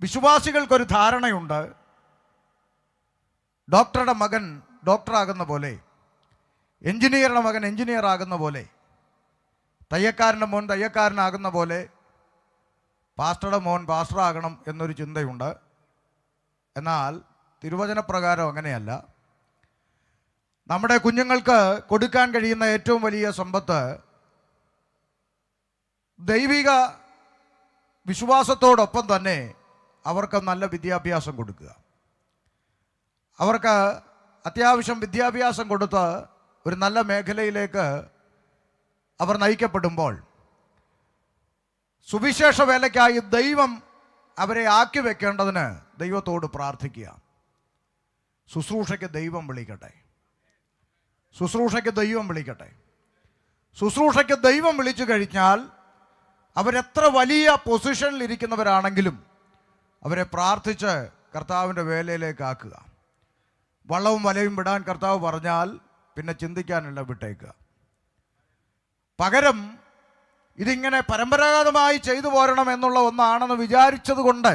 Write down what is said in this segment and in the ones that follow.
വിശ്വാസികൾക്കൊരു ധാരണയുണ്ട്, ഡോക്ടറുടെ മകൻ ഡോക്ടറാകുന്ന പോലെ, എഞ്ചിനീയറുടെ മകൻ എഞ്ചിനീയർ ആകുന്ന പോലെ, തയ്യക്കാരൻ്റെ മോൻ തയ്യക്കാരനാകുന്ന പോലെ പാസ്റ്ററുടെ മോൻ പാസ്റ്ററാകണം എന്നൊരു ചിന്തയുണ്ട്. എന്നാൽ തിരുവചനപ്രകാരം അങ്ങനെയല്ല. നമ്മുടെ കുഞ്ഞുങ്ങൾക്ക് കൊടുക്കാൻ കഴിയുന്ന ഏറ്റവും വലിയ സമ്പത്ത് ദൈവിക വിശ്വാസത്തോടൊപ്പം തന്നെ അവർക്ക് നല്ല വിദ്യാഭ്യാസം കൊടുക്കുക. അവർക്ക് അത്യാവശ്യം വിദ്യാഭ്യാസം കൊടുത്ത് ഒരു നല്ല മേഖലയിലേക്ക് അവർ നയിക്കപ്പെടുമ്പോൾ സുവിശേഷ വേലയ്ക്കായി ദൈവം അവരെ ആക്കി വെക്കേണ്ടതിന് ദൈവത്തോട് പ്രാർത്ഥിക്കുക. ശുശ്രൂഷയ്ക്ക് ദൈവം വിളിക്കട്ടെ, ശുശ്രൂഷയ്ക്ക് ദൈവം വിളിക്കട്ടെ. ശുശ്രൂഷയ്ക്ക് ദൈവം വിളിച്ചു കഴിഞ്ഞാൽ അവരെത്ര വലിയ പൊസിഷനിലിരിക്കുന്നവരാണെങ്കിലും അവരെ പ്രാർത്ഥിച്ച് കർത്താവിൻ്റെ വേലയിലേക്ക് ആക്കുക. വള്ളവും വലയും വിടാൻ കർത്താവ് പറഞ്ഞാൽ പിന്നെ ചിന്തിക്കാനല്ല വിട്ടേക്കുക. പകരം ഇതിങ്ങനെ പരമ്പരാഗതമായി ചെയ്തു പോരണം എന്നുള്ള ഒന്നാണെന്ന് വിചാരിച്ചത് കൊണ്ട്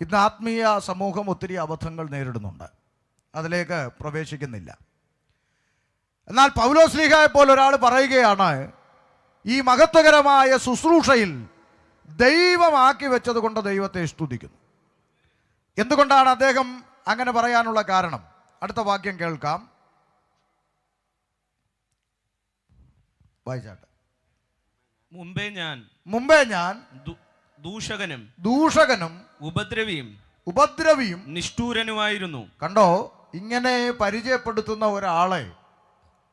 ഇന്ന് ആത്മീയ സമൂഹം ഒത്തിരി അബദ്ധങ്ങൾ നേരിടുന്നുണ്ട്. അതിലേക്ക് പ്രവേശിക്കുന്നില്ല. എന്നാൽ പൗലോസ്ലീഹായെ പോലെ ഒരാൾ പറയുകയാണ്, ഈ മഹത്വകരമായ ശുശ്രൂഷയിൽ ദൈവമാക്കി വെച്ചത് കൊണ്ട് ദൈവത്തെ സ്തുതിക്കുന്നു. എന്തുകൊണ്ടാണ് അദ്ദേഹം അങ്ങനെ പറയാനുള്ള കാരണം? അടുത്ത വാക്യം കേൾക്കാം, വായിച്ചാട്ടെ. മുമ്പേ ഞാൻ ദൂഷകനും ഉപദ്രവിയും നിഷ്ഠൂരനുമായിരുന്നു. കണ്ടോ, ഇങ്ങനെ പരിചയപ്പെടുത്തുന്ന ഒരാളെ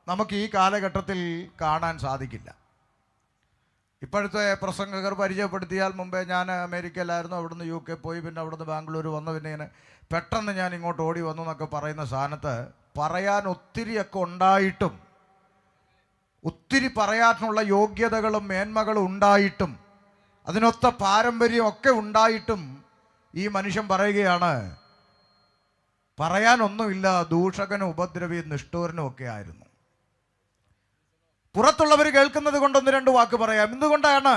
നമുക്ക് ഈ കാലഘട്ടത്തിൽ കാണാൻ സാധിക്കില്ല. ഇപ്പോഴത്തെ പ്രസംഗകർ പരിചയപ്പെടുത്തിയാൽ, മുമ്പേ ഞാൻ അമേരിക്കയിലായിരുന്നു, അവിടുന്ന് UK പോയി, പിന്നെ അവിടുന്ന് ബാംഗ്ലൂർ വന്നു, പിന്നെ ഇങ്ങനെ പെട്ടെന്ന് ഞാൻ ഇങ്ങോട്ട് ഓടി വന്നു എന്നൊക്കെ പറയുന്ന സ്ഥാനത്ത് പറയാൻ ഒത്തിരിയൊക്കെ ഉണ്ടായിട്ടും, ഒത്തിരി പറയാനുള്ള യോഗ്യതകളും മേന്മകളും ഉണ്ടായിട്ടും, അതിനൊത്ത പാരമ്പര്യമൊക്കെ ഉണ്ടായിട്ടും ഈ മനുഷ്യൻ പറയുകയാണ്, പറയാനൊന്നുമില്ല, ദൂഷകനും ഉപദ്രവിയും നിഷ്ഠൂരനും ഒക്കെ ആയിരുന്നു. പുറത്തുള്ളവർ കേൾക്കുന്നത് കൊണ്ടൊന്ന് രണ്ട് വാക്ക് പറയാം. എന്തുകൊണ്ടാണ്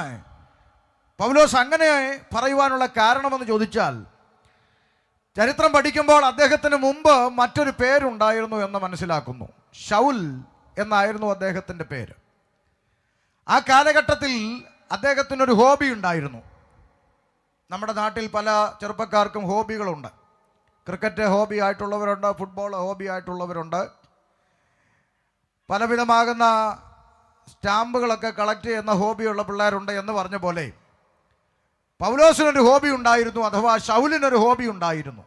പൗലോസ് അങ്ങനെ പറയുവാനുള്ള കാരണമെന്ന് ചോദിച്ചാൽ, ചരിത്രം പഠിക്കുമ്പോൾ അദ്ദേഹത്തിന് മുമ്പ് മറ്റൊരു പേരുണ്ടായിരുന്നു എന്ന് മനസ്സിലാക്കുന്നു. ശൗൽ എന്നായിരുന്നു അദ്ദേഹത്തിൻ്റെ പേര്. ആ കാലഘട്ടത്തിൽ അദ്ദേഹത്തിനൊരു ഹോബി ഉണ്ടായിരുന്നു. നമ്മുടെ നാട്ടിൽ പല ചെറുപ്പക്കാർക്കും ഹോബികളുണ്ട്. ക്രിക്കറ്റ് ഹോബി ആയിട്ടുള്ളവരുണ്ട്, ഫുട്ബോൾ ഹോബി ആയിട്ടുള്ളവരുണ്ട്, പലവിധമാകുന്ന സ്റ്റാമ്പുകളൊക്കെ കളക്ട് ചെയ്യുന്ന ഹോബിയുള്ള പിള്ളേരുണ്ട് എന്ന് പറഞ്ഞ പോലെ പൗലോസിനൊരു ഹോബി ഉണ്ടായിരുന്നു, അഥവാ ശൗലിനൊരു ഹോബി ഉണ്ടായിരുന്നു.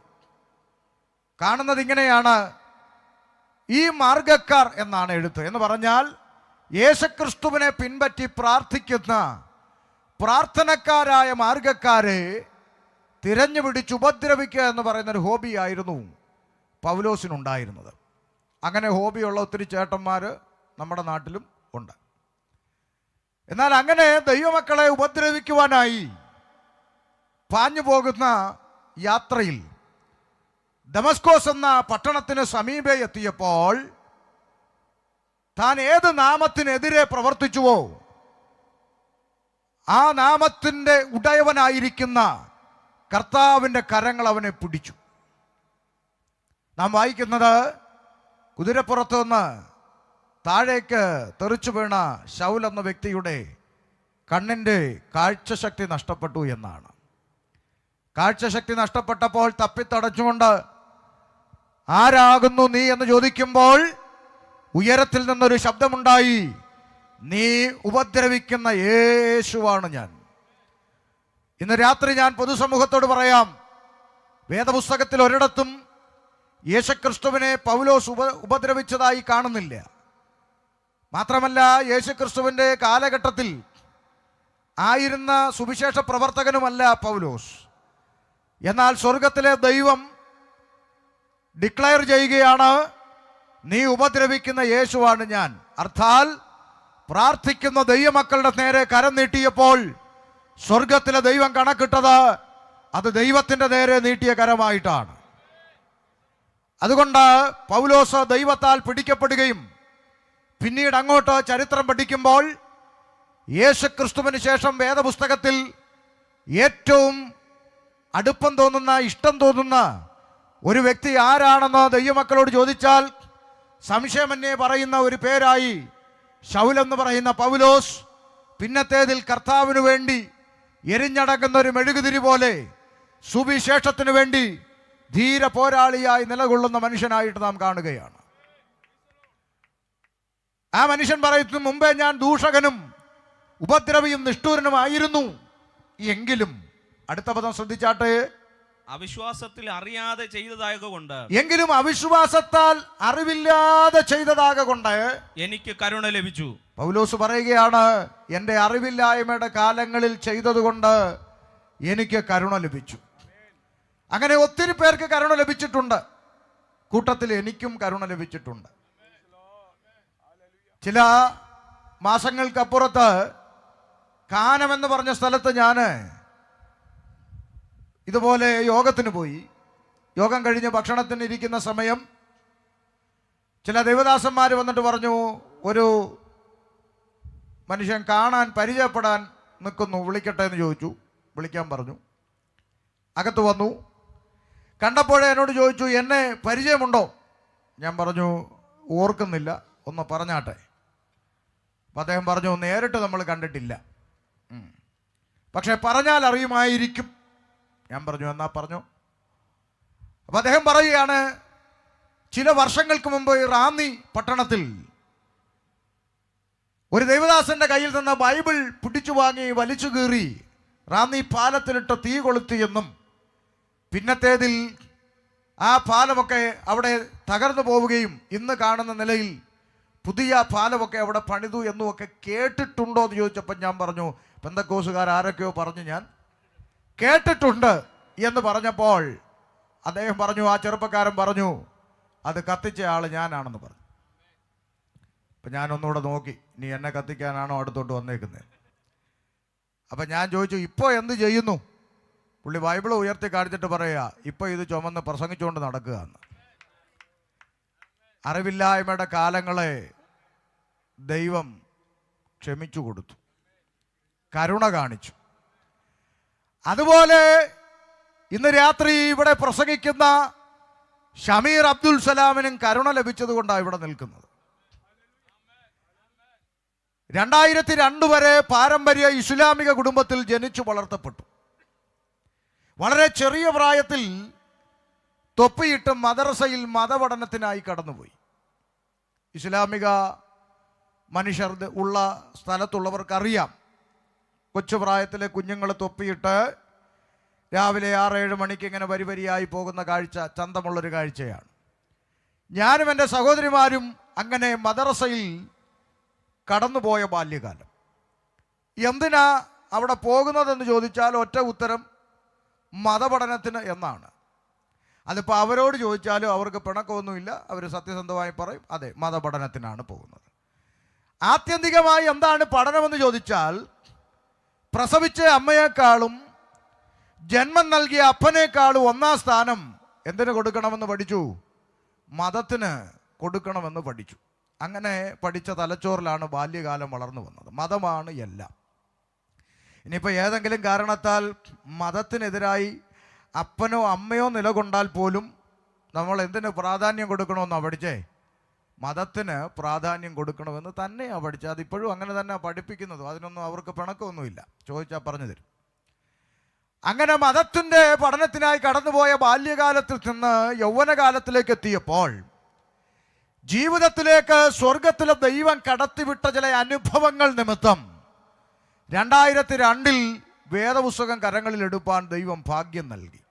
കാണുന്നത് ഇങ്ങനെയാണ്, ഈ മാർഗക്കാർ എന്നാണ് എഴുത്ത്. എന്ന് പറഞ്ഞാൽ യേശുക്രിസ്തുവിനെ പിൻപറ്റി പ്രാർത്ഥിക്കുന്ന പ്രാർത്ഥനക്കാരായ മാർഗക്കാരെ തിരഞ്ഞു പിടിച്ച് ഉപദ്രവിക്കുക എന്ന് പറയുന്നൊരു ഹോബിയായിരുന്നു പൗലോസിനുണ്ടായിരുന്നത്. അങ്ങനെ ഹോബിയുള്ള ഒത്തിരി ചേട്ടന്മാർ നമ്മുടെ നാട്ടിലും ഉണ്ട്. എന്നാൽ അങ്ങനെ ദൈവമക്കളെ ഉപദ്രവിക്കുവാനായി പാഞ്ഞു പോകുന്ന യാത്രയിൽ ദമസ്കോസ് എന്ന പട്ടണത്തിന് സമീപേ എത്തിയപ്പോൾ താൻ ഏത് നാമത്തിനെതിരെ പ്രവർത്തിച്ചുവോ ആ നാമത്തിൻ്റെ ഉടയവനായിരിക്കുന്ന കർത്താവിൻ്റെ കരങ്ങൾ അവനെ പിടിച്ചു. നാം വായിക്കുന്നത്, കുതിരപ്പുറത്ത് നിന്ന് താഴേക്ക് തെറിച്ചു വീണ ശൗൽ എന്ന വ്യക്തിയുടെ കണ്ണിൻ്റെ കാഴ്ചശക്തി നഷ്ടപ്പെട്ടു എന്നാണ്. കാഴ്ചശക്തി നഷ്ടപ്പെട്ടപ്പോൾ തപ്പിത്തടച്ചുകൊണ്ട് ആരാകുന്നു നീ എന്ന് ചോദിക്കുമ്പോൾ ഉയരത്തിൽ നിന്നൊരു ശബ്ദമുണ്ടായി, നീ ഉപദ്രവിക്കുന്ന യേശുവാണ് ഞാൻ. ഇന്ന് രാത്രി ഞാൻ പൊതുസമൂഹത്തോട് പറയാം, വേദപുസ്തകത്തിൽ ഒരിടത്തും യേശുക്രിസ്തുവിനെ പൗലോസ് ഉപദ്രവിച്ചതായി കാണുന്നില്ല. മാത്രമല്ല, യേശുക്രിസ്തുവിൻ്റെ കാലഘട്ടത്തിൽ ആയിരുന്ന സുവിശേഷ പ്രവർത്തകനുമല്ല പൗലോസ്. എന്നാൽ സ്വർഗത്തിലെ ദൈവം ഡിക്ലെയർ ചെയ്യുകയാണ്, നീ ഉപദ്രവിക്കുന്ന യേശുവാണ് ഞാൻ. അർത്ഥാൽ പ്രാർത്ഥിക്കുന്ന ദൈവമക്കളുടെ നേരെ കരം നീട്ടിയപ്പോൾ സ്വർഗത്തിലെ ദൈവം കണക്കിട്ടത് അത് ദൈവത്തിൻ്റെ നേരെ നീട്ടിയ കരമായിട്ടാണ്. അതുകൊണ്ട് പൗലോസ് ദൈവത്താൽ പിടിക്കപ്പെടുകയും പിന്നീട് അങ്ങോട്ട് ചരിത്രം പഠിക്കുമ്പോൾ യേശുക്രിസ്തുവിന് ശേഷം വേദപുസ്തകത്തിൽ ഏറ്റവും അടുപ്പം തോന്നുന്ന, ഇഷ്ടം തോന്നുന്ന ഒരു വ്യക്തി ആരാണെന്ന് ദൈവമക്കളോട് ചോദിച്ചാൽ സംശയമന്യേ പറയുന്ന ഒരു പേരായി ശൗലെന്ന് പറയുന്ന പൗലോസ് പിന്നത്തേതിൽ കർത്താവിന് വേണ്ടി എരിഞ്ഞടങ്ങുന്ന ഒരു മെഴുകുതിരി പോലെ സുവിശേഷത്തിന് വേണ്ടി ധീര പോരാളിയായി നിലകൊള്ളുന്ന മനുഷ്യനായിട്ട് നാം കാണുകയാണ്. ആ മനുഷ്യൻ പറയുന്നു, മുമ്പേ ഞാൻ ദൂഷകനും ഉപദ്രവിയും നിഷ്ഠൂരനുമായിരുന്നു, എങ്കിലും അടുത്ത പദം ശ്രദ്ധിച്ചാട്ടെ, അവിശ്വാസത്തിൽ അറിയാതെ ചെയ്തതായകൊണ്ട്, എങ്കിലും അവിശ്വാസത്താൽ അറിവില്ലാതെ ചെയ്തതാകൊണ്ട് എനിക്ക് കരുണ ലഭിച്ചു. പൗലോസ് പറയുകയാണ്, എൻ്റെ അറിവില്ലായ്മയുടെ കാലങ്ങളിൽ ചെയ്തതുകൊണ്ട് എനിക്ക് കരുണ ലഭിച്ചു. അങ്ങനെ ഒത്തിരി പേർക്ക് കരുണ ലഭിച്ചിട്ടുണ്ട്. കൂട്ടത്തിൽ എനിക്കും കരുണ ലഭിച്ചിട്ടുണ്ട്. ചില മാസങ്ങൾക്കപ്പുറത്ത് കാനമെന്ന് പറഞ്ഞ സ്ഥലത്ത് ഞാൻ ഇതുപോലെ യോഗത്തിന് പോയി. യോഗം കഴിഞ്ഞ് ഭക്ഷണത്തിന് ഇരിക്കുന്ന സമയം ചില ദൈവദാസന്മാർ വന്നിട്ട് പറഞ്ഞു, ഒരു മനുഷ്യൻ കാണാൻ പരിചയപ്പെടാൻ നിൽക്കുന്നു, വിളിക്കട്ടെ എന്ന് ചോദിച്ചു. വിളിക്കാൻ പറഞ്ഞു. അകത്ത് വന്നു. കണ്ടപ്പോഴേ എന്നോട് ചോദിച്ചു, എന്നെ പരിചയമുണ്ടോ? ഞാൻ പറഞ്ഞു, ഓർക്കുന്നില്ല, ഒന്ന് പറഞ്ഞാട്ടെ. അപ്പം അദ്ദേഹം പറഞ്ഞു, നേരിട്ട് നമ്മൾ കണ്ടിട്ടില്ല, പക്ഷെ പറഞ്ഞാൽ അറിയുമായിരിക്കും. ഞാൻ പറഞ്ഞു, എന്നാ പറഞ്ഞു. അപ്പം അദ്ദേഹം പറയുകയാണ്, ചില വർഷങ്ങൾക്ക് മുമ്പ് റാന്നി പട്ടണത്തിൽ ഒരു ദൈവദാസന്റെ കയ്യിൽ നിന്ന് ബൈബിൾ പിടിച്ചു വാങ്ങി വലിച്ചു കീറി റാന്നി പാലത്തിലിട്ട് തീ കൊളുത്തിയെന്നും പിന്നത്തേതിൽ ആ പാലമൊക്കെ അവിടെ തകർന്നു പോവുകയും ഇന്ന് കാണുന്ന നിലയിൽ പുതിയ പാലമൊക്കെ അവിടെ പണിതു എന്നുമൊക്കെ കേട്ടിട്ടുണ്ടോ എന്ന് ചോദിച്ചപ്പോൾ ഞാൻ പറഞ്ഞു, പെന്തക്കോസുകാർ ആരൊക്കെയോ പറഞ്ഞു ഞാൻ കേട്ടിട്ടുണ്ട് എന്ന് പറഞ്ഞപ്പോൾ അദ്ദേഹം പറഞ്ഞു, ആ ചെറുപ്പക്കാരൻ പറഞ്ഞു, അത് കത്തിച്ച ആൾ ഞാനാണെന്ന് പറഞ്ഞു. അപ്പം ഞാനൊന്നുകൂടെ നോക്കി, നീ എന്നെ കത്തിക്കാനാണോ അടുത്തോട്ട് വന്നേക്കുന്നത്? അപ്പം ഞാൻ ചോദിച്ചു, ഇപ്പോൾ എന്ത് ചെയ്യുന്നു? പുള്ളി ബൈബിൾ ഉയർത്തി കാണിച്ചിട്ട് പറയുക, ഇപ്പോൾ ഇത് ചുമന്ന് പ്രസംഗിച്ചുകൊണ്ട് നടക്കുക എന്ന്. അറിവില്ലായ്മയുടെ കാലങ്ങളെ ദൈവം ക്ഷമിച്ചു കൊടുത്തു, കരുണ കാണിച്ചു. അതുപോലെ ഇന്ന് രാത്രി ഇവിടെ പ്രസംഗിക്കുന്ന ഷമീർ അബ്ദുൽ സലാമിനും കരുണ ലഭിച്ചത് കൊണ്ടാണ് ഇവിടെ നിൽക്കുന്നത്. 2002 വരെ പാരമ്പര്യ ഇസ്ലാമിക കുടുംബത്തിൽ ജനിച്ചു വളർത്തപ്പെട്ടു. വളരെ ചെറിയ പ്രായത്തിൽ തൊപ്പിയിട്ട് മദ്രസയിൽ മതപഠനത്തിനായി കടന്നുപോയി. ഇസ്ലാമിക മനുഷ്യർ ഉള്ള സ്ഥലത്തുള്ളവർക്കറിയാം, കൊച്ചുപ്രായത്തിലെ കുഞ്ഞുങ്ങൾ തൊപ്പിയിട്ട് രാവിലെ 6-7 മണിക്ക് ഇങ്ങനെ വരിവരിയായി പോകുന്ന കാഴ്ച ചന്തമുള്ളൊരു കാഴ്ചയാണ്. ഞാനും എൻ്റെ സഹോദരിമാരും അങ്ങനെ മദ്രസയിൽ കടന്നുപോയ ബാല്യകാലം. എന്തിനാ അവിടെ പോകുന്നതെന്ന് ചോദിച്ചാൽ ഒറ്റ ഉത്തരം, മതപഠനത്തിന് എന്നാണ്. അതിപ്പോൾ അവരോട് ചോദിച്ചാലും അവർക്ക് പിണക്കമൊന്നുമില്ല, അവർ സത്യസന്ധമായി പറയും, അതെ മതപഠനത്തിനാണ് പോകുന്നത്. ആത്യന്തികമായി എന്താണ് പഠനമെന്ന് ചോദിച്ചാൽ, പ്രസവിച്ച അമ്മയെക്കാളും ജന്മം നൽകിയ അപ്പനേക്കാളും ഒന്നാം സ്ഥാനം എന്തിനു കൊടുക്കണമെന്ന് പഠിച്ചു? മതത്തിന് കൊടുക്കണമെന്ന് പഠിച്ചു. അങ്ങനെ പഠിച്ച തലച്ചോറിലാണ് ബാല്യകാലം വളർന്നു വന്നത്. മതമാണ് എല്ലാം. ഇനിയിപ്പോൾ ഏതെങ്കിലും കാരണത്താൽ മതത്തിനെതിരായി അപ്പനോ അമ്മയോ നിലകൊണ്ടാൽ പോലും നമ്മൾ എന്തിന് പ്രാധാന്യം കൊടുക്കണമെന്നാണ് പഠിച്ചേ? മതത്തിന് പ്രാധാന്യം കൊടുക്കണമെന്ന് തന്നെയാണ് പഠിച്ചത്. അതിപ്പോഴും അങ്ങനെ തന്നെ പഠിപ്പിക്കുന്നതും. അതിനൊന്നും അവർക്ക് പിണക്കമൊന്നുമില്ല, ചോദിച്ചാൽ പറഞ്ഞു തരും. അങ്ങനെ മതത്തിൻ്റെ പഠനത്തിനായി കടന്നുപോയ ബാല്യകാലത്തിൽ നിന്ന് യൗവനകാലത്തിലേക്ക് എത്തിയപ്പോൾ ജീവിതത്തിലേക്ക് സ്വർഗത്തിലെ ദൈവം കടത്തിവിട്ട ചില അനുഭവങ്ങൾ നിമിത്തം 2002 വേദപുസ്തകം കരങ്ങളിൽ എടുപ്പാൻ ദൈവം ഭാഗ്യം നൽകി.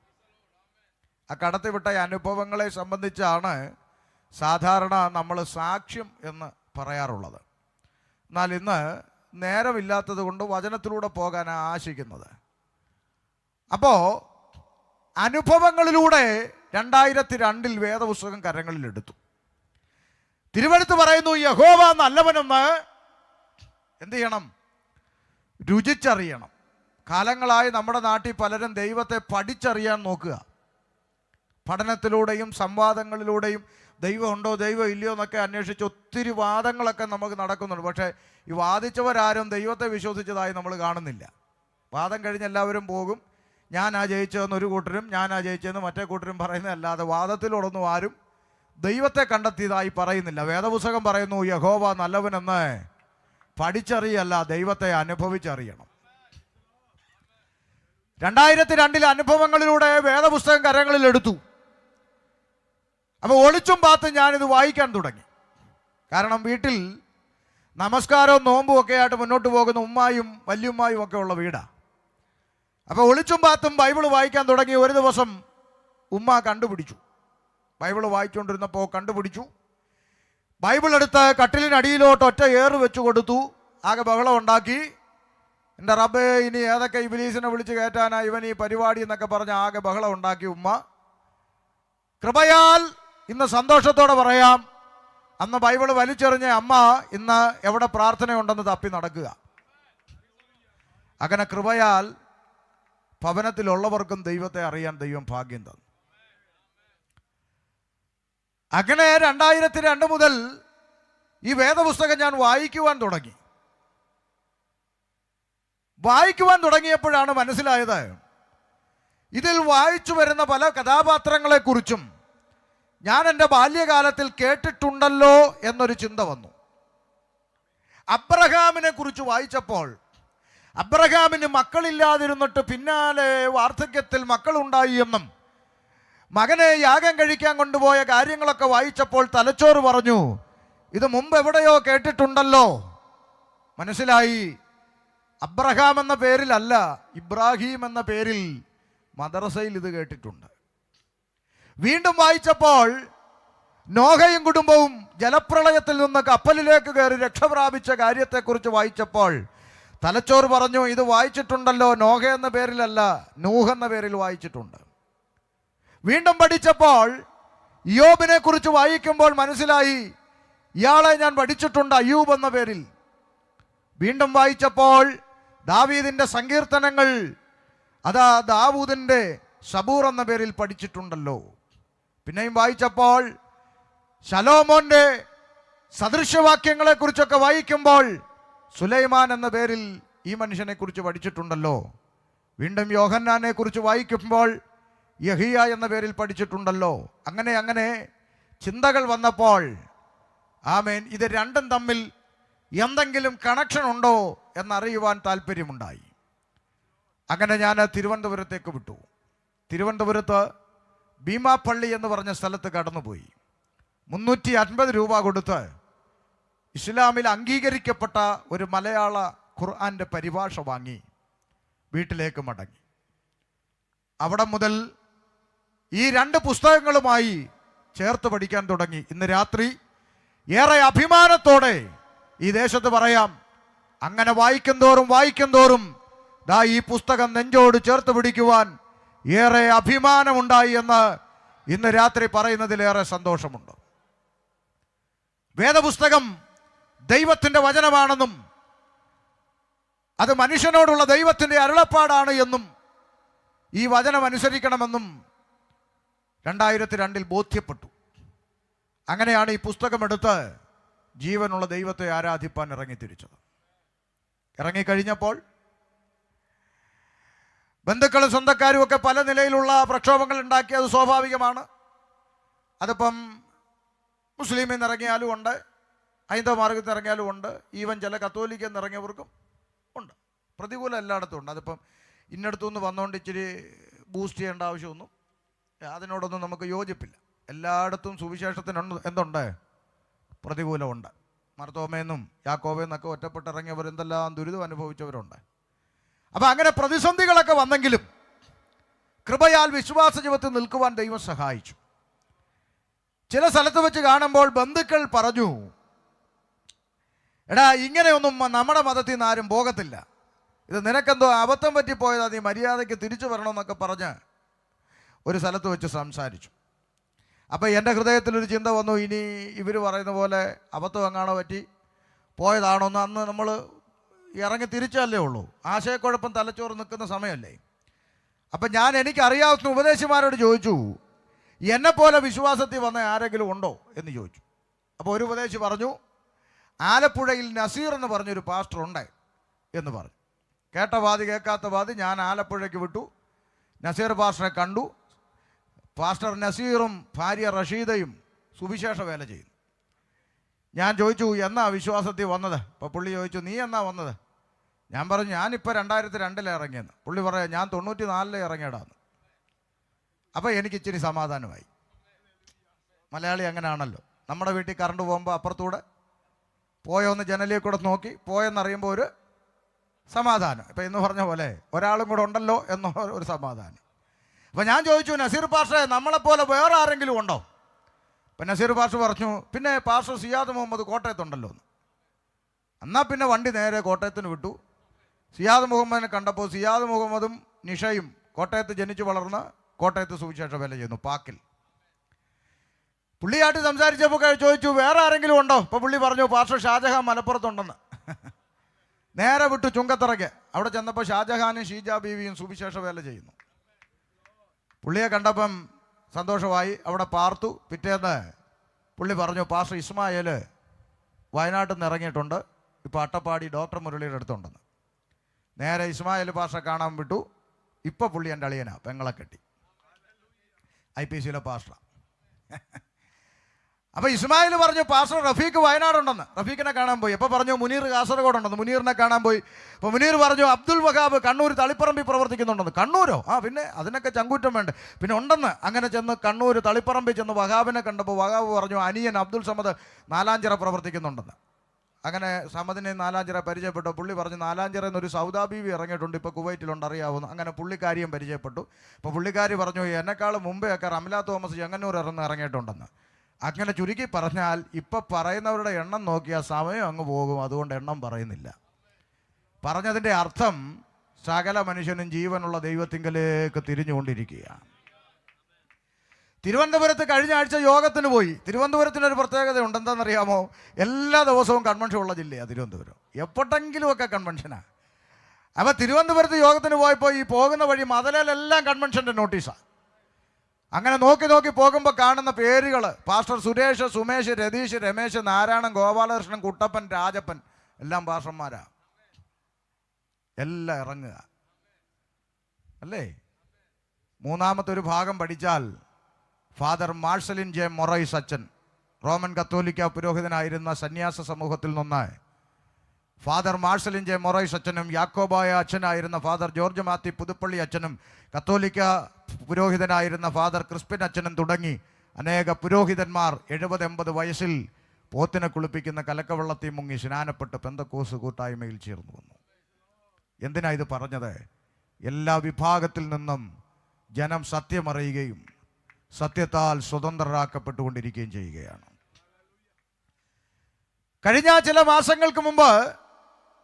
ആ കടത്തിവിട്ട അനുഭവങ്ങളെ സംബന്ധിച്ചാണ് സാധാരണ നമ്മൾ സാക്ഷ്യം എന്ന് പറയാറുള്ളത്. എന്നാൽ ഇന്ന് നേരമില്ലാത്തത് കൊണ്ട് വചനത്തിലൂടെ പോകാനാണ് ആശിക്കുന്നത്. അപ്പോൾ അനുഭവങ്ങളിലൂടെ 2002 വേദപുസ്തകം കരങ്ങളിലെടുത്തു. തിരുവെഴുത്ത് പറയുന്നു, യഹോവ നല്ലവനെന്ന് എന്ത് ചെയ്യണം? രുചിച്ചറിയണം. കാലങ്ങളായി നമ്മുടെ നാട്ടിൽ പലരും ദൈവത്തെ പഠിച്ചറിയാൻ നോക്കുക. പഠനത്തിലൂടെയും സംവാദങ്ങളിലൂടെയും ദൈവം ഉണ്ടോ ദൈവം ഇല്ലയോ എന്നൊക്കെ അന്വേഷിച്ച് ഒത്തിരി വാദങ്ങളൊക്കെ നമുക്ക് നടക്കുന്നുണ്ട്. പക്ഷേ ഈ വാദിച്ചവരാരും ദൈവത്തെ വിശ്വസിച്ചതായി നമ്മൾ കാണുന്നില്ല. വാദം കഴിഞ്ഞ് എല്ലാവരും പോകും. ഞാനാ ജയിച്ചതെന്ന് ഒരു കൂട്ടരും ഞാനാ ജയിച്ചതെന്ന് മറ്റേ കൂട്ടരും പറയുന്നതല്ലാതെ വാദത്തിലോടൊന്നും ആരും ദൈവത്തെ കണ്ടെത്തിയതായി പറയുന്നില്ല. വേദപുസ്തകം പറയുന്നു യഹോവ നല്ലവനെന്ന് പഠിച്ചറിയല്ല, ദൈവത്തെ അനുഭവിച്ചറിയണം. 2002 അനുഭവങ്ങളിലൂടെ വേദപുസ്തകം കരങ്ങളിൽ എടുത്തു. അപ്പോൾ ഒളിച്ചും പാത്തും ഞാനിത് വായിക്കാൻ തുടങ്ങി. കാരണം വീട്ടിൽ നമസ്കാരവും നോമ്പും ഒക്കെ ആയിട്ട് മുന്നോട്ട് പോകുന്ന ഉമ്മായും വല്യുമ്മായും ഒക്കെ ഉള്ള വീടാണ്. അപ്പോൾ ഒളിച്ചും പാത്തും ബൈബിൾ വായിക്കാൻ തുടങ്ങി. ഒരു ദിവസം ഉമ്മ കണ്ടുപിടിച്ചു, ബൈബിൾ വായിച്ചുകൊണ്ടിരുന്നപ്പോൾ കണ്ടുപിടിച്ചു. ബൈബിൾ എടുത്ത് കട്ടിലിനടിയിലോട്ട് ഒറ്റ ഏറ് വെച്ച് കൊടുത്തു. ആകെ ബഹളം ഉണ്ടാക്കി. എൻ്റെ റബ്ബേ, ഇനി ഏതൊക്കെ ഇബ്ലീസിനെ വിളിച്ച് കയറ്റാനാ ഇവൻ ഈ പരിപാടി എന്നൊക്കെ പറഞ്ഞ് ആകെ ബഹളം ഉണ്ടാക്കി ഉമ്മ. കൃപയാൽ ഇന്ന് സന്തോഷത്തോടെ പറയാം, അന്ന് ബൈബിൾ വലിച്ചെറിഞ്ഞ അമ്മ ഇന്ന് എവിടെ പ്രാർത്ഥനയുണ്ടെന്ന് തപ്പി നടക്കുക. അങ്ങനെ കൃപയാൽ ഭവനത്തിലുള്ളവർക്കും ദൈവത്തെ അറിയാൻ ദൈവം ഭാഗ്യം തന്നു. അങ്ങനെ 2002 മുതൽ ഈ വേദപുസ്തകം ഞാൻ വായിക്കുവാൻ തുടങ്ങിയപ്പോഴാണ് മനസ്സിലായത്, ഇതിൽ വായിച്ചു വരുന്ന പല കഥാപാത്രങ്ങളെക്കുറിച്ചും ഞാൻ എൻ്റെ ബാല്യകാലത്തിൽ കേട്ടിട്ടുണ്ടല്ലോ എന്നൊരു ചിന്ത വന്നു. അബ്രഹാമിനെ കുറിച്ച് വായിച്ചപ്പോൾ, അബ്രഹാമിന് മക്കളില്ലാതിരുന്നിട്ട് പിന്നാലെ വാർദ്ധക്യത്തിൽ മക്കളുണ്ടായി എന്നും മകനെ യാഗം കഴിക്കാൻ കൊണ്ടുപോയ കാര്യങ്ങളൊക്കെ വായിച്ചപ്പോൾ തലച്ചോറ് പറഞ്ഞു, ഇത് മുമ്പ് എവിടെയോ കേട്ടിട്ടുണ്ടല്ലോ. മനസ്സിലായി, അബ്രഹാം എന്ന പേരിലല്ല, ഇബ്രാഹിം എന്ന പേരിൽ മദ്രസയിൽ ഇത് കേട്ടിട്ടുണ്ട്. വീണ്ടും വായിച്ചപ്പോൾ നോഹയും കുടുംബവും ജലപ്രളയത്തിൽ നിന്ന് കപ്പലിലേക്ക് കയറി രക്ഷപ്രാപിച്ച കാര്യത്തെക്കുറിച്ച് വായിച്ചപ്പോൾ തലച്ചോറ് പറഞ്ഞു, ഇത് വായിച്ചിട്ടുണ്ടല്ലോ, നോഹ എന്ന പേരിലല്ല, നൂഹ് എന്ന പേരിൽ വായിച്ചിട്ടുണ്ട്. വീണ്ടും പഠിച്ചപ്പോൾ ഇയ്യോബിനെ കുറിച്ച് വായിക്കുമ്പോൾ മനസ്സിലായി, ഇയാളെ ഞാൻ പഠിച്ചിട്ടുണ്ട്, അയ്യൂബ് എന്ന പേരിൽ. വീണ്ടും വായിച്ചപ്പോൾ ദാവീദിൻ്റെ സങ്കീർത്തനങ്ങൾ, അതാ ദാവൂദിൻ്റെ സബൂർ എന്ന പേരിൽ പഠിച്ചിട്ടുണ്ടല്ലോ. പിന്നെയും വായിച്ചപ്പോൾ ശലോമോന്റെ സദൃശവാക്യങ്ങളെക്കുറിച്ചൊക്കെ വായിക്കുമ്പോൾ സുലൈമാൻ എന്ന പേരിൽ ഈ മനുഷ്യനെ കുറിച്ച് പഠിച്ചിട്ടുണ്ടല്ലോ. വീണ്ടും യോഹന്നാനെ കുറിച്ച് വായിക്കുമ്പോൾ യഹിയ എന്ന പേരിൽ പഠിച്ചിട്ടുണ്ടല്ലോ. അങ്ങനെ അങ്ങനെ ചിന്തകൾ വന്നപ്പോൾ ആമേൻ, ഇത് രണ്ടും തമ്മിൽ എന്തെങ്കിലും കണക്ഷൻ ഉണ്ടോ എന്നറിയുവാൻ താല്പര്യമുണ്ടായി. അങ്ങനെ ഞാൻ തിരുവനന്തപുരത്തേക്ക് വിട്ടു. തിരുവനന്തപുരത്ത് ഭീമാപ്പള്ളി എന്ന് പറഞ്ഞ സ്ഥലത്ത് കടന്നുപോയി. 350 രൂപ കൊടുത്ത് ഇസ്ലാമിൽ അംഗീകരിക്കപ്പെട്ട ഒരു മലയാള ഖുർആൻ്റെ പരിഭാഷ വാങ്ങി വീട്ടിലേക്ക് മടങ്ങി. അവിടെ മുതൽ ഈ 2 പുസ്തകങ്ങളുമായി ചേർത്ത് പഠിക്കാൻ തുടങ്ങി. ഇന്ന് രാത്രി ഏറെ അഭിമാനത്തോടെ ഈ ദേശത്ത് പറയാം, അങ്ങനെ വായിക്കും തോറും ദാ ഈ പുസ്തകം നെഞ്ചോട് ചേർത്ത് പിടിക്കുവാൻ ഏറെ അഭിമാനമുണ്ടായി എന്ന് ഇന്ന് രാത്രി പറയുന്നതിലേറെ സന്തോഷമുണ്ട്. വേദപുസ്തകം ദൈവത്തിൻ്റെ വചനമാണെന്നും അത് മനുഷ്യനോടുള്ള ദൈവത്തിൻ്റെ അരുളപ്പാടാണ് എന്നും ഈ വചനം അനുസരിക്കണമെന്നും 2002 ബോധ്യപ്പെട്ടു. അങ്ങനെയാണ് ഈ പുസ്തകമെടുത്ത് ജീവനുള്ള ദൈവത്തെ ആരാധിപ്പാൻ ഇറങ്ങിത്തിരിച്ചത്. ഇറങ്ങിക്കഴിഞ്ഞപ്പോൾ ബന്ധുക്കളും സ്വന്തക്കാരും ഒക്കെ പല നിലയിലുള്ള പ്രക്ഷോഭങ്ങൾ ഉണ്ടാക്കി. അത് സ്വാഭാവികമാണ്. അതിപ്പം മുസ്ലിമിൽ നിന്ന് ഇറങ്ങിയാലും ഉണ്ട്, ഹൈന്ദവ മാർഗത്തിൽ നിന്ന് ഇറങ്ങിയാലും ഉണ്ട്, ഈവൻ ചില കത്തോലിക്കൽ നിന്ന് ഇറങ്ങിയവർക്കും ഉണ്ട്. പ്രതികൂലം എല്ലായിടത്തും ഉണ്ട്. അതിപ്പം ഇന്നടത്തുനിന്ന് വന്നുകൊണ്ട് ഇച്ചിരി ബൂസ്റ്റ് ചെയ്യേണ്ട ആവശ്യമൊന്നും അതിനോടൊന്നും നമുക്ക് യോജിപ്പില്ല. എല്ലായിടത്തും സുവിശേഷത്തിന് എന്തുണ്ട്? പ്രതികൂലമുണ്ട്. മർത്തോമേന്നും യാക്കോബേന്നൊക്കെ ഒറ്റപ്പെട്ടിറങ്ങിയവർ എന്തെല്ലാം ദുരിതം അനുഭവിച്ചവരുണ്ട്. അപ്പം അങ്ങനെ പ്രതിസന്ധികളൊക്കെ വന്നെങ്കിലും കൃപയാൽ വിശ്വാസ ജീവിതത്തിൽ നിൽക്കുവാൻ ദൈവം സഹായിച്ചു. ചില സ്ഥലത്ത് വെച്ച് കാണുമ്പോൾ ബന്ധുക്കൾ പറഞ്ഞു, എടാ ഇങ്ങനെയൊന്നും നമ്മുടെ മതത്തിൽ നിന്ന് ആരും പോകത്തില്ല, ഇത് നിനക്കെന്തോ അബദ്ധം പറ്റിപ്പോയതാ, നീ മര്യാദയ്ക്ക് തിരിച്ചു വരണമെന്നൊക്കെ പറഞ്ഞ് ഒരു സ്ഥലത്ത് വെച്ച് സംസാരിച്ചു. അപ്പോൾ എൻ്റെ ഹൃദയത്തിലൊരു ചിന്ത വന്നു, ഇനി ഇവർ പറയുന്ന പോലെ അബദ്ധം എങ്ങാണോ പറ്റി പോയതാണോ എന്ന്. അന്ന് നമ്മൾ ഇറങ്ങി തിരിച്ചല്ലേ ഉള്ളൂ, ആശയക്കുഴപ്പം തലച്ചോറ് നിൽക്കുന്ന സമയമല്ലേ. അപ്പം ഞാൻ എനിക്കറിയാവുന്ന ഉപദേശിമാരോട് ചോദിച്ചു, എന്നെപ്പോലെ വിശ്വാസത്തിൽ വന്ന ആരെങ്കിലും ഉണ്ടോ എന്ന് ചോദിച്ചു. അപ്പോൾ ഒരു ഉപദേശി പറഞ്ഞു, ആലപ്പുഴയിൽ നസീർ എന്ന് പറഞ്ഞൊരു പാസ്റ്റർ ഉണ്ട് എന്ന് പറഞ്ഞു. കേട്ട വാതി കേൾക്കാത്ത വാതി ഞാൻ ആലപ്പുഴയ്ക്ക് വിട്ടു. നസീർ പാസ്റ്ററെ കണ്ടു. പാസ്റ്റർ നസീറും ഭാര്യ റഷീദയും സുവിശേഷ വേല ചെയ്യുന്നു. ഞാൻ ചോദിച്ചു, എന്നാ വിശ്വാസത്തിൽ വന്നത്? അപ്പോൾ പുള്ളി ചോദിച്ചു, നീ എന്നാ വന്നത്? ഞാൻ പറഞ്ഞു, ഞാനിപ്പോൾ 2002 ഇറങ്ങിയെന്ന്. പുള്ളി പറയാം, ഞാൻ 94 ഇറങ്ങിയടാന്ന്. അപ്പോൾ എനിക്ക് ഇച്ചിരി സമാധാനമായി. മലയാളി അങ്ങനെയാണല്ലോ. നമ്മുടെ വീട്ടിൽ കറണ്ട് പോകുമ്പോൾ അപ്പുറത്തൂടെ പോയോന്ന് ജനലിൽ കൂടെ നോക്കി പോയെന്നറിയുമ്പോൾ ഒരു സമാധാനം. ഇപ്പം ഇന്ന് പറഞ്ഞ പോലെ ഒരാളും കൂടെ ഉണ്ടല്ലോ എന്ന ഒരു സമാധാനം. അപ്പം ഞാൻ ചോദിച്ചു, നസീർ പാസ്റ്ററെ നമ്മളെപ്പോലെ വേറെ ആരെങ്കിലും ഉണ്ടോ? അപ്പം നസീർ പാസ്റ്റർ പറഞ്ഞു, പിന്നെ പാസ്റ്റർ സിയാദ് മുഹമ്മദ് കോട്ടയത്തുണ്ടല്ലോ എന്ന്. എന്നാൽ പിന്നെ വണ്ടി നേരെ കോട്ടയത്തിന് വിട്ടു. സിയാദ് മുഹമ്മദിനെ കണ്ടപ്പോൾ സിയാദ് മുഹമ്മദും നിഷയും കോട്ടയത്ത് ജനിച്ചു വളർന്ന് കോട്ടയത്ത് സുവിശേഷ വേല ചെയ്യുന്നു, പാക്കിൽ. പുള്ളിയായിട്ട് സംസാരിച്ചപ്പോൾ ചോദിച്ചു, വേറെ ആരെങ്കിലും ഉണ്ടോ? അപ്പോൾ പുള്ളി പറഞ്ഞു, പാസ്റ്റർ ഷാജഹാൻ മലപ്പുറത്തുണ്ടെന്ന്. നേരെ വിട്ടു ചുങ്കത്തറയ്ക്ക്. അവിടെ ചെന്നപ്പോൾ ഷാജഹാനും ഷീജ ബീവിയും സുവിശേഷ വേല ചെയ്യുന്നു. പുള്ളിയെ കണ്ടപ്പം സന്തോഷമായി, അവിടെ പാർത്തു. പിറ്റേന്ന് പുള്ളി പറഞ്ഞു, പാസ്റ്റർ ഇസ്മായേൽ വയനാട്ടിൽ നിന്ന് ഇറങ്ങിയിട്ടുണ്ട്, ഇപ്പോൾ അട്ടപ്പാടി ഡോക്ടർ മുരളിയുടെ അടുത്തുണ്ടെന്ന്. നേരെ ഇസ്മായേൽ പാസ്റ്ററെ കാണാൻ വിട്ടു. ഇപ്പോൾ പുള്ളി എൻ്റെ അളിയനാ, പെങ്ങളെ കെട്ടി, IPCയിലെ പാസ്റ്റർ. അപ്പോൾ ഇസ്മായിൽ പറഞ്ഞു, പാസ്റ്റർ റഫീഖ് വയനാടുണ്ടെന്ന്. റഫീഖിനെ കാണാൻ പോയി. അപ്പോൾ പറഞ്ഞു, മുനീർ കാസർഗോഡുണ്ടെന്ന്. മുനീറിനെ കാണാൻ പോയി. അപ്പോൾ മുനീർ പറഞ്ഞു, അബ്ദുൽ വഹാബ് കണ്ണൂർ തളിപ്പറമ്പിൽ പ്രവർത്തിക്കുന്നുണ്ടെന്ന്. കണ്ണൂരോ? ആ പിന്നെ അതിനൊക്കെ ചങ്കൂറ്റം വേണ്ട. പിന്നെ ഉണ്ടെന്ന്. അങ്ങനെ ചെന്ന് കണ്ണൂർ തളിപ്പറമ്പിൽ ചെന്ന് വഹാബിനെ കണ്ടപ്പോൾ വഹാബ് പറഞ്ഞു, അനിയൻ അബ്ദുൽ സമദ് നാലാഞ്ചിറ പ്രവർത്തിക്കുന്നുണ്ടെന്ന്. അങ്ങനെ സമദിനെ നാലാഞ്ചിറ പരിചയപ്പെട്ടു. പുള്ളി പറഞ്ഞു, നാലാഞ്ചിറ എന്നൊരു സൗദാ ബീവി ഇറങ്ങിയിട്ടുണ്ട്, ഇപ്പോൾ കുവൈറ്റിലുണ്ട്, അറിയാവുന്നു. അങ്ങനെ പുള്ളിക്കാരിയും പരിചയപ്പെട്ടു. അപ്പോൾ പുള്ളിക്കാരി പറഞ്ഞു, എന്നെക്കാൾ മുമ്പേ ഒക്കെ റംല തോമസ് ചെങ്ങന്നൂർ ഇറങ്ങിയിട്ടുണ്ടെന്ന്. അങ്ങനെ ചുരുക്കി പറഞ്ഞാൽ ഇപ്പം പറയുന്നവരുടെ എണ്ണം നോക്കിയാൽ സമയം അങ്ങ് പോകും. അതുകൊണ്ട് എണ്ണം പറയുന്നില്ല. പറഞ്ഞതിൻ്റെ അർത്ഥം സകല മനുഷ്യനും ജീവനുള്ള ദൈവത്തിങ്കലേക്ക് തിരിഞ്ഞുകൊണ്ടിരിക്കുകയാണ്. തിരുവനന്തപുരത്ത് കഴിഞ്ഞ ആഴ്ച യോഗത്തിന് പോയി. തിരുവനന്തപുരത്തിനൊരു പ്രത്യേകതയുണ്ട്. എന്താണെന്നറിയാമോ? എല്ലാ ദിവസവും കൺവെൻഷൻ ഉള്ള ജില്ലയാണ് തിരുവനന്തപുരം. എപ്പോഴെങ്കിലുമൊക്കെ കൺവെൻഷനാണ്. അപ്പോൾ തിരുവനന്തപുരത്ത് യോഗത്തിന് പോയപ്പോൾ ഈ പോകുന്ന വഴി മതലയിലെല്ലാം കൺവെൻഷൻ്റെ നോട്ടീസാണ്. അങ്ങനെ നോക്കി നോക്കി പോകുമ്പോൾ കാണുന്ന പേരുകൾ പാസ്റ്റർ സുരേഷ്, സുമേഷ്, രതീഷ്, രമേശ്, നാരായണൻ, ഗോപാലകൃഷ്ണൻ, കുട്ടപ്പൻ, രാജപ്പൻ, എല്ലാം പാസ്റ്റർമാരാ. എല്ലാം ഇറങ്ങുക അല്ലേ? മൂന്നാമത്തെ ഒരു ഭാഗം പഠിച്ചാൽ ഫാദർ മാർഷലിൻ ജെ മൊറൈസ് അച്ഛൻ, റോമൻ കത്തോലിക്ക പുരോഹിതനായിരുന്ന സന്യാസ സമൂഹത്തിൽ നിന്ന് ഫാദർ മാർഷലിൻ ജെ മൊറൈസ് അച്ഛനും യാക്കോബായ അച്ഛനായിരുന്ന ഫാദർ ജോർജ് മാത്യു പുതുപ്പള്ളി അച്ഛനും കത്തോലിക്ക പുരോഹിതനായിരുന്ന ഫാദർ ക്രിസ്പിൻ അച്ഛനും തുടങ്ങി അനേക പുരോഹിതന്മാർ 70-80 വയസ്സിൽ പോത്തിനെ കുളിപ്പിക്കുന്ന കലക്കവെള്ളത്തിൽ മുങ്ങി സ്നാനപ്പെട്ട് പെന്തക്കോസ് കൂട്ടായ്മയിൽ ചേർന്നു വന്നു. എന്തിനാ ഇത് പറഞ്ഞത്? എല്ലാ വിഭാഗത്തിൽ നിന്നും ജനം സത്യമറിയുകയും സത്യത്താൽ സ്വതന്ത്രരാക്കപ്പെട്ടുകൊണ്ടിരിക്കുകയും ചെയ്യുകയാണ്. കഴിഞ്ഞ ചില മാസങ്ങൾക്ക് മുമ്പ്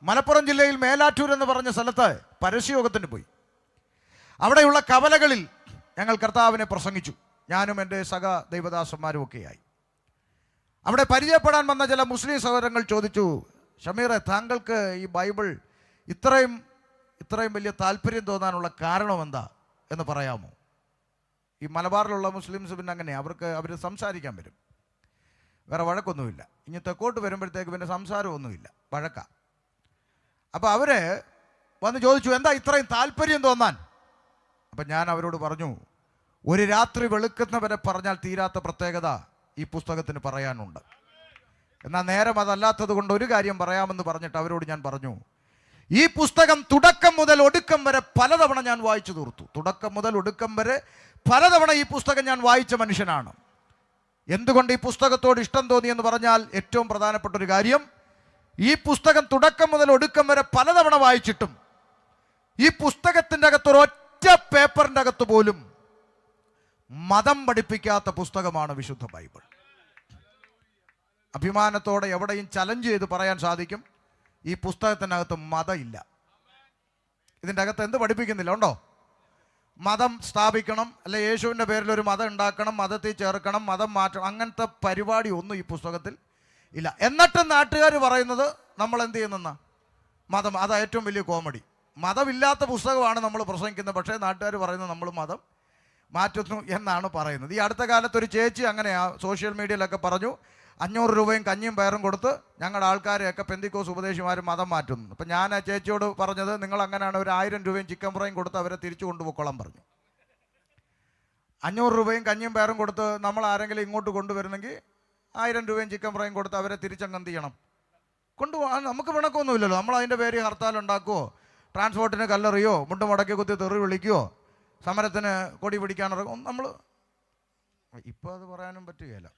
മലപ്പുറം ജില്ലയിൽ മേലാറ്റൂർ എന്ന് പറഞ്ഞ സ്ഥലത്ത് പരസ്യയോഗത്തിന് പോയി. അവിടെയുള്ള കവലകളിൽ ഞങ്ങൾ കർത്താവിനെ പ്രസംഗിച്ചു. ഞാനും എൻ്റെ സഹ ദൈവദാസന്മാരും ഒക്കെയായി. അവിടെ പരിചയപ്പെടാൻ വന്ന ചില മുസ്ലിം സഹോദരങ്ങൾ ചോദിച്ചു, ഷമീറെ, താങ്കൾക്ക് ഈ ബൈബിൾ ഇത്രയും വലിയ താല്പര്യം തോന്നാനുള്ള കാരണം എന്താ എന്ന് പറയാമോ? ഈ മലബാറിലുള്ള മുസ്ലിംസ് പിന്നെ അങ്ങനെയാണ്, അവർ സംസാരിക്കാൻ വരും, വേറെ വഴക്കൊന്നുമില്ല. ഇനി തെക്കോട്ട് വരുമ്പോഴത്തേക്ക് പിന്നെ സംസാരമൊന്നുമില്ല, വഴക്ക. അപ്പോൾ അവർ വന്ന് ചോദിച്ചു, എന്താ ഇത്രയും താല്പര്യം തോന്നാൻ? അപ്പം ഞാൻ അവരോട് പറഞ്ഞു, ഒരു രാത്രി വെളുക്കുന്നവരെ പറഞ്ഞാൽ തീരാത്ത പ്രത്യേകത ഈ പുസ്തകത്തിന് പറയാനുണ്ട്. എന്നാൽ നേരം അതല്ലാത്തത് കൊണ്ട് ഒരു കാര്യം പറയാമെന്ന് പറഞ്ഞിട്ട് അവരോട് ഞാൻ പറഞ്ഞു, ഈ പുസ്തകം തുടക്കം മുതൽ ഒടുക്കം വരെ പലതവണ ഞാൻ വായിച്ചു തീർത്തു. തുടക്കം മുതൽ ഒടുക്കം വരെ പലതവണ ഈ പുസ്തകം ഞാൻ വായിച്ച മനുഷ്യനാണ്. എന്തുകൊണ്ട് ഈ പുസ്തകത്തോട് ഇഷ്ടം തോന്നിയെന്ന് പറഞ്ഞാൽ ഏറ്റവും പ്രധാനപ്പെട്ട ഒരു കാര്യം, ഈ പുസ്തകം തുടക്കം മുതൽ ഒടുക്കം വരെ പലതവണ വായിച്ചിട്ടും ഈ പുസ്തകത്തിൻ്റെ അകത്തൊരൊറ്റ പേപ്പറിൻ്റെ അകത്ത് പോലും മതം പഠിപ്പിക്കാത്ത പുസ്തകമാണ് വിശുദ്ധ ബൈബിൾ. അഭിമാനത്തോടെ എവിടെയും ചലഞ്ച് ചെയ്ത് പറയാൻ സാധിക്കും, ഈ പുസ്തകത്തിനകത്ത് മതമില്ല. ഇതിൻ്റെ അകത്ത് എന്ത് പഠിപ്പിക്കുന്നില്ല? ഉണ്ടോ? മതം സ്ഥാപിക്കണം, അല്ലെ യേശുവിൻ്റെ പേരിൽ ഒരു മതം ഉണ്ടാക്കണം, മതത്തിൽ ചേർക്കണം, മതം മാറ്റണം, അങ്ങനത്തെ പരിപാടി ഒന്നും ഈ പുസ്തകത്തിൽ ഇല്ല. എന്നിട്ട് നാട്ടുകാർ പറയുന്നത് നമ്മൾ എന്ത് ചെയ്യുന്ന മതം. അതാ ഏറ്റവും വലിയ കോമഡി. മതമില്ലാത്ത പുസ്തകമാണ് നമ്മൾ പ്രസംഗിക്കുന്നത്, പക്ഷേ നാട്ടുകാർ പറയുന്നത് നമ്മൾ മതം മാറ്റുന്നു എന്നാണ് പറയുന്നത്. ഈ അടുത്ത കാലത്ത് ഒരു ചേച്ചി അങ്ങനെയാ സോഷ്യൽ മീഡിയയിലൊക്കെ പറഞ്ഞു, 500 രൂപയും കഞ്ഞിയും പയറും കൊടുത്ത് ഞങ്ങളുടെ ആൾക്കാരെയൊക്കെ പെന്തിക്കോസ് ഉപദേശിമാർ മതം മാറ്റുന്നു. അപ്പം ഞാൻ ആ ചേച്ചിയോട് പറഞ്ഞത്, നിങ്ങൾ അങ്ങനെയാണ് ഒരു 1000 രൂപയും ചിക്കൻ ഫ്രൈയും കൊടുത്ത് അവരെ തിരിച്ചു കൊണ്ടുപോയിക്കോളാൻ പറഞ്ഞു. 500 രൂപയും കഞ്ഞിയും പയറും കൊടുത്ത് നമ്മൾ ആരെങ്കിലും ഇങ്ങോട്ട് കൊണ്ടുവരുന്നെങ്കിൽ 1000 രൂപയും ചിക്കൻ ഫ്രൈയും കൊടുത്ത് അവരെ തിരിച്ചങ്ങ് ചെയ്യണം, കൊണ്ടുപോകാൻ. നമുക്ക് പിണക്കൊന്നുമില്ലല്ലോ. നമ്മൾ അതിൻ്റെ പേര് ഹർത്താൽ ഉണ്ടാക്കുവോ, ട്രാൻസ്പോർട്ടിന് കല്ലെറിയോ, മുണ്ട് മുടക്കി കുത്തി തെറി വിളിക്കുവോ, സമരത്തിന് കൊടി പിടിക്കാനിറങ്ങും നമ്മൾ. ഇപ്പോൾ അത് പറയാനും പറ്റുകയില്ല,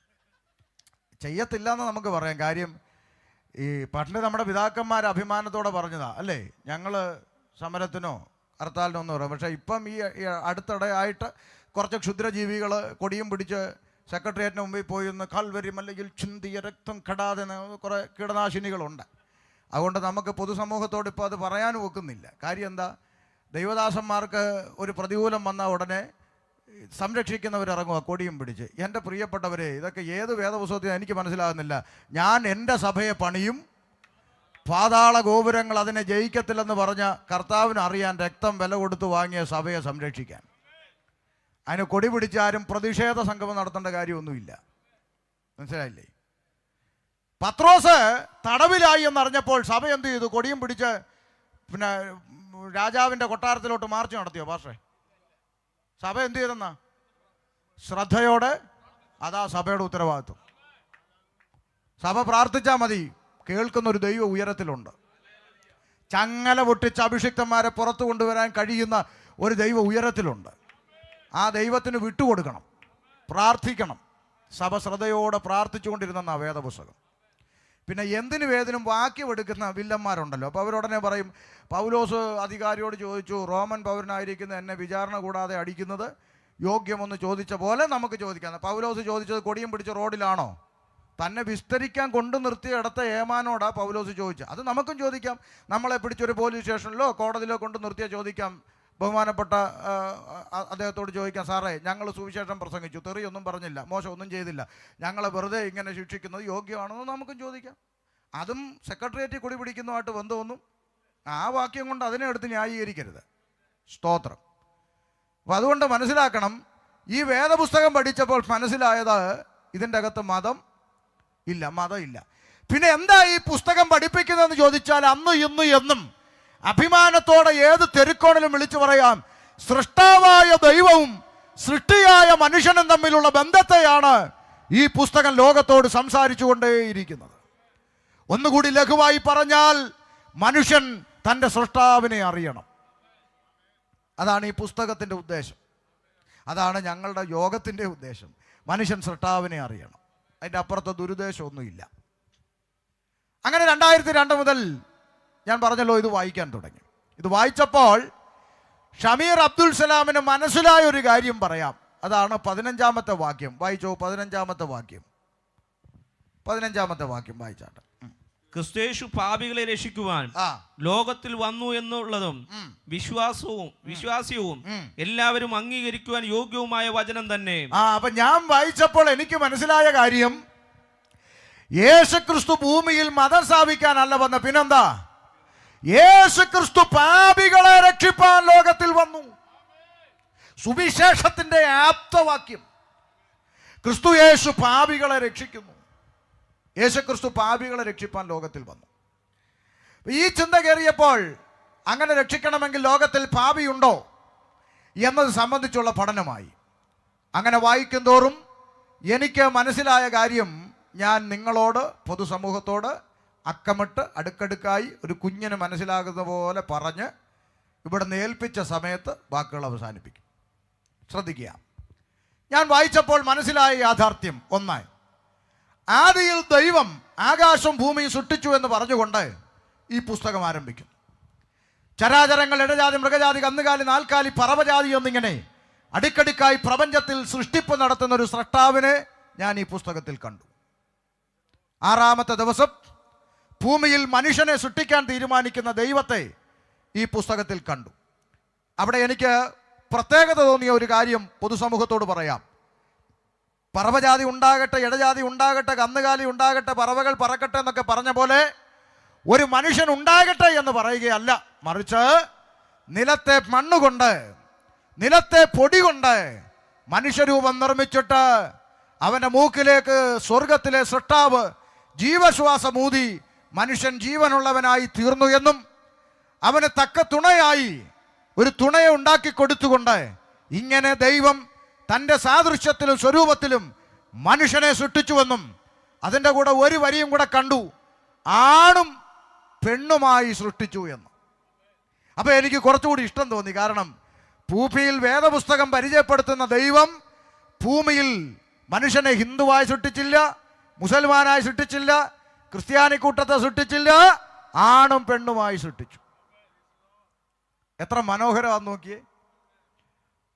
ചെയ്യത്തില്ല എന്ന് നമുക്ക് പറയാം. കാര്യം ഈ പണ്ട് നമ്മുടെ പിതാക്കന്മാർ അഭിമാനത്തോടെ പറഞ്ഞതാ അല്ലേ, ഞങ്ങൾ സമരത്തിനോ ഹർത്താലിനോ ഒന്നും പറയാം. പക്ഷേ ഇപ്പം ഈ അടുത്തിടെയായിട്ട് കുറച്ച് ക്ഷുദ്രജീവികൾ കൊടിയും പിടിച്ച് സെക്രട്ടേറിയറ്റിന് മുമ്പിൽ പോയി ഒന്ന് കാൽവരി മല്ലയിൽ ചിന്തിയ രക്തം കെടാതെ കുറേ കീടനാശിനികളുണ്ട്. അതുകൊണ്ട് നമുക്ക് പൊതുസമൂഹത്തോട് ഇപ്പോൾ അത് പറയാനും ഒക്കുന്നില്ല. കാര്യം എന്താ, ദൈവദാസന്മാർക്ക് ഒരു പ്രതികൂലം വന്ന ഉടനെ സംരക്ഷിക്കുന്നവരിറങ്ങുക കൊടിയും പിടിച്ച്. എൻ്റെ പ്രിയപ്പെട്ടവരെ, ഇതൊക്കെ ഏത് വേദപുസ്തകത്തിൽ എനിക്ക് മനസ്സിലാകുന്നില്ല. ഞാൻ എൻ്റെ സഭയെ പണിയും, പാതാള ഗോപുരങ്ങൾ അതിനെ ജയിക്കത്തില്ലെന്ന് പറഞ്ഞ കർത്താവിന് അറിയാൻ രക്തം വില കൊടുത്ത് വാങ്ങിയ സഭയെ സംരക്ഷിക്കാൻ. അതിന് കൊടി പിടിച്ചാരും പ്രതിഷേധ സംഗമം നടത്തേണ്ട കാര്യമൊന്നുമില്ല. മനസ്സിലായില്ലേ? പത്രോസ് തടവിലായി എന്നറിഞ്ഞപ്പോൾ സഭ എന്ത് ചെയ്തു? കൊടിയും പിടിച്ച് പിന്നെ രാജാവിൻ്റെ കൊട്ടാരത്തിലോട്ട് മാർച്ച് നടത്തിയോ? പക്ഷേ സഭ എന്ത് ചെയ്തെന്നാ? ശ്രദ്ധയോടെ. അതാ സഭയുടെ ഉത്തരവാദിത്വം. സഭ പ്രാർത്ഥിച്ചാൽ മതി, കേൾക്കുന്നൊരു ദൈവ ഉയരത്തിലുണ്ട്. ചങ്ങല പൊട്ടിച്ച് അഭിഷിക്തന്മാരെ പുറത്തു കൊണ്ടുവരാൻ കഴിയുന്ന ഒരു ദൈവ ഉയരത്തിലുണ്ട്. ആ ദൈവത്തിന് വിട്ടുകൊടുക്കണം, പ്രാർത്ഥിക്കണം. സഭ ശ്രദ്ധയോടെ പ്രാർത്ഥിച്ചുകൊണ്ടിരുന്ന വേദപുസ്തകം. പിന്നെ എന്തിനും ഏതിനും വാക്യമെടുക്കുന്ന വില്ലന്മാരുണ്ടല്ലോ. അപ്പോൾ അവരുടനെ പറയും, പൗലോസ് അധികാരിയോട് ചോദിച്ചു, റോമൻ പൗരനായിരിക്കുന്ന എന്നെ വിചാരണ കൂടാതെ അടിക്കുന്നത് യോഗ്യമൊന്ന് ചോദിച്ച പോലെ നമുക്ക് ചോദിക്കാം. പൗലോസ് ചോദിച്ചത് കൊടിയും പിടിച്ച റോഡിലാണോ? തന്നെ വിസ്തരിക്കാൻ കൊണ്ടു നിർത്തിയ ഇടത്തെ ഏമാനോടാ പൗലോസ് ചോദിച്ചത്. അത് നമുക്കും ചോദിക്കാം. നമ്മളെ പിടിച്ചൊരു പോലീസ് സ്റ്റേഷനിലോ കോടതിയിലോ കൊണ്ടു നിർത്തിയാൽ ചോദിക്കാം. ബഹുമാനപ്പെട്ട അദ്ദേഹത്തോട് ചോദിക്കാം, സാറേ ഞങ്ങൾ സുവിശേഷം പ്രസംഗിച്ചു, തെറിയൊന്നും പറഞ്ഞില്ല, മോശം ഒന്നും ചെയ്തില്ല, ഞങ്ങളെ വെറുതെ ഇങ്ങനെ ശിക്ഷിക്കുന്നത് യോഗ്യമാണെന്ന് നമുക്കും ചോദിക്കാം. അതും സെക്രട്ടേറിയറ്റിൽ കൊടി പിടിക്കുന്നതുമായിട്ട് ബന്ധമൊന്നും ആ വാക്യം കൊണ്ട് അതിനെ എടുത്ത് ന്യായീകരിക്കരുത്. സ്തോത്രം. അപ്പം അതുകൊണ്ട് മനസ്സിലാക്കണം, ഈ വേദപുസ്തകം പഠിച്ചപ്പോൾ മനസ്സിലായത് ഇതിൻ്റെ അകത്ത് മതം ഇല്ല. പിന്നെ എന്താ ഈ പുസ്തകം പഠിപ്പിക്കുന്നതെന്ന് ചോദിച്ചാൽ അന്ന് ഇന്ന് എന്നും അഭിമാനത്തോടെ ഏത് തെരുക്കോണിലും വിളിച്ചു പറയാം, സൃഷ്ടാവായ ദൈവവും സൃഷ്ടിയായ മനുഷ്യനും തമ്മിലുള്ള ബന്ധത്തെയാണ് ഈ പുസ്തകം ലോകത്തോട് സംസാരിച്ചു കൊണ്ടേയിരിക്കുന്നത്. ഒന്നുകൂടി ലഘുവായി പറഞ്ഞാൽ, മനുഷ്യൻ തൻ്റെ സൃഷ്ടാവിനെ അറിയണം. അതാണ് ഈ പുസ്തകത്തിൻ്റെ ഉദ്ദേശം. അതാണ് ഞങ്ങളുടെ യോഗത്തിൻ്റെ ഉദ്ദേശം. മനുഷ്യൻ സൃഷ്ടാവിനെ അറിയണം. അതിൻ്റെ അപ്പുറത്ത് ദുരുദ്ദേശമൊന്നുമില്ല. അങ്ങനെ 2002 മുതൽ ഞാൻ പറഞ്ഞല്ലോ ഇത് വായിക്കാൻ തുടങ്ങി. ഇത് വായിച്ചപ്പോൾ ഷമീർ അബ്ദുൽ സലാമിന് മനസ്സിലായ ഒരു കാര്യം പറയാം. അതാണ് 15-ാമത്തെ വാക്യം. വായിച്ചോ, 15-ാമത്തെ വാക്യം വായിച്ചാട്ടെ. ക്രിസ്തയേശു പാപികളെ രക്ഷിക്കുവാൻ ലോകത്തിൽ വന്നു എന്നുള്ളതും വിശ്വാസ്യവും എല്ലാവരും അംഗീകരിക്കുവാൻ യോഗ്യവുമായ വചനം തന്നെ. അപ്പൊ ഞാൻ വായിച്ചപ്പോൾ എനിക്ക് മനസ്സിലായ കാര്യം, യേശുക്രിസ്തു ഭൂമിയിൽ മതം സ്ഥാപിക്കാനല്ല വന്ന, പിന്നെന്താ? യേശുക്രിസ്തു പാപികളെ രക്ഷിപ്പാൻ ലോകത്തിൽ വന്നു. സുവിശേഷത്തിന്റെ ആപ്തവാക്യം. ക്രിസ്തു യേശു പാപികളെ രക്ഷിക്കുന്നു. യേശുക്രിസ്തു പാപികളെ രക്ഷിപ്പാൻ ലോകത്തിൽ വന്നു. ഈ ചിന്ത കയറിയപ്പോൾ, അങ്ങനെ രക്ഷിക്കണമെങ്കിൽ ലോകത്തിൽ പാപിയുണ്ടോ എന്നത് സംബന്ധിച്ചുള്ള പഠനമായി. അങ്ങനെ വായിക്കും തോറും എനിക്ക് മനസ്സിലായ കാര്യം ഞാൻ നിങ്ങളോട്, പൊതുസമൂഹത്തോട് അക്കമിട്ട് അടുക്കടുക്കായി ഒരു കുഞ്ഞിന് മനസ്സിലാകുന്ന പോലെ പറഞ്ഞ് ഇവിടെ ഏൽപ്പിച്ച സമയത്ത് വാക്കുകൾ അവസാനിപ്പിക്കും. ശ്രദ്ധിക്കുക. ഞാൻ വായിച്ചപ്പോൾ മനസ്സിലായ യാഥാർത്ഥ്യം ഒന്നായി, ആദിയിൽ ദൈവം ആകാശം ഭൂമിയും സൃഷ്ടിച്ചു എന്ന് പറഞ്ഞുകൊണ്ട് ഈ പുസ്തകം ആരംഭിക്കും. ചരാചരങ്ങൾ, ഇടജാതി, മൃഗജാതി, കന്നുകാലി, നാൽക്കാലി, പറവജാതി എന്നിങ്ങനെ അടുക്കടുക്കായി പ്രപഞ്ചത്തിൽ സൃഷ്ടിപ്പ് നടത്തുന്ന ഒരു സ്രഷ്ടാവിനെ ഞാൻ ഈ പുസ്തകത്തിൽ കണ്ടു. 6-ാമത്തെ ദിവസം ഭൂമിയിൽ മനുഷ്യനെ സൃഷ്ടിക്കാൻ തീരുമാനിക്കുന്ന ദൈവത്തെ ഈ പുസ്തകത്തിൽ കണ്ടു. അവിടെ എനിക്ക് പ്രത്യേകത തോന്നിയ ഒരു കാര്യം പൊതുസമൂഹത്തോട് പറയാം. പറവജാതി ഉണ്ടാകട്ടെ, ഇടജാതി ഉണ്ടാകട്ടെ, കന്നുകാലി ഉണ്ടാകട്ടെ, പറവകൾ പറക്കട്ടെ എന്നൊക്കെ പറഞ്ഞ പോലെ ഒരു മനുഷ്യൻ ഉണ്ടാകട്ടെ എന്ന് പറയുകയല്ല, മറിച്ച് നിലത്തെ മണ്ണുകൊണ്ട്, നിലത്തെ പൊടി കൊണ്ട് മനുഷ്യരൂപം നിർമ്മിച്ചിട്ട് അവൻ്റെ മൂക്കിലേക്ക് സ്വർഗത്തിലെ സൃഷ്ടാവ് ജീവശ്വാസമൂതി മനുഷ്യൻ ജീവനുള്ളവനായി തീർന്നു എന്നും അവന് തക്ക തുണയായി ഒരു തുണയെ ഉണ്ടാക്കി കൊടുത്തുകൊണ്ട് ഇങ്ങനെ ദൈവം തൻ്റെ സാദൃശ്യത്തിലും സ്വരൂപത്തിലും മനുഷ്യനെ സൃഷ്ടിച്ചുവെന്നും അതിൻ്റെ കൂടെ ഒരു വരിയും കൂടെ കണ്ടു, ആണും പെണ്ണുമായി സൃഷ്ടിച്ചു എന്ന്. അപ്പോൾ എനിക്ക് കുറച്ചുകൂടി ഇഷ്ടം തോന്നി. കാരണം ഭൂമിയിൽ വേദപുസ്തകം പരിചയപ്പെടുത്തുന്ന ദൈവം ഭൂമിയിൽ മനുഷ്യനെ ഹിന്ദുവായി സൃഷ്ടിച്ചില്ല, മുസൽമാനായി സൃഷ്ടിച്ചില്ല, ക്രിസ്ത്യാനി കൂട്ടത്തെ സൃഷ്ടിച്ചില്ല, ആണും പെണ്ണുമായി സൃഷ്ടിച്ചു. എത്ര മനോഹരമാണെന്ന് നോക്കിയേ.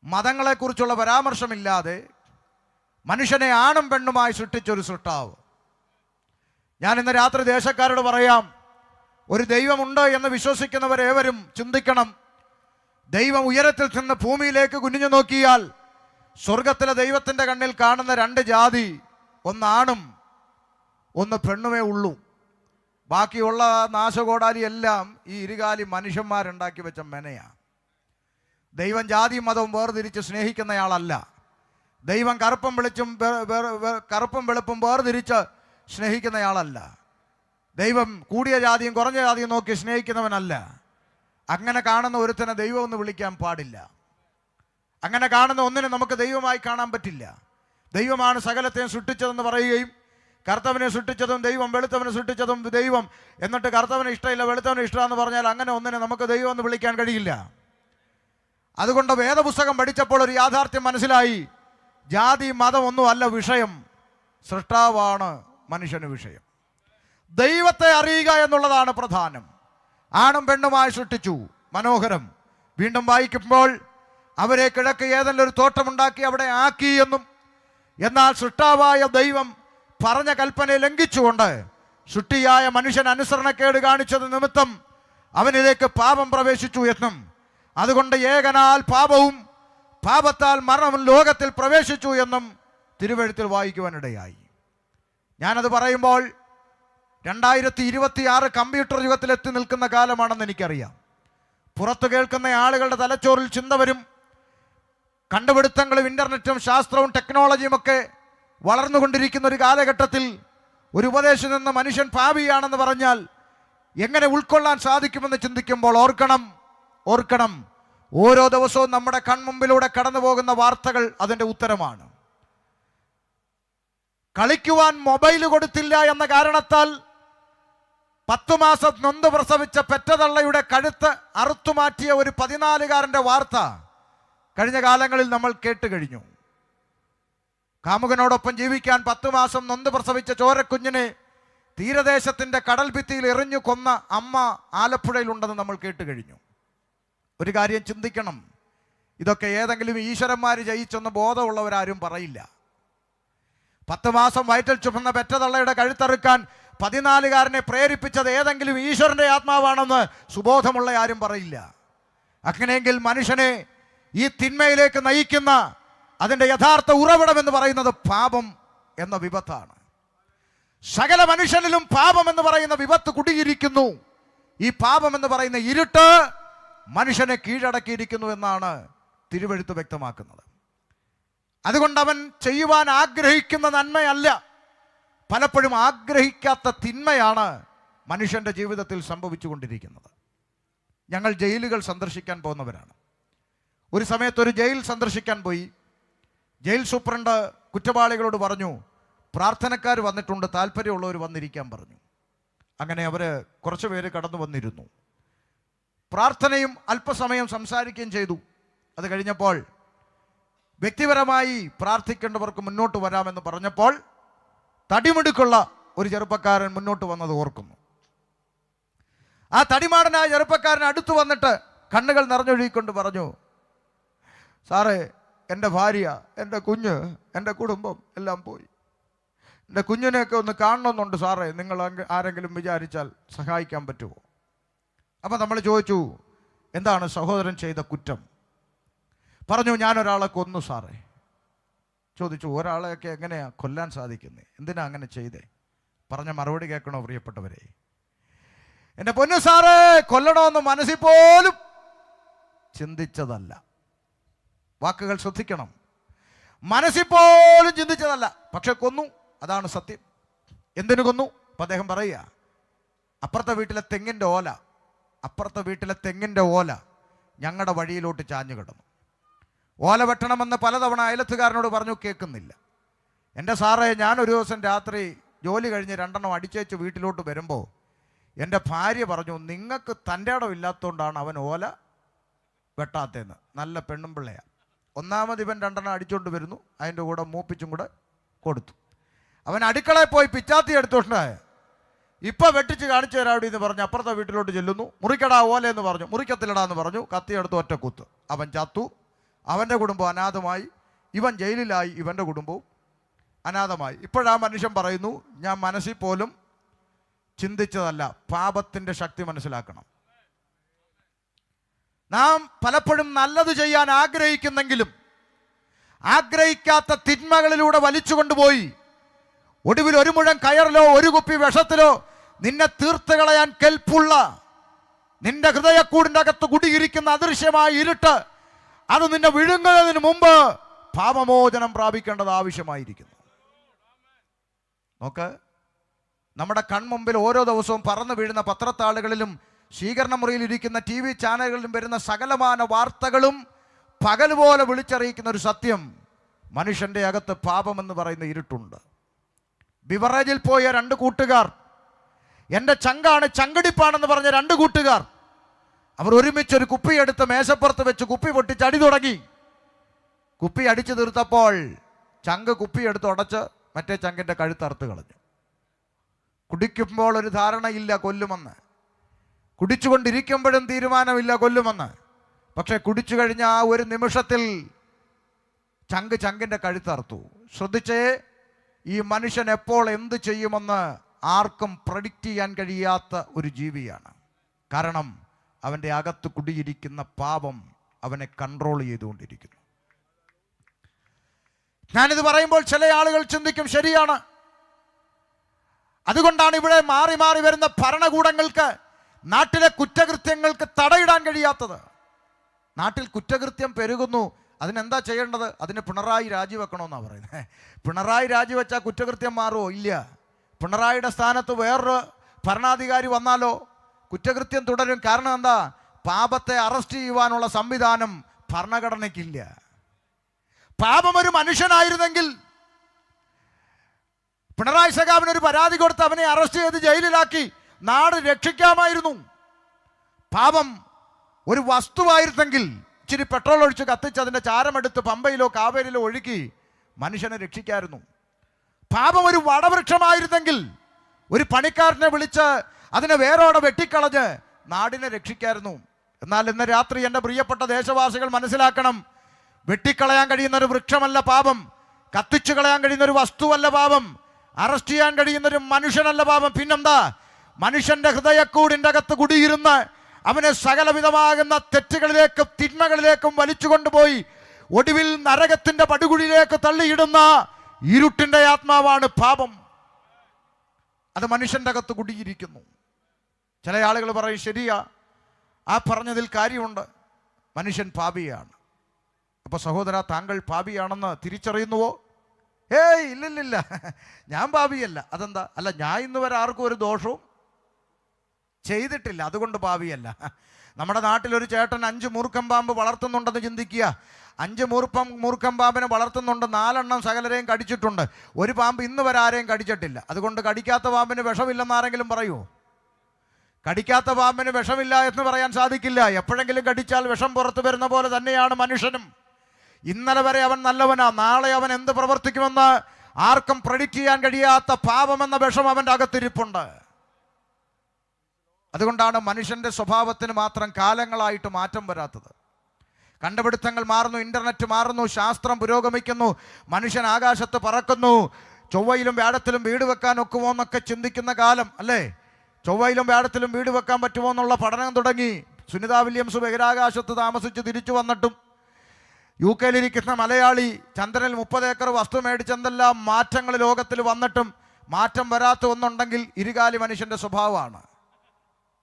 മതങ്ങളെക്കുറിച്ചുള്ള പരാമർശമില്ലാതെ മനുഷ്യനെ ആണും പെണ്ണുമായി സൃഷ്ടിച്ചൊരു സൃഷ്ടാവ്. ഞാൻ ഇന്ന് രാത്രി ദേശക്കാരോട് പറയാം, ഒരു ദൈവമുണ്ട് എന്ന് വിശ്വസിക്കുന്നവരേവരും ചിന്തിക്കണം. ദൈവം ഉയരത്തിൽ നിന്ന് ഭൂമിയിലേക്ക് കുനിഞ്ഞു നോക്കിയാൽ സ്വർഗത്തിലെ ദൈവത്തിൻ്റെ കണ്ണിൽ കാണുന്ന രണ്ട് ജാതി, ഒന്നാണും ഒന്ന് പെണ്ണുമേ ഉള്ളൂ. ബാക്കിയുള്ള നാശകോടാലി എല്ലാം ഈ ഇരുകാലി മനുഷ്യന്മാരുണ്ടാക്കി വെച്ച മെനയാണ്. ദൈവം ജാതിയും മതവും വേർതിരിച്ച് സ്നേഹിക്കുന്നയാളല്ല. ദൈവം കറുപ്പും വെളുപ്പും വേർതിരിച്ച് സ്നേഹിക്കുന്നയാളല്ല. ദൈവം കൂടിയ ജാതിയും കുറഞ്ഞ ജാതിയും നോക്കി സ്നേഹിക്കുന്നവനല്ല. അങ്ങനെ കാണുന്ന ഒരുത്തനെ ദൈവം എന്ന് വിളിക്കാൻ പാടില്ല. അങ്ങനെ കാണുന്ന ഒന്നിനെ നമുക്ക് ദൈവമായി കാണാൻ പറ്റില്ല. ദൈവമാണ് സകലത്തെയും സൃഷ്ടിച്ചതെന്ന് പറയുകയും കറുത്തവനെ സൃഷ്ടിച്ചതും ദൈവം, വെളുത്തവനെ സൃഷ്ടിച്ചതും ദൈവം, എന്നിട്ട് കറുത്തവനെ ഇഷ്ടമില്ല വെളുത്തവനെ ഇഷ്ടമെന്ന് പറഞ്ഞാൽ അങ്ങനെ ഒന്നിനെ നമുക്ക് ദൈവം എന്ന് വിളിക്കാൻ കഴിയില്ല. അതുകൊണ്ട് വേദപുസ്തകം പഠിച്ചപ്പോൾ ഒരു യാഥാർത്ഥ്യം മനസ്സിലായി. ജാതി മതം ഒന്നും അല്ല വിഷയം, സൃഷ്ടാവാണ് മനുഷ്യന് വിഷയം. ദൈവത്തെ അറിയുക എന്നുള്ളതാണ് പ്രധാനം. ആണും പെണ്ണുമായി സൃഷ്ടിച്ചു, മനോഹരം. വീണ്ടും വായിക്കുമ്പോൾ അവരെ കിഴക്ക് ഏതെങ്കിലും ഒരു തോട്ടമുണ്ടാക്കി അവിടെ ആക്കി എന്നും, എന്നാൽ സൃഷ്ടാവായ ദൈവം പറഞ്ഞ കൽപ്പനയെ ലംഘിച്ചുകൊണ്ട് സൃഷ്ടിയായ മനുഷ്യൻ അനുസരണക്കേട് കാണിച്ചത് നിമിത്തം അവനിലേക്ക് പാപം പ്രവേശിച്ചു എന്നും, അതുകൊണ്ട് ഏകനാൽ പാപവും പാപത്താൽ മരണവും ലോകത്തിൽ പ്രവേശിച്ചു എന്നും തിരുവെഴുത്തിൽ വായിക്കുവാനിടയായി. ഞാനത് പറയുമ്പോൾ 2026 കമ്പ്യൂട്ടർ യുഗത്തിലെത്തി നിൽക്കുന്ന കാലമാണെന്ന് എനിക്കറിയാം. പുറത്തു കേൾക്കുന്ന ആളുകളുടെ തലച്ചോറിൽ ചിന്ത വരും. കണ്ടുപിടുത്തങ്ങളും ഇൻ്റർനെറ്റും ശാസ്ത്രവും ടെക്നോളജിയും ഒക്കെ വളർന്നുകൊണ്ടിരിക്കുന്ന ഒരു കാലഘട്ടത്തിൽ ഒരു ഉപദേശം നിന്ന് മനുഷ്യൻ പാപിയാണെന്ന് പറഞ്ഞാൽ എങ്ങനെ ഉൾക്കൊള്ളാൻ സാധിക്കുമെന്ന് ചിന്തിക്കുമ്പോൾ ഓർക്കണം, ഓരോ ദിവസവും നമ്മുടെ കൺമുമ്പിലൂടെ കടന്നു പോകുന്ന വാർത്തകൾ അതിൻ്റെ ഉത്തരമാണ്. കളിക്കുവാൻ മൊബൈൽ കൊടുത്തില്ല എന്ന കാരണത്താൽ 10 മാസം നൊന്ത് പ്രസവിച്ച പെറ്റതള്ളയുടെ കഴുത്ത് അറുത്തുമാറ്റിയ ഒരു 14-കാരൻ്റെ വാർത്ത കഴിഞ്ഞ കാലങ്ങളിൽ നമ്മൾ കേട്ട് കഴിഞ്ഞു. കാമുകനോടൊപ്പം ജീവിക്കാൻ 10 മാസം നൊന്ത് പ്രസവിച്ച ചോരക്കുഞ്ഞിനെ തീരദേശത്തിൻ്റെ കടൽ ഭിത്തിയിൽ എറിഞ്ഞു കൊന്ന അമ്മ ആലപ്പുഴയിലുണ്ടെന്ന് നമ്മൾ കേട്ട് കഴിഞ്ഞു. ഒരു കാര്യം ചിന്തിക്കണം, ഇതൊക്കെ ഏതെങ്കിലും ഈശ്വരന്മാർ ജയിച്ചെന്ന് ബോധമുള്ളവരാരും പറയില്ല. 10 മാസം വയറ്റിൽ ചുമന്ന പെറ്റതള്ളയുടെ കഴുത്തറുക്കാൻ 14-കാരനെ പ്രേരിപ്പിച്ചത് ഏതെങ്കിലും ഈശ്വരൻ്റെ ആത്മാവാണെന്ന് സുബോധമുള്ള ആരും പറയില്ല. അങ്ങനെയെങ്കിൽ മനുഷ്യനെ ഈ തിന്മയിലേക്ക് നയിക്കുന്ന അതിൻ്റെ യഥാർത്ഥ ഉറവിടം എന്ന് പറയുന്നത് പാപം എന്ന വിപത്താണ്. സകല മനുഷ്യനിലും പാപം എന്ന് പറയുന്ന വിപത്ത് കുടിയിരിക്കുന്നു. ഈ പാപം എന്ന് പറയുന്ന ഇരുട്ട് മനുഷ്യനെ കീഴടക്കിയിരിക്കുന്നു എന്നാണ് തിരുവെഴുത്ത് വ്യക്തമാക്കുന്നത്. അതുകൊണ്ട് അവൻ ചെയ്യുവാൻ ആഗ്രഹിക്കുന്ന നന്മയല്ല, പലപ്പോഴും ആഗ്രഹിക്കാത്ത തിന്മയാണ് മനുഷ്യൻ്റെ ജീവിതത്തിൽ സംഭവിച്ചു കൊണ്ടിരിക്കുന്നത്. ഞങ്ങൾ ജയിലുകൾ സന്ദർശിക്കാൻ പോകുന്നവരാണ്. ഒരു സമയത്ത് ഒരു ജയിൽ സന്ദർശിക്കാൻ പോയി. ജയിൽ സൂപ്രണ്ട് കുറ്റവാളികളോട് പറഞ്ഞു, പ്രാർത്ഥനക്കാർ വന്നിട്ടുണ്ട്, താല്പര്യമുള്ളവർ വന്നിരിക്കാൻ പറഞ്ഞു. അങ്ങനെ അവർ കുറച്ച് പേര് കടന്നു വന്നിരുന്നു. പ്രാർത്ഥനയും അല്പസമയം സംസാരിക്കുകയും ചെയ്തു. അത് കഴിഞ്ഞപ്പോൾ വ്യക്തിപരമായി പ്രാർത്ഥിക്കേണ്ടവർക്ക് മുന്നോട്ട് വരാമെന്ന് പറഞ്ഞപ്പോൾ തടിമിടുക്കുള്ള ഒരു ചെറുപ്പക്കാരൻ മുന്നോട്ട് വന്നത് ഓർക്കുന്നു. ആ തടിമാടനായ ചെറുപ്പക്കാരൻ അടുത്ത് വന്നിട്ട് കണ്ണുകൾ നിറഞ്ഞൊഴുകിക്കൊണ്ട് പറഞ്ഞു, സാറേ, എൻ്റെ ഭാര്യ, എൻ്റെ കുഞ്ഞ്, എൻ്റെ കുടുംബം എല്ലാം പോയി. എൻ്റെ കുഞ്ഞിനെയൊക്കെ ഒന്ന് കാണണമെന്നുണ്ട് സാറേ, നിങ്ങൾ ആരെങ്കിലും വിചാരിച്ചാൽ സഹായിക്കാൻ പറ്റുമോ? അപ്പം നമ്മൾ ചോദിച്ചു, എന്താണ് സഹോദരൻ ചെയ്ത കുറ്റം? പറഞ്ഞു, ഞാനൊരാളെ കൊന്നു സാറേ. ചോദിച്ചു, ഒരാളെയൊക്കെ എങ്ങനെയാണ് കൊല്ലാൻ സാധിക്കുന്നത്? എന്തിനാ അങ്ങനെ ചെയ്തേ? പറഞ്ഞ മറുപടി കേൾക്കണോ പ്രിയപ്പെട്ടവരെ? എൻ്റെ പൊന്നു സാറേ, കൊല്ലണമെന്ന് മനസ്സിൽ പോലും ചിന്തിച്ചതല്ല. വാക്കുകൾ ശ്രദ്ധിക്കണം. മനസ്സിൽ പോലും ചിന്തിച്ചതല്ല, പക്ഷെ കൊന്നു. അതാണ് സത്യം. എന്തിനു കൊന്നു? അപ്പം അദ്ദേഹം പറയുക, അപ്പുറത്തെ വീട്ടിലെ തെങ്ങിൻ്റെ ഓല ഞങ്ങളുടെ വഴിയിലോട്ട് ചാഞ്ഞു കിടന്നു. ഓല വെട്ടണമെന്ന് പലതവണ അയലത്തുകാരനോട് പറഞ്ഞു, കേൾക്കുന്നില്ല. എൻ്റെ സാറേ, ഞാനൊരു ദിവസം രാത്രി ജോലി കഴിഞ്ഞ് 2 അടിച്ചേച്ച് വീട്ടിലോട്ട് വരുമ്പോൾ എൻ്റെ ഭാര്യ പറഞ്ഞു, നിങ്ങൾക്ക് തൻ്റെ ഇടം ഇല്ലാത്തതുകൊണ്ടാണ് അവൻ ഓല വെട്ടാത്തതെന്ന്. നല്ല പെണ്ണും പിള്ളയാണ്. ഒന്നാമത് ഇവൻ 2 അടിച്ചുകൊണ്ട് വരുന്നു, അതിൻ്റെ കൂടെ മൂപ്പിച്ചും കൂടെ കൊടുത്തു. അവൻ അടുക്കളയിൽ പോയി പിച്ചാത്തി എടുത്തോണ്ടായ, ഇപ്പം വെട്ടിച്ച് കാണിച്ചു തരാവിടെ എന്ന് പറഞ്ഞ് അപ്പുറത്തെ വീട്ടിലോട്ട് ചെല്ലുന്നു. മുറിക്കടാ ഓല എന്ന് പറഞ്ഞു. മുറിക്കത്തില്ലടാ എന്ന് പറഞ്ഞു. കത്തിയെടുത്ത് ഒറ്റ കുത്ത്. അവൻ ചത്തു. അവൻ്റെ കുടുംബം അനാഥമായി. ഇവൻ ജയിലിലായി. ഇവൻ്റെ കുടുംബവും അനാഥമായി. ഇപ്പോഴാ മനുഷ്യൻ പറയുന്നു, ഞാൻ മനസ്സിൽ പോലും ചിന്തിച്ചതല്ല. പാപത്തിൻ്റെ ശക്തി മനസ്സിലാക്കണം. നാം പലപ്പോഴും നല്ലത് ചെയ്യാൻ ആഗ്രഹിക്കുന്നെങ്കിലും ആഗ്രഹിക്കാത്ത തിന്മകളിലൂടെ വലിച്ചു കൊണ്ടുപോയി ഒടുവിൽ 1 മുഴം കയറിലോ 1 കുപ്പി വിഷത്തിലോ നിന്നെ തീർത്ത് കളയാൻ കെൽപ്പുള്ള നിന്റെ ഹൃദയക്കൂടിൻ്റെ അകത്ത് കുടിയിരിക്കുന്ന അദൃശ്യമായ ഇരുട്ട് അത് നിന്നെ വിഴുങ്ങുന്നതിന് മുമ്പ് പാപമോചനം പ്രാപിക്കേണ്ടത് ആവശ്യമായിരിക്കുന്നു. നോക്ക്, നമ്മുടെ കൺമുമ്പിൽ ഓരോ ദിവസവും പറന്നു വീഴുന്ന പത്രത്താളുകളിലും സ്വീകരണ മുറിയിൽ ഇരിക്കുന്ന TV ചാനലുകളിലും വരുന്ന സകലമാന വാർത്തകളും പകൽ പോലെ വിളിച്ചറിയിക്കുന്ന ഒരു സത്യം, മനുഷ്യൻ്റെ അകത്ത് പാപമെന്ന് പറയുന്ന ഇരുട്ടുണ്ട്. ബിവറേജിൽ പോയ 2 കൂട്ടുകാർ, എൻ്റെ ചങ്കാണ് ചങ്കടിപ്പാണെന്ന് പറഞ്ഞ 2 കൂട്ടുകാർ, അവർ ഒരുമിച്ചൊരു കുപ്പിയെടുത്ത് മേശപ്പുറത്ത് വെച്ച് കുപ്പി പൊട്ടിച്ച് അടി തുടങ്ങി. കുപ്പി അടിച്ചു തീർത്തപ്പോൾ ചങ്ക് കുപ്പിയെടുത്ത് ഉടച്ച് മറ്റേ ചങ്കിൻ്റെ കഴുത്തറുത്ത് കളഞ്ഞു. കുടിക്കുമ്പോൾ ഒരു ധാരണയില്ല കൊല്ലുമെന്ന്, കുടിച്ചുകൊണ്ടിരിക്കുമ്പോഴും തീരുമാനമില്ല കൊല്ലുമെന്ന്. പക്ഷെ കുടിച്ചു കഴിഞ്ഞ ആ ഒരു നിമിഷത്തിൽ ചങ്കിൻ്റെ കഴുത്തറുത്തു. ശ്രദ്ധിച്ചേ, ഈ മനുഷ്യൻ എപ്പോൾ എന്ത് ചെയ്യുമെന്ന് ആർക്കും പ്രഡിക്റ്റ് ചെയ്യാൻ കഴിയാത്ത ഒരു ജീവിയാണ്. കാരണം അവൻ്റെ അകത്ത് കുടിയിരിക്കുന്ന പാപം അവനെ കൺട്രോൾ ചെയ്തുകൊണ്ടിരിക്കുന്നു. ഞാനിത് പറയുമ്പോൾ ചില ആളുകൾ ചിന്തിക്കും, ശരിയാണ്, അതുകൊണ്ടാണ് ഇവിടെ മാറി മാറി വരുന്ന ഭരണകൂടങ്ങൾക്ക് നാട്ടിലെ കുറ്റകൃത്യങ്ങൾക്ക് തടയിടാൻ കഴിയാത്തത്. നാട്ടിൽ കുറ്റകൃത്യം പെരുകുന്നു. അതിനെന്താ ചെയ്യേണ്ടത്? അതിന് പിണറായി രാജിവെക്കണമെന്നാണ് പറയുന്നത്. പിണറായി രാജിവെച്ചാൽ കുറ്റകൃത്യം മാറുമോ? ഇല്ല. പിണറായിയുടെ സ്ഥാനത്ത് വേറൊരു ഭരണാധികാരി വന്നാലോ കുറ്റകൃത്യം തുടരും. കാരണം എന്താ? പാപത്തെ അറസ്റ്റ് ചെയ്യുവാനുള്ള സംവിധാനം ഭരണഘടനയ്ക്കില്ല. പാപം ഒരു മനുഷ്യനായിരുന്നെങ്കിൽ പിണറായി സഖാവിനൊരു പരാതി കൊടുത്ത് അവനെ അറസ്റ്റ് ചെയ്ത് ജയിലിലാക്കി നാട് രക്ഷിക്കാമായിരുന്നു. പാപം ഒരു വസ്തുവായിരുന്നെങ്കിൽ ഇച്ചിരി പെട്രോൾ ഒഴിച്ച് കത്തിച്ച് അതിൻ്റെ ചാരമെടുത്ത് പമ്പയിലോ കാവേരിയിലോ ഒഴുക്കി മനുഷ്യനെ രക്ഷിക്കായിരുന്നു. പാപം ഒരു വടവൃക്ഷമായിരുന്നെങ്കിൽ ഒരു പണിക്കാരനെ വിളിച്ച് അതിനെ വേരോടെ വെട്ടിക്കളഞ്ഞ് നാടിനെ രക്ഷിക്കായിരുന്നു. എന്നാൽ ഇന്ന് രാത്രി എൻ്റെ പ്രിയപ്പെട്ട ദേശവാസികൾ മനസ്സിലാക്കണം, വെട്ടിക്കളയാൻ കഴിയുന്ന ഒരു വൃക്ഷമല്ല പാപം, കത്തിച്ചു കളയാൻ കഴിയുന്ന ഒരു വസ്തുവല്ല പാപം, അറസ്റ്റ് ചെയ്യാൻ കഴിയുന്ന ഒരു മനുഷ്യനല്ല പാപം. പിന്നെന്താ? മനുഷ്യന്റെ ഹൃദയക്കൂടിൻ്റെ അകത്ത് കുടിയിരുന്ന് അവനെ സകലവിധമാകുന്ന തെറ്റുകളിലേക്കും തിന്മകളിലേക്കും വലിച്ചു കൊണ്ടുപോയി ഒടുവിൽ നരകത്തിന്റെ പടുകുഴിയിലേക്ക് തള്ളിയിടുന്ന ഇരുട്ടിന്റെ ആത്മാവാണ് പാപം. അത് മനുഷ്യന്റെ അകത്ത് കുടിയിരിക്കുന്നു. ചില ആളുകൾ പറയും, ശരിയാ, ആ പറഞ്ഞതിൽ കാര്യമുണ്ട്, മനുഷ്യൻ പാപിയാണ്. അപ്പോൾ സഹോദര, താങ്കൾ പാപിയാണെന്ന് തിരിച്ചറിയുന്നുവോ? ഏയ് ഇല്ലില്ല, ഞാൻ പാപിയല്ല. അതെന്താ? അല്ല, ഞാൻ ഇന്ന് വരെ ആർക്കും ഒരു ദോഷവും ചെയ്തിട്ടില്ല, അതുകൊണ്ട് പാപിയല്ല. നമ്മുടെ നാട്ടിലൊരു ചേട്ടൻ 5 മൂർഖൻ പാമ്പ് വളർത്തുന്നുണ്ടെന്ന് ചിന്തിക്കുക. 5 മൂർഖൻ പാമ്പിനെ വളർത്തുന്നുണ്ട്, 4 എണ്ണം സകലരെയും കടിച്ചിട്ടുണ്ട്. ഒരു പാമ്പ് ഇന്ന് വരെ ആരെയും കടിച്ചിട്ടില്ല. അതുകൊണ്ട് കടിക്കാത്ത പാമ്പിന് വിഷമില്ലെന്ന് ആരെങ്കിലും പറയുമോ? കടിക്കാത്ത പാമ്പിന് വിഷമില്ല എന്ന് പറയാൻ സാധിക്കില്ല. എപ്പോഴെങ്കിലും കടിച്ചാൽ വിഷം പുറത്തു വരുന്ന പോലെ തന്നെയാണ് മനുഷ്യനും. ഇന്നലെ വരെ അവൻ നല്ലവനാ, നാളെ അവൻ എന്ത് പ്രവർത്തിക്കുമെന്ന് ആർക്കും പ്രഡിക്റ്റ് ചെയ്യാൻ കഴിയാത്ത പാപമെന്ന വിഷം അവൻ്റെ അകത്തിരിപ്പുണ്ട്. അതുകൊണ്ടാണ് മനുഷ്യൻ്റെ സ്വഭാവത്തിന് മാത്രം കാലങ്ങളായിട്ട് മാറ്റം വരാത്തത്. കണ്ടുപിടുത്തങ്ങൾ മാറുന്നു, ഇൻ്റർനെറ്റ് മാറുന്നു, ശാസ്ത്രം പുരോഗമിക്കുന്നു, മനുഷ്യൻ ആകാശത്ത് പറക്കുന്നു. ചൊവ്വയിലും വ്യാഴത്തിലും വീട് വെക്കാൻ ഒക്കുമോ എന്നൊക്കെ ചിന്തിക്കുന്ന കാലം അല്ലേ? ചൊവ്വയിലും വ്യാഴത്തിലും വീട് വെക്കാൻ പറ്റുമോ എന്നുള്ള പഠനം തുടങ്ങി. സുനിത വില്യംസ് ബഹിരാകാശത്ത് താമസിച്ച് തിരിച്ചു വന്നിട്ടും UK യിലിരിക്കുന്ന മലയാളി ചന്ദ്രനിൽ 30 ഏക്കർ വസ്തു മേടിച്ചെന്തെല്ലാം മാറ്റങ്ങൾ ലോകത്തിൽ വന്നിട്ടും മാറ്റം വരാത്ത ഒന്നുണ്ടെങ്കിൽ ഇരുകാലി മനുഷ്യൻ്റെ സ്വഭാവമാണ്.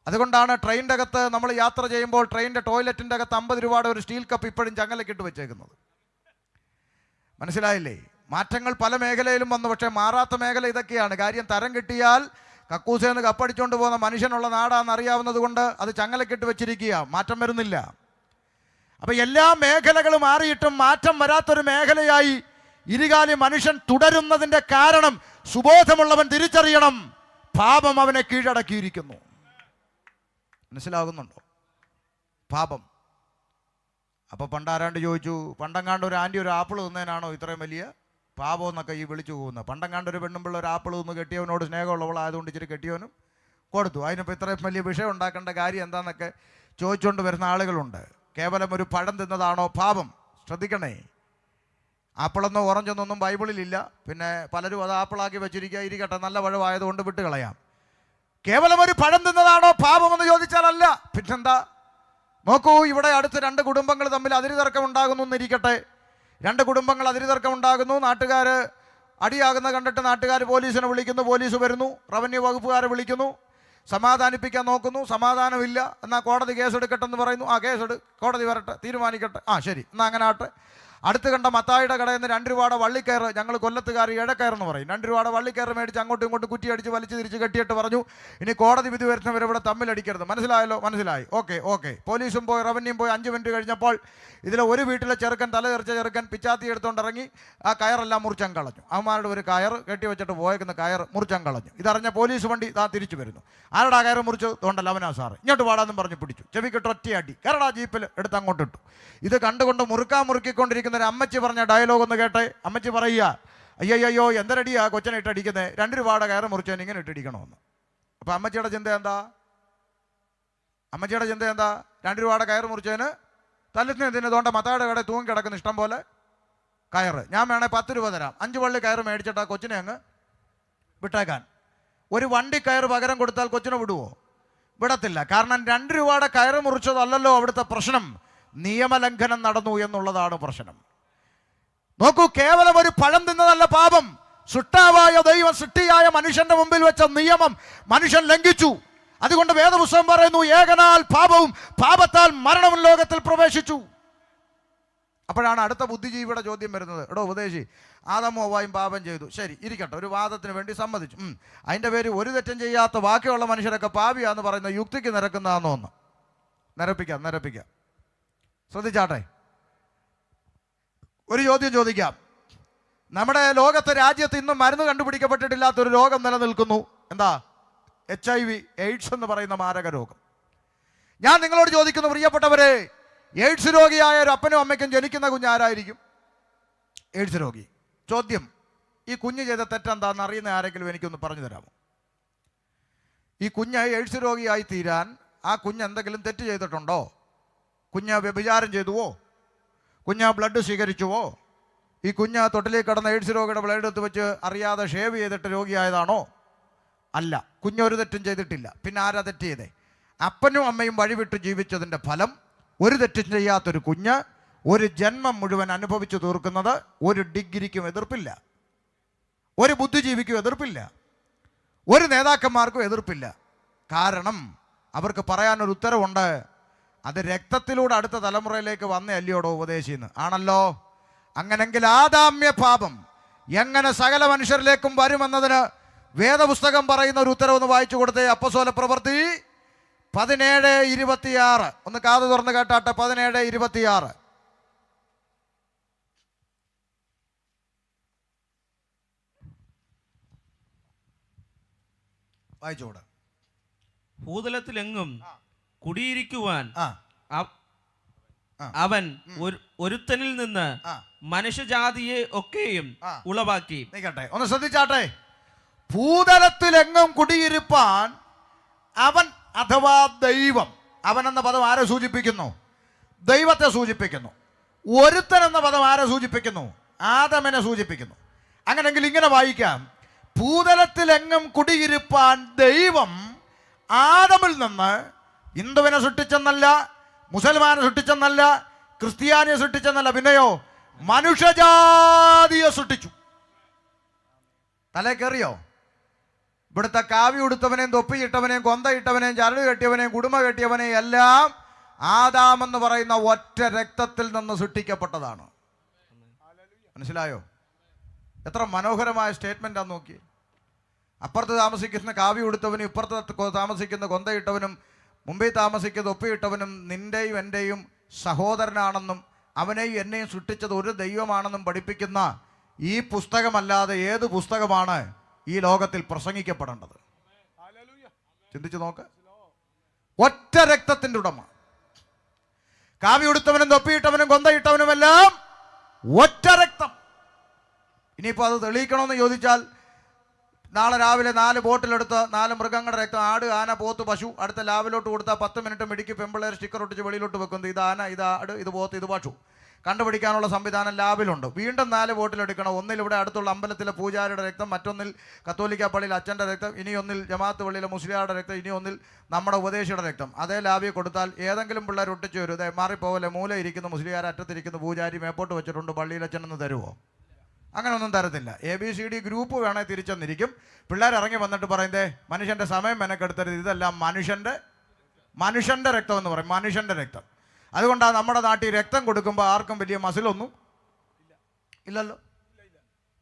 അതുകൊണ്ടാണ് ട്രെയിനിൻ്റെ അകത്ത് നമ്മൾ യാത്ര ചെയ്യുമ്പോൾ ട്രെയിനിൻ്റെ ടോയ്ലറ്റിൻ്റെ അകത്ത് 50 രൂപയുടെ ഒരു സ്റ്റീൽ കപ്പ് ഇപ്പോഴും ചങ്ങലക്കിട്ട് വെച്ചേക്കുന്നത്. മനസ്സിലായില്ലേ? മാറ്റങ്ങൾ പല മേഖലയിലും വന്നു, പക്ഷേ മാറാത്ത മേഖല ഇതൊക്കെയാണ്. കാര്യം, തരം കിട്ടിയാൽ കക്കൂസേന്ന് കപ്പടിച്ചുകൊണ്ട് പോകുന്ന മനുഷ്യനുള്ള നാടാണെന്ന് അറിയാവുന്നത് കൊണ്ട് അത് ചങ്ങലക്കിട്ട് വെച്ചിരിക്കുക, മാറ്റം വരുന്നില്ല. അപ്പം എല്ലാ മേഖലകളും മാറിയിട്ടും മാറ്റം വരാത്തൊരു മേഖലയായി ഇരുകാലി മനുഷ്യൻ തുടരുന്നതിൻ്റെ കാരണം സുബോധമുള്ളവൻ തിരിച്ചറിയണം, പാപം അവനെ കീഴടക്കിയിരിക്കുന്നു. മനസ്സിലാകുന്നുണ്ടോ? പാപം. അപ്പോൾ പണ്ടാരാണ്ട് ചോദിച്ചു, പണ്ടങ്ങാണ്ട് ഒരു ആൻറ്റി ഒരു ആപ്പിൾ തിന്നതിനാണോ ഇത്രയും വലിയ പാപം എന്നൊക്കെ ഈ വിളിച്ചു പോകുന്നത്? പണ്ടങ്ങാണ്ട് ഒരു പെണ്ണുമ്പിള്ള ഒരു ആപ്പിൾ തിന്ന് കെട്ടിയവനോട് സ്നേഹമുള്ളവളായതുകൊണ്ട് ഇച്ചിരി കെട്ടിയവനും കൊടുത്തു. അതിനിപ്പോൾ ഇത്രയും വലിയ വിഷയം ഉണ്ടാക്കേണ്ട കാര്യം എന്താണെന്നൊക്കെ ചോദിച്ചുകൊണ്ട് വരുന്ന ആളുകളുണ്ട്. കേവലം ഒരു പഴം തിന്നതാണോ പാപം? ശ്രദ്ധിക്കണേ. ആപ്പിളെന്നോ ഓറഞ്ചെന്നൊന്നും ബൈബിളിലില്ല. പിന്നെ പലരും അത് ആപ്പിളാക്കി വെച്ചിരിക്കുക, ഇരിക്കട്ടെ, നല്ല പഴമായതുകൊണ്ട് വിട്ട് കളയാം. കേവലം ഒരു പഴം തിന്നതാണോ പാപമെന്ന് ചോദിച്ചാലല്ല, പിന്നെന്താ? നോക്കൂ, ഇവിടെ അടുത്ത് രണ്ട് കുടുംബങ്ങൾ തമ്മിൽ അതിരുതർക്കം ഉണ്ടാകുന്നു എന്നിരിക്കട്ടെ. രണ്ട് കുടുംബങ്ങൾ അതിരുതർക്കം ഉണ്ടാകുന്നു. നാട്ടുകാർ അടിയാകുന്ന കണ്ടിട്ട് നാട്ടുകാർ പോലീസിനെ വിളിക്കുന്നു. പോലീസ് വരുന്നു. റവന്യൂ വകുപ്പുകാരെ വിളിക്കുന്നു. സമാധാനിപ്പിക്കാൻ നോക്കുന്നു. സമാധാനമില്ല. എന്നാൽ കോടതി കേസെടുക്കട്ടെന്ന് പറയുന്നു. ആ കേസെടു, കോടതി വരട്ടെ, തീരുമാനിക്കട്ടെ. ആ ശരി, എന്നാൽ അങ്ങനെ ആട്ടെ. അടുത്ത് കണ്ട മത്തായിയുടെ കടയിൽ നിന്ന് 2 രൂപയുടെ വള്ളിക്കയറ്, ഞങ്ങൾ കൊല്ലത്തുകാർ ഇഴക്കയറെന്ന് പറയും, 2 രൂപയുടെ വള്ളിക്കയറ് മേടിച്ച് അങ്ങോട്ടും ഇങ്ങോട്ടും കുറ്റിയടിച്ച് വലിച്ചു തിരിച്ച് കെട്ടിയിട്ട് പറഞ്ഞു, ഇനി കോടതി വിധി വരുന്നവരെ ഇവിടെ തമ്മിലടിക്കരുത്. മനസ്സിലായല്ലോ? മനസ്സിലായി. ഓക്കെ. പോലീസും പോയി റവന്യൂയും പോയി 5 മിനിറ്റ് കഴിഞ്ഞപ്പോൾ ഇതിലെ ഒരു വീട്ടിലെ ചെറുക്കൻ, തലതെറിച്ച ചെറുക്കൻ പിച്ചാത്തി എടുത്തുകൊണ്ട് ഇറങ്ങി ആ കയറെല്ലാം മുറിച്ചം കളഞ്ഞു. അവന്മാരുടെ ഒരു കയർ കെട്ടി വെച്ചിട്ട് പോയേക്കുന്ന കയർ മുറിച്ചം കളഞ്ഞു. ഇതറിഞ്ഞ പോലീസ് വണ്ടി തിരിച്ചു വരുന്നു. ആരുടെ ആ കയർ മുറിച്ചു? തോണ്ടല്ല, അവനാ സാറ്. ഇങ്ങോട്ട് പാടാന്നും പറഞ്ഞ് പിടിച്ചു. ചെവിക്കിട്ട് ഒറ്റയടി കയറടാ ജീപ്പിൽ എടുത്ത് അങ്ങോട്ട് ഇട്ടു. ഇത് കണ്ടുകൊണ്ട് മുറുക്കിക്കൊണ്ടിരിക്കുന്ന ഒരു അമ്മച്ചി പറഞ്ഞ ഡയലോഗ് ഒന്ന് കേട്ടെ. അമ്മച്ചി പറയുക, അയ്യോ എന്തരടിയാ കൊച്ചനെ ഇട്ടടിക്കുന്നത്, 2 രൂപയുടെ കയറ് മുറിച്ചവൻ ഇങ്ങനെ ഇട്ടിടിക്കണമെന്ന്. അപ്പം അമ്മച്ചിയുടെ ചിന്ത എന്താ? 2 രൂപയുടെ കയറ് മുറിച്ചവന് തല്ലുന്നതിന് തോണ്ട മത്തായുടെ കടയിൽ തൂങ്ങി കിടക്കുന്ന ഇഷ്ടം പോലെ കയറ്. ഞാൻ വേണേൽ 10 രൂപ തരാം, 5 വള്ളി കയറ് മേടിച്ചിട്ട് ആ കൊച്ചിനെ അങ്ങ് വിട്ടേക്കാൻ. ഒരു വണ്ടി കയറ് പകരം കൊടുത്താൽ കൊച്ചിനെ വിടുവോ? വിടത്തില്ല. കാരണം 2 രൂപയുടെ കയറ് മുറിച്ചതല്ലല്ലോ അവിടുത്തെ പ്രശ്നം, നിയമലംഘനം നടന്നു എന്നുള്ളതാണ് പ്രശ്നം. നോക്കൂ, കേവലം ഒരു പഴം തിന്നതല്ല പാപം. സൃഷ്ടാവായ ദൈവം സൃഷ്ടിയായ മനുഷ്യന്റെ മുമ്പിൽ വെച്ച നിയമം മനുഷ്യൻ ലംഘിച്ചു. അതുകൊണ്ട് വേദപുസ്തകം പറയുന്നു, ഏകനാൽ പാപവും പാപത്താൽ മരണവും ലോകത്തിൽ പ്രവേശിച്ചു. അപ്പോഴാണ് അടുത്ത ബുദ്ധിജീവിയുടെ ചോദ്യം വരുന്നത്, എടോ ഉപദേശി, ആദാമും ഹവ്വായും പാപം ചെയ്തു, ശരി ഇരിക്കട്ടെ, ഒരു വാദത്തിന് വേണ്ടി സമ്മതിച്ചു, അതിൻ്റെ പേര് ഒരു തെറ്റും ചെയ്യാത്ത ബാക്കിയുള്ള മനുഷ്യരൊക്കെ പാപിയാന്ന് പറയുന്ന യുക്തിക്ക് നിരക്കുന്നതാണെന്ന് ഒന്ന് നിരപ്പിക്കാം. ശ്രദ്ധിച്ചാട്ടെ, ഒരു ചോദ്യം ചോദിക്കാം. നമ്മുടെ ലോകത്തെ രാജ്യത്ത് ഇന്നും മരുന്ന് കണ്ടുപിടിക്കപ്പെട്ടിട്ടില്ലാത്തൊരു രോഗം നിലനിൽക്കുന്നു. എന്താ? HIV, എയ്ഡ്സ് എന്ന് പറയുന്ന മാരക രോഗം. ഞാൻ നിങ്ങളോട് ചോദിക്കുന്നു പ്രിയപ്പെട്ടവരെ, എയ്ഡ്സ് രോഗിയായ ഒരു അപ്പനും അമ്മയ്ക്കും ജനിക്കുന്ന കുഞ്ഞാരായിരിക്കും? എയ്ഡ്സ് രോഗി. ചോദ്യം, ഈ കുഞ്ഞ് ചെയ്ത തെറ്റെന്താണെന്ന് അറിയുന്ന ആരെങ്കിലും എനിക്കൊന്ന് പറഞ്ഞു തരാമോ? ഈ കുഞ്ഞ് എയ്ഡ്സ് രോഗിയായി തീരാൻ ആ കുഞ്ഞ് എന്തെങ്കിലും തെറ്റ് ചെയ്തിട്ടുണ്ടോ? കുഞ്ഞ് വ്യഭിചാരം ചെയ്തുവോ? കുഞ്ഞ് ബ്ലഡ് സ്വീകരിച്ചുവോ? ഈ കുഞ്ഞ് തൊട്ടിലേക്ക് കടന്ന എയ്ഡ്സ് രോഗിയുടെ ബ്ലഡ് എടുത്ത് വെച്ച് അറിയാതെ ഷേവ് ചെയ്തിട്ട് രോഗിയായതാണോ? അല്ല. കുഞ്ഞൊരു തെറ്റും ചെയ്തിട്ടില്ല. പിന്നെ ആരാ തെറ്റ് ചെയ്തേ? അപ്പനും അമ്മയും വഴിവിട്ട് ജീവിച്ചതിൻ്റെ ഫലം ഒരു തെറ്റും ചെയ്യാത്തൊരു കുഞ്ഞ് ഒരു ജന്മം മുഴുവൻ അനുഭവിച്ചു തീർക്കുന്നത് ഒരു ഡിഗ്രിക്കും എതിർപ്പില്ല, ഒരു ബുദ്ധിജീവിക്കും എതിർപ്പില്ല, ഒരു നേതാക്കന്മാർക്കും എതിർപ്പില്ല. കാരണം അവർക്ക് പറയാനൊരു ഉത്തരവുണ്ട്, അത് രക്തത്തിലൂടെ അടുത്ത തലമുറയിലേക്ക് വന്നല്ലയോടോ ഉപദേശിന്ന്. ആണല്ലോ. അങ്ങനെങ്കിൽ ആദാമ്യ പാപം എങ്ങനെ സകല മനുഷ്യരിലേക്കും വരുമെന്നതിന് വേദപുസ്തകം പറയുന്ന ഒരു ഉത്തരവൊന്ന് വായിച്ചു കൊടുത്തേ. അപ്പോസ്തല പ്രവൃത്തി 17:26. ഒന്ന് കാത് തുറന്ന് കേട്ടാട്ടെ. 17:26 വായിച്ചുകൂടെ. ഭൂതലത്തിലെങ്ങും കുടിയിരിക്കുവാൻ അവൻ ഒരുത്തനിൽ നിന്ന് മനുഷ്യജാതിയെ ഒക്കെയും ഉളവാക്കി. നിൽക്കട്ടെ, ഒന്ന് ശ്രദ്ധിച്ചാട്ടെ. ഭൂതലത്തിലെങ്ങും കുടിയിരിപ്പാൻ അവൻ അഥവാ ദൈവം, അവൻ എന്ന പദം ആരെ സൂചിപ്പിക്കുന്നു? ദൈവത്തെ സൂചിപ്പിക്കുന്നു. ഒരുത്തൻ എന്ന പദം ആരെ സൂചിപ്പിക്കുന്നു? ആദമിനെ സൂചിപ്പിക്കുന്നു. അങ്ങനെങ്കിൽ ഇങ്ങനെ വായിക്കാം, ഭൂതലത്തിലെങ്ങും കുടിയിരിപ്പാൻ ദൈവം ആദമിൽ നിന്ന് ഹിന്ദുവിനെ സൃഷ്ടിച്ചെന്നല്ല, മുസൽമാനെ സൃഷ്ടിച്ചെന്നല്ല, ക്രിസ്ത്യാനിയെ സൃഷ്ടിച്ചെന്നല്ല, പിന്നെയോ മനുഷ്യജാതിയെ സൃഷ്ടിച്ചു. തലേ കയറിയോ? ഇവിടുത്തെ കാവി ഉടുത്തവനെയും തൊപ്പിയിട്ടവനെയും കൊന്തയിട്ടവനെയും ചരട് കെട്ടിയവനെയും കുടുംബ കെട്ടിയവനെയും എല്ലാം ആദാമെന്ന് പറയുന്ന ഒറ്റ രക്തത്തിൽ നിന്ന് സൃഷ്ടിക്കപ്പെട്ടതാണ്. മനസ്സിലായോ? എത്ര മനോഹരമായ സ്റ്റേറ്റ്മെൻറ്റാന്ന് നോക്കി. അപ്പുറത്ത് താമസിക്കുന്ന കാവി ഉടുത്തവനും ഇപ്പുറത്ത് താമസിക്കുന്ന കൊന്തയിട്ടവനും മുമ്പിൽ താമസിക്കുന്ന ഒപ്പിയിട്ടവനും നിൻ്റെയും എൻ്റെയും സഹോദരനാണെന്നും അവനെയും എന്നെയും സൃഷ്ടിച്ചത് ഒരു ദൈവമാണെന്നും പഠിപ്പിക്കുന്ന ഈ പുസ്തകമല്ലാതെ ഏത് പുസ്തകമാണ് ഈ ലോകത്തിൽ പ്രസംഗിക്കപ്പെടേണ്ടത്? ചിന്തിച്ചു നോക്ക്. ഒറ്റ രക്തത്തിൻ്റെ ഉടമ, കാവി ഉടുത്തവനും തൊപ്പിയിട്ടവനും കൊന്തയിട്ടവനുമെല്ലാം ഒറ്റ രക്തം. ഇനിയിപ്പോൾ അത് തെളിയിക്കണമെന്ന് ചോദിച്ചാൽ നാളെ രാവിലെ 4 ബോട്ടിലെടുത്ത് 4 മൃഗങ്ങളുടെ രക്തം, ആട്, ആന, പോത്ത്, പശു, അടുത്ത ലാബിലോട്ട് കൊടുത്താൽ 10 മിനിറ്റ് മിടിക്ക് പെമ്പിള്ളേർ സ്റ്റിക്കർ ഒട്ടിച്ച് വെളിയിലോട്ട് വെക്കുന്നത് ഇത് ആന, ഇത് ആട്, ഇത് പോത്ത്, ഇത് പശു. കണ്ടുപിടിക്കാനുള്ള സംവിധാനം ലാബിലുണ്ട്. വീണ്ടും 4 ബോട്ടിലെടുക്കണം. ഒന്നിൽ ഇവിടെ അടുത്തുള്ള അമ്പലത്തിലെ പൂജാരിയുടെ രക്തം, മറ്റൊന്നിൽ കത്തോലിക്ക പള്ളിയിൽ അച്ഛൻ്റെ രക്തം, ഇനി ഒന്നിൽ ജമാഅത്ത് പള്ളിയിലെ മുസ്ലിയാരുടെ രക്തം, ഇനി ഒന്നിൽ നമ്മുടെ ഉപദേശിയുടെ രക്തം. അതേ ലാബിൽ കൊടുത്താൽ ഏതെങ്കിലും പിള്ളേർ ഒട്ടിച്ച് വരും. ഇതേ മാറിപ്പോവല്ലേ, മൂല ഇരിക്കുന്ന മുസ്ലിയാർ, അറ്റത്തിരിക്കുന്ന പൂജാരി മേപ്പോട്ട് വെച്ചിട്ടുണ്ട്, പള്ളിയിലച്ഛനെന്ന് തരുമോ? അങ്ങനെയൊന്നും തരത്തില്ല. ABCD ഗ്രൂപ്പ് വേണേൽ തിരിച്ചെന്നിരിക്കും. പിള്ളേർ ഇറങ്ങി വന്നിട്ട് പറയുന്നേ മനുഷ്യൻ്റെ സമയം മെനക്കെടുത്തരുത്, ഇതെല്ലാം മനുഷ്യൻ്റെ രക്തം എന്ന് പറയും, മനുഷ്യൻ്റെ രക്തം. അതുകൊണ്ടാണ് നമ്മുടെ നാട്ടിൽ രക്തം കൊടുക്കുമ്പോൾ ആർക്കും വലിയ മസിലൊന്നും ഇല്ലല്ലോ.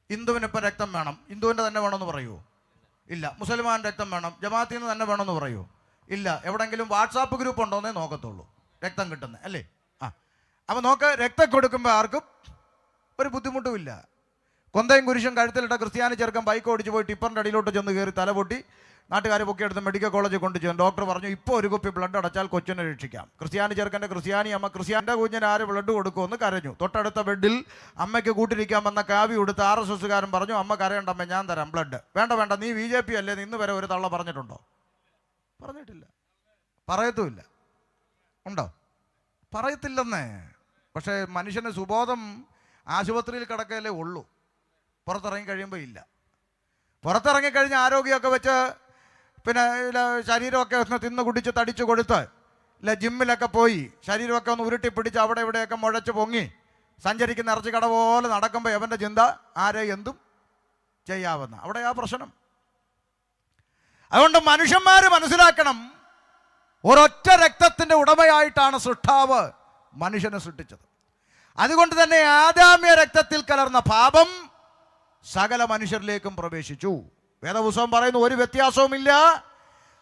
ഹിന്ദുവിനിപ്പോൾ രക്തം വേണം, ഹിന്ദുവിൻ്റെ തന്നെ വേണമെന്ന് പറയുമോ? ഇല്ല. മുസൽമാൻ രക്തം വേണം, ജമാഅത്തിൽ നിന്ന് തന്നെ വേണമെന്ന് പറയുമോ? ഇല്ല. എവിടെയെങ്കിലും വാട്സാപ്പ് ഗ്രൂപ്പ് ഉണ്ടോയെന്നേ നോക്കത്തുള്ളൂ രക്തം കിട്ടുന്നത്, അല്ലേ? അപ്പോൾ നോക്ക്, രക്തം കൊടുക്കുമ്പോൾ ആർക്കും ഒരു ബുദ്ധിമുട്ടുമില്ല. കൊന്തയും കുരിശും കഴുത്തിലിട്ട ക്രിസ്ത്യാനി ചെറുക്കൻ ബൈക്ക് ഓടിച്ച് പോയി ടിപ്പറിൻ്റെ അടിയിലോട്ട് ചെന്ന് കയറി തല പൊട്ടി, നാട്ടുകാർ പൊക്കിയെടുത്ത് മെഡിക്കൽ കോളേജിൽ കൊണ്ടുചെന്നു. ഡോക്ടർ പറഞ്ഞു ഇപ്പോൾ ഒരു കുപ്പി ബ്ലഡ് അടച്ചാൽ കൊച്ചിനെ രക്ഷിക്കാം. ക്രിസ്ത്യാനി ചെറുക്കൻ്റെ ക്രിസ്ത്യാനി അമ്മ ക്രിസ്ത്യാൻ്റെ കുഞ്ഞിന് ആര് ബ്ലഡ് കൊടുക്കുമെന്ന് കരഞ്ഞു. തൊട്ടടുത്ത ബെഡിൽ അമ്മയ്ക്ക് കൂട്ടിരിക്കാൻ വന്ന കാവി കൊടുത്ത് RSSകാരൻ പറഞ്ഞു അമ്മ കരയണ്ട അമ്മ, ഞാൻ തരാം ബ്ലഡ്. വേണ്ട, നീ BJP അല്ലേ, ഇന്ന് വരെ ഒരു തള്ള പറഞ്ഞിട്ടുണ്ടോ? പറഞ്ഞിട്ടില്ല, പറയത്തുമില്ല. ഉണ്ടോ? പറയത്തില്ലെന്നേ. പക്ഷേ മനുഷ്യന് സുബോധം ആശുപത്രിയിൽ കിടക്കലേ ഉള്ളൂ, പുറത്തിറങ്ങി കഴിയുമ്പോൾ ഇല്ല. പുറത്തിറങ്ങിക്കഴിഞ്ഞ് ആരോഗ്യമൊക്കെ വെച്ച് പിന്നെ ശരീരമൊക്കെ ഒന്ന് തിന്ന് കുടിച്ച് തടിച്ച് കൊടുത്ത് ഇല്ല ജിമ്മിലൊക്കെ പോയി ശരീരമൊക്കെ ഒന്ന് ഉരുട്ടി പിടിച്ച് അവിടെ ഇവിടെയൊക്കെ മുഴച്ച് പൊങ്ങി സഞ്ചരിക്കുന്ന ഇറച്ചി കട പോലെ നടക്കുമ്പോൾ എവൻ്റെ ചിന്ത ആരെ എന്തും ചെയ്യാവുന്ന, അവിടെ ആ പ്രശ്നം. അതുകൊണ്ട് മനുഷ്യന്മാർ മനസ്സിലാക്കണം, ഒരൊറ്റ രക്തത്തിൻ്റെ ഉടമയായിട്ടാണ് സൃഷ്ടാവ് മനുഷ്യനെ സൃഷ്ടിച്ചത്. അതുകൊണ്ട് തന്നെ ആദാമ്യ രക്തത്തിൽ കലർന്ന പാപം സകല മനുഷ്യരിലേക്കും പ്രവേശിച്ചു. വേദപുസ്തകം പറയുന്നു ഒരു വ്യത്യാസവുമില്ല,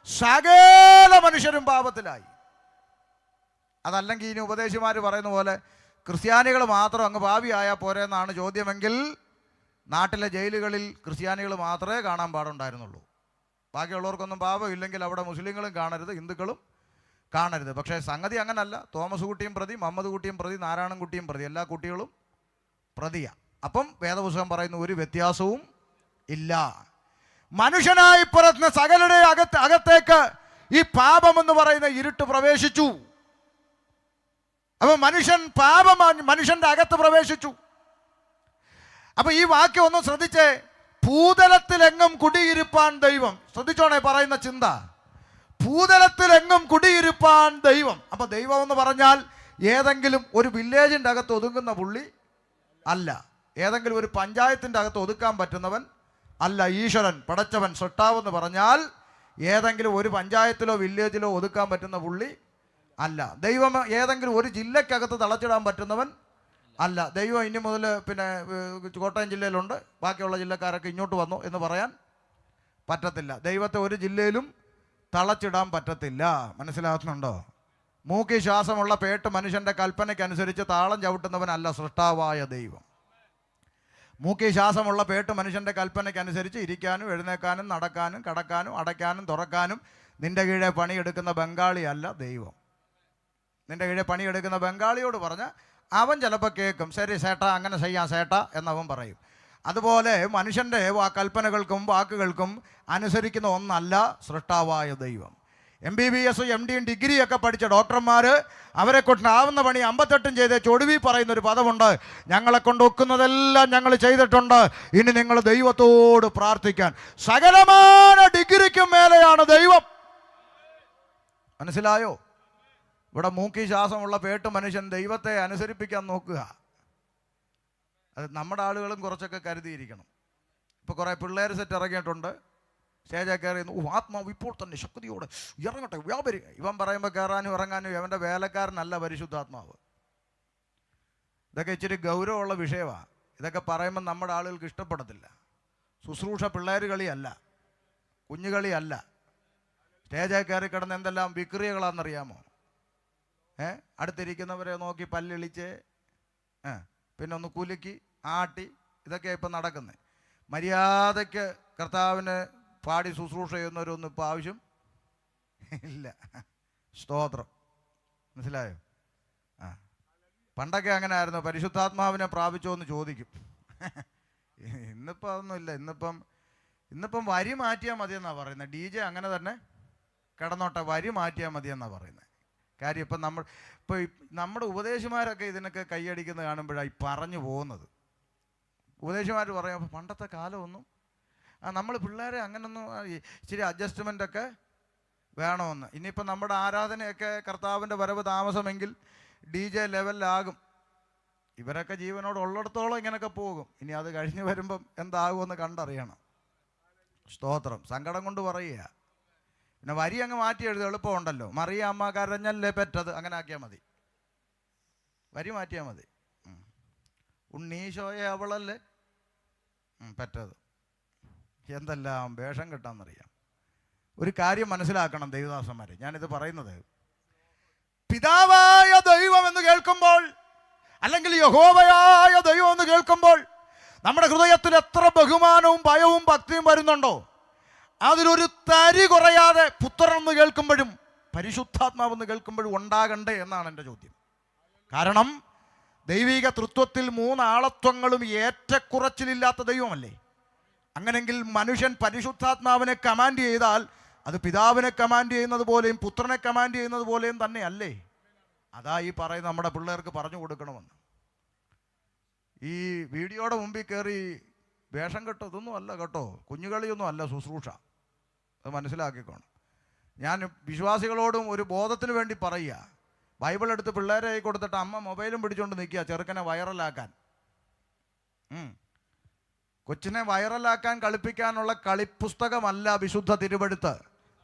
സകല മനുഷ്യരും പാപത്തിലായി. അതല്ലെങ്കിൽ ഇനി ഉപദേശിമാർ പറയുന്ന പോലെ ക്രിസ്ത്യാനികൾ മാത്രം അങ്ങ് പാപിയായാൽ പോരെ എന്നാണ് ചോദ്യമെങ്കിൽ നാട്ടിലെ ജയിലുകളിൽ ക്രിസ്ത്യാനികൾ മാത്രമേ കാണാൻ പാടുണ്ടായിരുന്നുള്ളൂ. ബാക്കിയുള്ളവർക്കൊന്നും പാപമില്ലെങ്കിൽ അവിടെ മുസ്ലിങ്ങളും കാണരുത്, ഹിന്ദുക്കളും കാണരുത്. പക്ഷേ സംഗതി അങ്ങനല്ല. തോമസ് കുട്ടിയും പ്രതി, മുഹമ്മദ് കുട്ടിയും പ്രതി, നാരായണൻ കുട്ടിയും പ്രതി, എല്ലാ കുട്ടികളും പ്രതിയാണ്. അപ്പം വേദപുസ്തകം പറയുന്ന ഒരു വ്യത്യാസവും ഇല്ല. മനുഷ്യനായി പിറന്ന സകലരുടെ അകത്തേക്ക് ഈ പാപമെന്ന് പറയുന്ന ഇരുട്ട് പ്രവേശിച്ചു. അപ്പൊ മനുഷ്യന്റെ അകത്ത് പ്രവേശിച്ചു. അപ്പൊ ഈ വാക്യം ഒന്ന് ശ്രദ്ധിച്ചേ, ഭൂതലത്തിലെങ്ങും കുടിയിരുപ്പാൻ ദൈവം. ശ്രദ്ധിച്ചോണേ പറയുന്ന ചിന്ത, ഭൂതലത്തിലെങ്ങും കുടിയിരുപ്പാൻ ദൈവം. അപ്പൊ ദൈവം എന്ന് പറഞ്ഞാൽ ഏതെങ്കിലും ഒരു വില്ലേജിൻ്റെ അകത്ത് ഒതുങ്ങുന്ന പുള്ളി അല്ല, ഏതെങ്കിലും ഒരു പഞ്ചായത്തിൻ്റെ അകത്ത് ഒതുക്കാൻ പറ്റുന്നവൻ അല്ല. ഈശ്വരൻ പടച്ചവൻ സൃഷ്ടാവെന്ന് പറഞ്ഞാൽ ഏതെങ്കിലും ഒരു പഞ്ചായത്തിലോ വില്ലേജിലോ ഒതുക്കാൻ പറ്റുന്ന പുള്ളി അല്ല. ദൈവം ഏതെങ്കിലും ഒരു ജില്ലക്കകത്ത് തളച്ചിടാൻ പറ്റുന്നവൻ അല്ല. ദൈവം ഇനി മുതൽ പിന്നെ കോട്ടയം ജില്ലയിലുണ്ട്, ബാക്കിയുള്ള ജില്ലക്കാരൊക്കെ ഇങ്ങോട്ട് വന്നു എന്ന് പറയാൻ പറ്റത്തില്ല. ദൈവത്തെ ഒരു ജില്ലയിലും തളച്ചിടാൻ പറ്റത്തില്ല. മനസ്സിലാക്കുന്നുണ്ടോ? മൂക്കി ശ്വാസമുള്ള പേട്ട് മനുഷ്യൻ്റെ കൽപ്പനയ്ക്കനുസരിച്ച് താളം ചവിട്ടുന്നവനല്ല സൃഷ്ടാവായ ദൈവം. മൂക്കി ശ്വാസമുള്ള പേട്ട് മനുഷ്യൻ്റെ കൽപ്പനയ്ക്കനുസരിച്ച് ഇരിക്കാനും എഴുന്നേക്കാനും നടക്കാനും കടക്കാനും അടയ്ക്കാനും തുറക്കാനും നിൻ്റെ കീഴെ പണിയെടുക്കുന്ന ബംഗാളി അല്ല ദൈവം. നിൻ്റെ കീഴെ പണിയെടുക്കുന്ന ബംഗാളിയോട് പറഞ്ഞ് അവൻ ചിലപ്പോൾ കേൾക്കും, ശരി സേട്ടാ അങ്ങനെ ചെയ്യാം സേട്ടാ എന്നവൻ പറയും. അതുപോലെ മനുഷ്യൻ്റെ കൽപ്പനകൾക്കും വാക്കുകൾക്കും അനുസരിക്കുന്ന ഒന്നല്ല സൃഷ്ടാവായ ദൈവം. MBBS MD ഡിഗ്രിയൊക്കെ പഠിച്ച ഡോക്ടർമാർ അവരെ കൊണ്ടാവുന്ന പണി 58 ചെയ്തേ ചൊടുവി പറയുന്നൊരു പദമുണ്ട്, ഞങ്ങളെ കൊണ്ട് ഒക്കുന്നതെല്ലാം ഞങ്ങൾ ചെയ്തിട്ടുണ്ട്, ഇനി നിങ്ങൾ ദൈവത്തോട് പ്രാർത്ഥിക്കാൻ. സകലമാന ഡിഗ്രിക്കും മേലെയാണ് ദൈവം. മനസ്സിലായോ? ഇവിടെ മൂക്കി ശ്വാസമുള്ള പേട്ട് മനുഷ്യൻ ദൈവത്തെ അനുസരിപ്പിക്കാൻ നോക്കുക. അത് നമ്മുടെ ആളുകളും കുറച്ചൊക്കെ കരുതിയിരിക്കണം. ഇപ്പോൾ കുറേ പിള്ളേർ സെറ്റ് ഇറങ്ങിയിട്ടുണ്ട്, സ്റ്റേജിൽ കയറി ആത്മാവ് ഇപ്പോൾ തന്നെ ശക്തിയോടെ ഇറങ്ങട്ടെ വ്യാപരി. ഇവൻ പറയുമ്പോൾ കയറാനും ഇറങ്ങാനും ഇവൻ്റെ വേലക്കാരനല്ല പരിശുദ്ധാത്മാവ്. ഇതൊക്കെ ഇച്ചിരി ഗൗരവമുള്ള വിഷയമാണ്. ഇതൊക്കെ പറയുമ്പോൾ നമ്മുടെ ആളുകൾക്ക് ഇഷ്ടപ്പെടത്തില്ല. ശുശ്രൂഷ പിള്ളേർ കളിയല്ല, കുഞ്ഞുകളിയല്ല. സ്റ്റേജിൽ കയറി കിടന്ന് എന്തെല്ലാം വിക്രിയകളാണെന്നറിയാമോ? അടുത്തിരിക്കുന്നവരെ നോക്കി പല്ലിളിച്ച് പിന്നെ ഒന്ന് കുലുക്കി ആട്ടി, ഇതൊക്കെ ഇപ്പം നടക്കുന്നത്. മര്യാദയ്ക്ക് കർത്താവിന് പാടി ശുശ്രൂഷ ചെയ്യുന്നവരൊന്നും ഇപ്പോൾ ആവശ്യം ഇല്ല. സ്തോത്രം, മനസ്സിലായോ? പണ്ടൊക്കെ അങ്ങനെ ആയിരുന്നു, പരിശുദ്ധാത്മാവിനെ പ്രാപിച്ചോ എന്ന് ചോദിക്കും. ഇന്നിപ്പോൾ അതൊന്നുമില്ല. ഇന്നിപ്പം വരി മാറ്റിയാൽ മതിയെന്നാണ് പറയുന്നത്. DJ അങ്ങനെ തന്നെ കിടന്നോട്ടെ, വരി മാറ്റിയാൽ മതിയെന്നാണ് പറയുന്നത്. കാര്യം ഇപ്പം നമ്മുടെ ഉപദേശിമാരൊക്കെ ഇതിനൊക്കെ കൈയടിക്കുന്നത് കാണുമ്പോഴാണ് ഈ പറഞ്ഞു പോകുന്നത്. ഉപദേശിമാർ പറയും അപ്പോൾ പണ്ടത്തെ കാലമൊന്നും നമ്മൾ പിള്ളേരെ അങ്ങനൊന്നും ഇച്ചിരി അഡ്ജസ്റ്റ്മെൻ്റൊക്കെ വേണമെന്ന്. ഇനിയിപ്പോൾ നമ്മുടെ ആരാധനയൊക്കെ കർത്താവിൻ്റെ വരവ് താമസമെങ്കിൽ DJ ലെവലിലാകും. ഇവരൊക്കെ ജീവനോട് ഉള്ളിടത്തോളം ഇങ്ങനെയൊക്കെ പോകും. ഇനി അത് കഴിഞ്ഞ് വരുമ്പം എന്താകുമെന്ന് കണ്ടറിയണം. സ്തോത്രം. സങ്കടം കൊണ്ട് പറയുക. പിന്നെ വരി അങ്ങ് മാറ്റി എഴുതി എളുപ്പമുണ്ടല്ലോ. മറിയ അമ്മ കരഞ്ഞല്ലേ പെറ്റത്, അങ്ങനെ ആക്കിയാൽ മതി. വരി മാറ്റിയാൽ മതി. ഉണ്ണീശോയെ അവളല്ലേ പെറ്റത്. എന്തെല്ലാം വേഷം കിട്ടാമെന്നറിയാം. ഒരു കാര്യം മനസ്സിലാക്കണം ദൈവദാസന്മാരെ, ഞാനിത് പറയുന്നത്, പിതാവായ ദൈവം എന്ന് കേൾക്കുമ്പോൾ, അല്ലെങ്കിൽ യഹോവയായ ദൈവം എന്ന് കേൾക്കുമ്പോൾ നമ്മുടെ ഹൃദയത്തിൽ എത്ര ബഹുമാനവും ഭയവും ഭക്തിയും വരുന്നുണ്ടോ, അതിലൊരു തരി കുറയാതെ പുത്രനെന്ന് കേൾക്കുമ്പോഴും പരിശുദ്ധാത്മാവെന്ന് കേൾക്കുമ്പോഴും ഉണ്ടാകണ്ടേ എന്നാണ് എൻ്റെ ചോദ്യം. കാരണം ദൈവിക തൃത്വത്തിൽ 3 ആളത്വങ്ങളും ഏറ്റക്കുറച്ചിലില്ലാത്ത ദൈവമല്ലേ. അങ്ങനെങ്കിൽ മനുഷ്യൻ പരിശുദ്ധാത്മാവിനെ കമാൻഡ് ചെയ്താൽ അത് പിതാവിനെ കമാൻഡ് ചെയ്യുന്നത് പോലെയും പുത്രനെ കമാൻഡ് ചെയ്യുന്നത് പോലെയും തന്നെ അല്ലേ? അതാ ഈ പറയുന്ന നമ്മുടെ പിള്ളേർക്ക് പറഞ്ഞു കൊടുക്കണമെന്ന്. ഈ വീഡിയോയുടെ മുമ്പിൽ കയറി വേഷം കെട്ടോ ഇതൊന്നും അല്ല കേട്ടോ, കുഞ്ഞുകളിയൊന്നും അല്ല ശുശ്രൂഷ. അത് മനസ്സിലാക്കിക്കോണം. ഞാൻ വിശ്വാസികളോടും ഒരു ബോധത്തിന് വേണ്ടി പറയുക, ബൈബിൾ എടുത്ത് പിള്ളേരെ കൊടുത്തിട്ട് അമ്മ മൊബൈലും പിടിച്ചുകൊണ്ട് നിൽക്കുക ചെറുക്കനെ വൈറലാക്കാൻ. കൊച്ചിനെ വൈറലാക്കാൻ കളിപ്പിക്കാനുള്ള കളിപ്പുസ്തകമല്ല വിശുദ്ധ തിരുവെഴുത്ത്.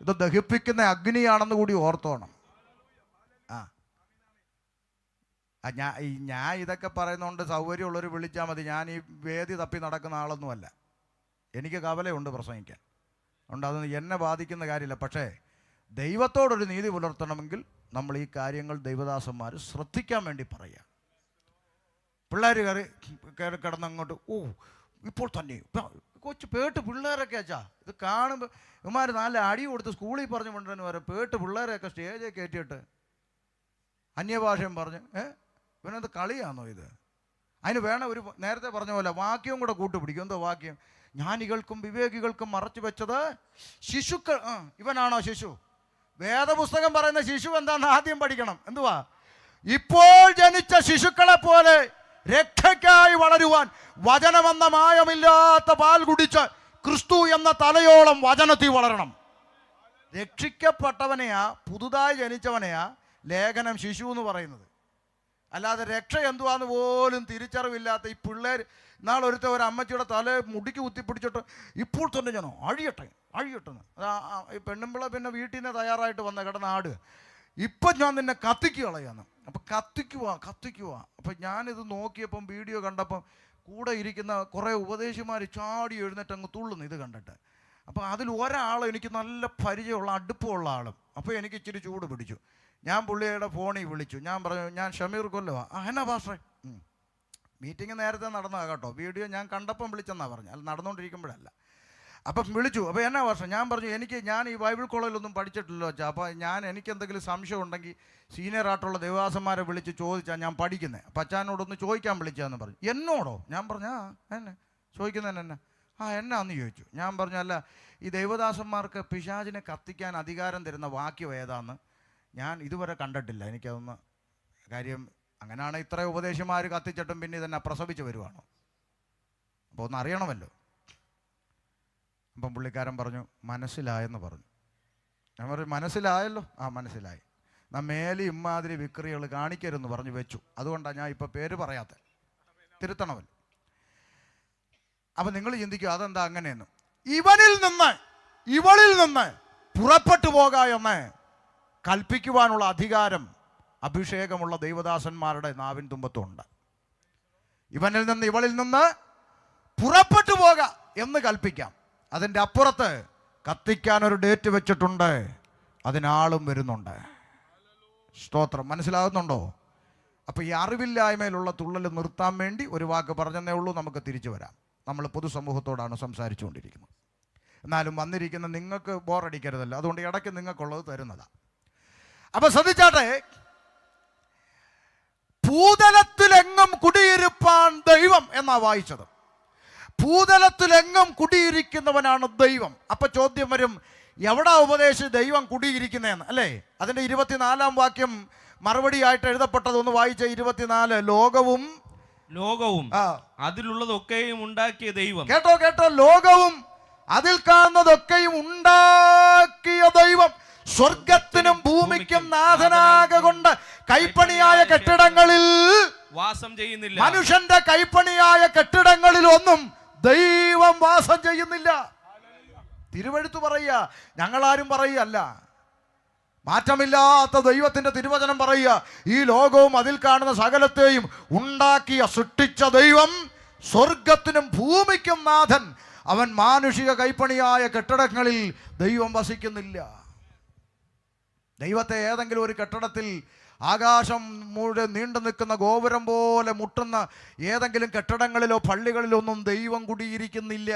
ഇത് ദഹിപ്പിക്കുന്ന അഗ്നിയാണെന്ന് കൂടി ഓർത്തോണം. ഞാൻ ഇതൊക്കെ പറയുന്നതുകൊണ്ട് സൗകര്യമുള്ളവർ വിളിച്ചാൽ മതി. ഞാൻ ഈ വേദി തപ്പി നടക്കുന്ന ആളൊന്നുമല്ല. എനിക്ക് കവലയുണ്ട് പ്രസംഗിക്കാൻ. അതുകൊണ്ട് അതൊന്നും എന്നെ ബാധിക്കുന്ന കാര്യമില്ല. പക്ഷേ ദൈവത്തോടൊരു നീതി പുലർത്തണമെങ്കിൽ നമ്മൾ ഈ കാര്യങ്ങൾ ദൈവദാസന്മാർ ശ്രദ്ധിക്കാൻ വേണ്ടി പറയുക. പിള്ളേർ കയറി കിടന്നങ്ങോട്ട് ഇപ്പോൾ തന്നെ കൊച്ചു പേട്ട് പിള്ളേരൊക്കെ അച്ഛാ ഇത് കാണുമ്പോൾ ഇവന്മാർ നല്ല അടി കൊടുത്ത് സ്കൂളിൽ പറഞ്ഞു കൊണ്ടുവരുന്ന വരെ പേട്ട് പിള്ളേരെയൊക്കെ സ്റ്റേജിൽ കയറ്റിയിട്ട് അന്യഭാഷയും പറഞ്ഞ് ഇവനത് കളിയാണോ ഇത്? അതിന് വേണം ഒരു നേരത്തെ പറഞ്ഞ പോലെ വാക്യവും കൂടെ കൂട്ടുപിടിക്കും. എന്തോ വാക്യം? ജ്ഞാനികൾക്കും വിവേകികൾക്കും മറച്ചു വെച്ചത് ശിശുക്കൾ. ഇവനാണോ ശിശു? വേദപുസ്തകം പറയുന്ന ശിശു എന്താണെന്ന് ആദ്യം പഠിക്കണം. എന്തുവാ? ഇപ്പോൾ ജനിച്ച ശിശുക്കളെ പോലെ രക്ഷയ്ക്കായി വളരുവാൻ വചനമെന്ന മായമില്ലാത്ത പാൽ കുടിച്ച് ക്രിസ്തു എന്ന തലയോളം വചനത്തിൽ വളരണം. രക്ഷിക്കപ്പെട്ടവനെയാ, പുതുതായി ജനിച്ചവനെയാ ലേഖനം ശിശു എന്ന് പറയുന്നത്. അല്ലാതെ രക്ഷ എന്തുവാന്ന് പോലും തിരിച്ചറിവില്ലാത്ത ഈ പിള്ളേർ. നാളൊരുത്ത ഒരു അമ്മച്ചിയുടെ തല മുടിക്ക് കുത്തിപ്പിടിച്ചിട്ട് ഇപ്പോൾ തന്നെ ഞാൻ അഴിയട്ടെന്ന് ഈ പെണ്ണുമ്പിള പിന്നെ വീട്ടിൽ നിന്ന് തയ്യാറായിട്ട് വന്ന കിടന്ന് ആടുക. ഇപ്പം ഞാൻ നിന്നെ കത്തിക്കുകളയാന്ന്. അപ്പം കത്തിക്കുക. അപ്പം ഞാനിത് നോക്കിയപ്പം വീഡിയോ കണ്ടപ്പം കൂടെ ഇരിക്കുന്ന കുറേ ഉപദേശിമാർ ചാടി എഴുന്നേറ്റ് അങ്ങ് തുള്ളുന്നു ഇത് കണ്ടിട്ട്. അപ്പം അതിൽ ഒരാൾ എനിക്ക് നല്ല പരിചയമുള്ള അടുപ്പമുള്ള ആളും. അപ്പോൾ എനിക്ക് ഇച്ചിരി ചൂട് പിടിച്ചു. ഞാൻ പുള്ളിയുടെ ഫോണിൽ വിളിച്ചു. ഞാൻ പറഞ്ഞു, ഞാൻ ഷമീർ കൊല്ലവാ. എന്നാ പാസ്റ്ററെ? മീറ്റിംഗ് നേരത്തെ നടന്നതാണ് കേട്ടോ. വീഡിയോ ഞാൻ കണ്ടപ്പം വിളിച്ചെന്നാണ് പറഞ്ഞു, അല്ല നടന്നുകൊണ്ടിരിക്കുമ്പോഴല്ല. അപ്പം വിളിച്ചു. അപ്പോൾ എന്നാ പാസ്റ്റർ? ഞാൻ പറഞ്ഞു, ഞാൻ ഈ ബൈബിൾ കോളേജിലൊന്നും പഠിച്ചിട്ടില്ലോ വെച്ചാൽ. അപ്പോൾ എനിക്ക് എന്തെങ്കിലും സംശയം ഉണ്ടെങ്കിൽ സീനിയറായിട്ടുള്ള ദേവദാസന്മാരെ വിളിച്ച് ചോദിച്ചാൽ ഞാൻ പഠിക്കുന്നത്. അപ്പം അച്ഛനോടൊന്ന് ചോദിക്കാൻ വിളിച്ചാന്ന് പറഞ്ഞു. എന്നോടോ? ഞാൻ പറഞ്ഞു എന്നെ ചോദിക്കുന്നതിന് എന്നാന്ന് ചോദിച്ചു. ഞാൻ പറഞ്ഞു, അല്ല ഈ ദൈവദാസന്മാർക്ക് പിശാചിനെ കത്തിക്കാൻ അധികാരം തരുന്ന വാക്യം ഏതാന്ന് ഞാൻ ഇതുവരെ കണ്ടിട്ടില്ല. എനിക്കതൊന്ന് കാര്യം അങ്ങനെയാണ് ഇത്ര ഉപദേശിമാർ കത്തിച്ചിട്ടും പിന്നെ ഇതെന്നെ പ്രസവിച്ച് വരുവാണോ? അപ്പോൾ ഒന്ന് അറിയണമല്ലോ. അപ്പം പുള്ളിക്കാരൻ പറഞ്ഞു മനസ്സിലായെന്ന് പറഞ്ഞു. ഞാൻ പറഞ്ഞു മനസ്സിലായല്ലോ. മനസ്സിലായി. മേലെ ഇമ്മാതിരി വിക്രികൾ കാണിക്കരുതെന്ന് പറഞ്ഞു വെച്ചു. അതുകൊണ്ടാണ് ഞാൻ ഇപ്പോൾ പേര് പറയാത്ത, തിരുത്തണമല്ലോ. അപ്പം നിങ്ങൾ ചിന്തിക്കുക അതെന്താ അങ്ങനെയെന്ന്. ഇവളിൽ നിന്ന് പുറപ്പെട്ടു പോക എന്ന് കൽപ്പിക്കുവാനുള്ള അധികാരം അഭിഷേകമുള്ള ദൈവദാസന്മാരുടെ നാവിൻ തുമ്പത്തുണ്ട്. ഇവളിൽ നിന്ന് പുറപ്പെട്ടു പോക എന്ന് കൽപ്പിക്കാം. അതിൻ്റെ അപ്പുറത്ത് കത്തിക്കാനൊരു ഡേറ്റ് വെച്ചിട്ടുണ്ട്. അതിനാളും വരുന്നുണ്ട്. സ്തോത്രം. മനസ്സിലാകുന്നുണ്ടോ? അപ്പോൾ ഈ അറിവില്ലായ്മയിലുള്ള തുള്ളൽ നിർത്താൻ വേണ്ടി ഒരു വാക്ക് പറഞ്ഞതേ ഉള്ളൂ. നമുക്ക് തിരിച്ചു വരാം. നമ്മൾ പൊതുസമൂഹത്തോടാണ് സംസാരിച്ചുകൊണ്ടിരിക്കുന്നത്. എന്നാലും വന്നിരിക്കുന്ന നിങ്ങൾക്ക് ബോറടിക്കരുതല്ലോ, അതുകൊണ്ട് ഇടയ്ക്ക് നിങ്ങൾക്കുള്ളത് തരുന്നതാണ്. അപ്പോൾ ശ്രദ്ധിച്ചാട്ടെ, ഭൂതലത്തിലെങ്ങും കുടിയിരുപ്പാൻ ദൈവം എന്നാ വായിച്ചത്. ഭൂതലത്തിലെങ്ങും കുടിയിരിക്കുന്നവനാണ് ദൈവം. അപ്പൊ ചോദ്യം വരും, എവിടാ ഉപദേശിച്ച് ദൈവം കുടിയിരിക്കുന്നതെന്ന്, അല്ലേ? അതിന്റെ 24-ാം വാക്യം മറുപടിയായിട്ട് എഴുതപ്പെട്ടത് ഒന്ന് വായിച്ച. 24, ലോകവും അതിലുള്ളതൊക്കെയും ഉണ്ടാക്കിയ ദൈവം. കേട്ടോ കേട്ടോ, ലോകവും അതിൽ കാണുന്നതൊക്കെയും ഉണ്ടാക്കിയ ദൈവം സ്വർഗത്തിനും ഭൂമിക്കും നാഥനാകൊണ്ട് കൈപ്പണിയായ കെട്ടിടങ്ങളിൽ വാസം ചെയ്യുന്നില്ല. മനുഷ്യന്റെ കൈപ്പണിയായ കെട്ടിടങ്ങളിൽ ഒന്നും ദൈവം വാസം ചെയ്യുന്നില്ല. തിരുവെഴുത്ത് പറയുക, ഞങ്ങളാരും പറയുകയല്ല. മാറ്റമില്ലാത്ത ദൈവത്തിന്റെ തിരുവചനം പറയുക, ഈ ലോകവും അതിൽ കാണുന്ന സകലത്തെയും ഉണ്ടാക്കിയ സൃഷ്ടിച്ച ദൈവം സ്വർഗത്തിനും ഭൂമിക്കും നാഥൻ. അവൻ മാനുഷിക കൈപ്പണിയായ കെട്ടിടങ്ങളിൽ ദൈവം വസിക്കുന്നില്ല. ദൈവത്തെ ഏതെങ്കിലും ഒരു കെട്ടിടത്തിൽ ആകാശം മുഴുവൻ നീണ്ടു നിൽക്കുന്ന ഗോപുരം പോലെ മുട്ടുന്ന ഏതെങ്കിലും കെട്ടിടങ്ങളിലോ പള്ളികളിലോ ഒന്നും ദൈവം കുടിയിരിക്കുന്നില്ല.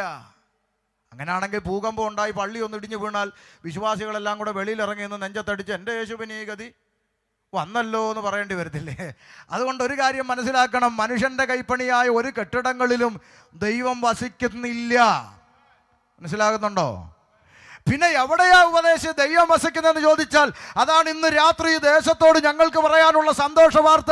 അങ്ങനെയാണെങ്കിൽ ഭൂകമ്പം ഉണ്ടായി പള്ളി ഒന്ന് ഇടിഞ്ഞു വീണാൽ വിശ്വാസികളെല്ലാം കൂടെ വെളിയിലിറങ്ങി നിന്ന് നെഞ്ചത്തടിച്ച് എൻ്റെ യേശുവിന് ഈ ഗതി വന്നല്ലോ എന്ന് പറയേണ്ടി വരത്തില്ലേ? അതുകൊണ്ട് ഒരു കാര്യം മനസ്സിലാക്കണം, മനുഷ്യൻ്റെ കൈപ്പണിയായ ഒരു കെട്ടിടങ്ങളിലും ദൈവം വസിക്കുന്നില്ല. മനസ്സിലാകുന്നുണ്ടോ? പിന്നെ എവിടെയാ ഉപദേശിച്ച് ദൈവം വസിക്കുന്നതെന്ന് ചോദിച്ചാൽ, അതാണ് ഇന്ന് രാത്രി ദേശത്തോട് ഞങ്ങൾക്ക് പറയാനുള്ള സന്തോഷ വാർത്ത.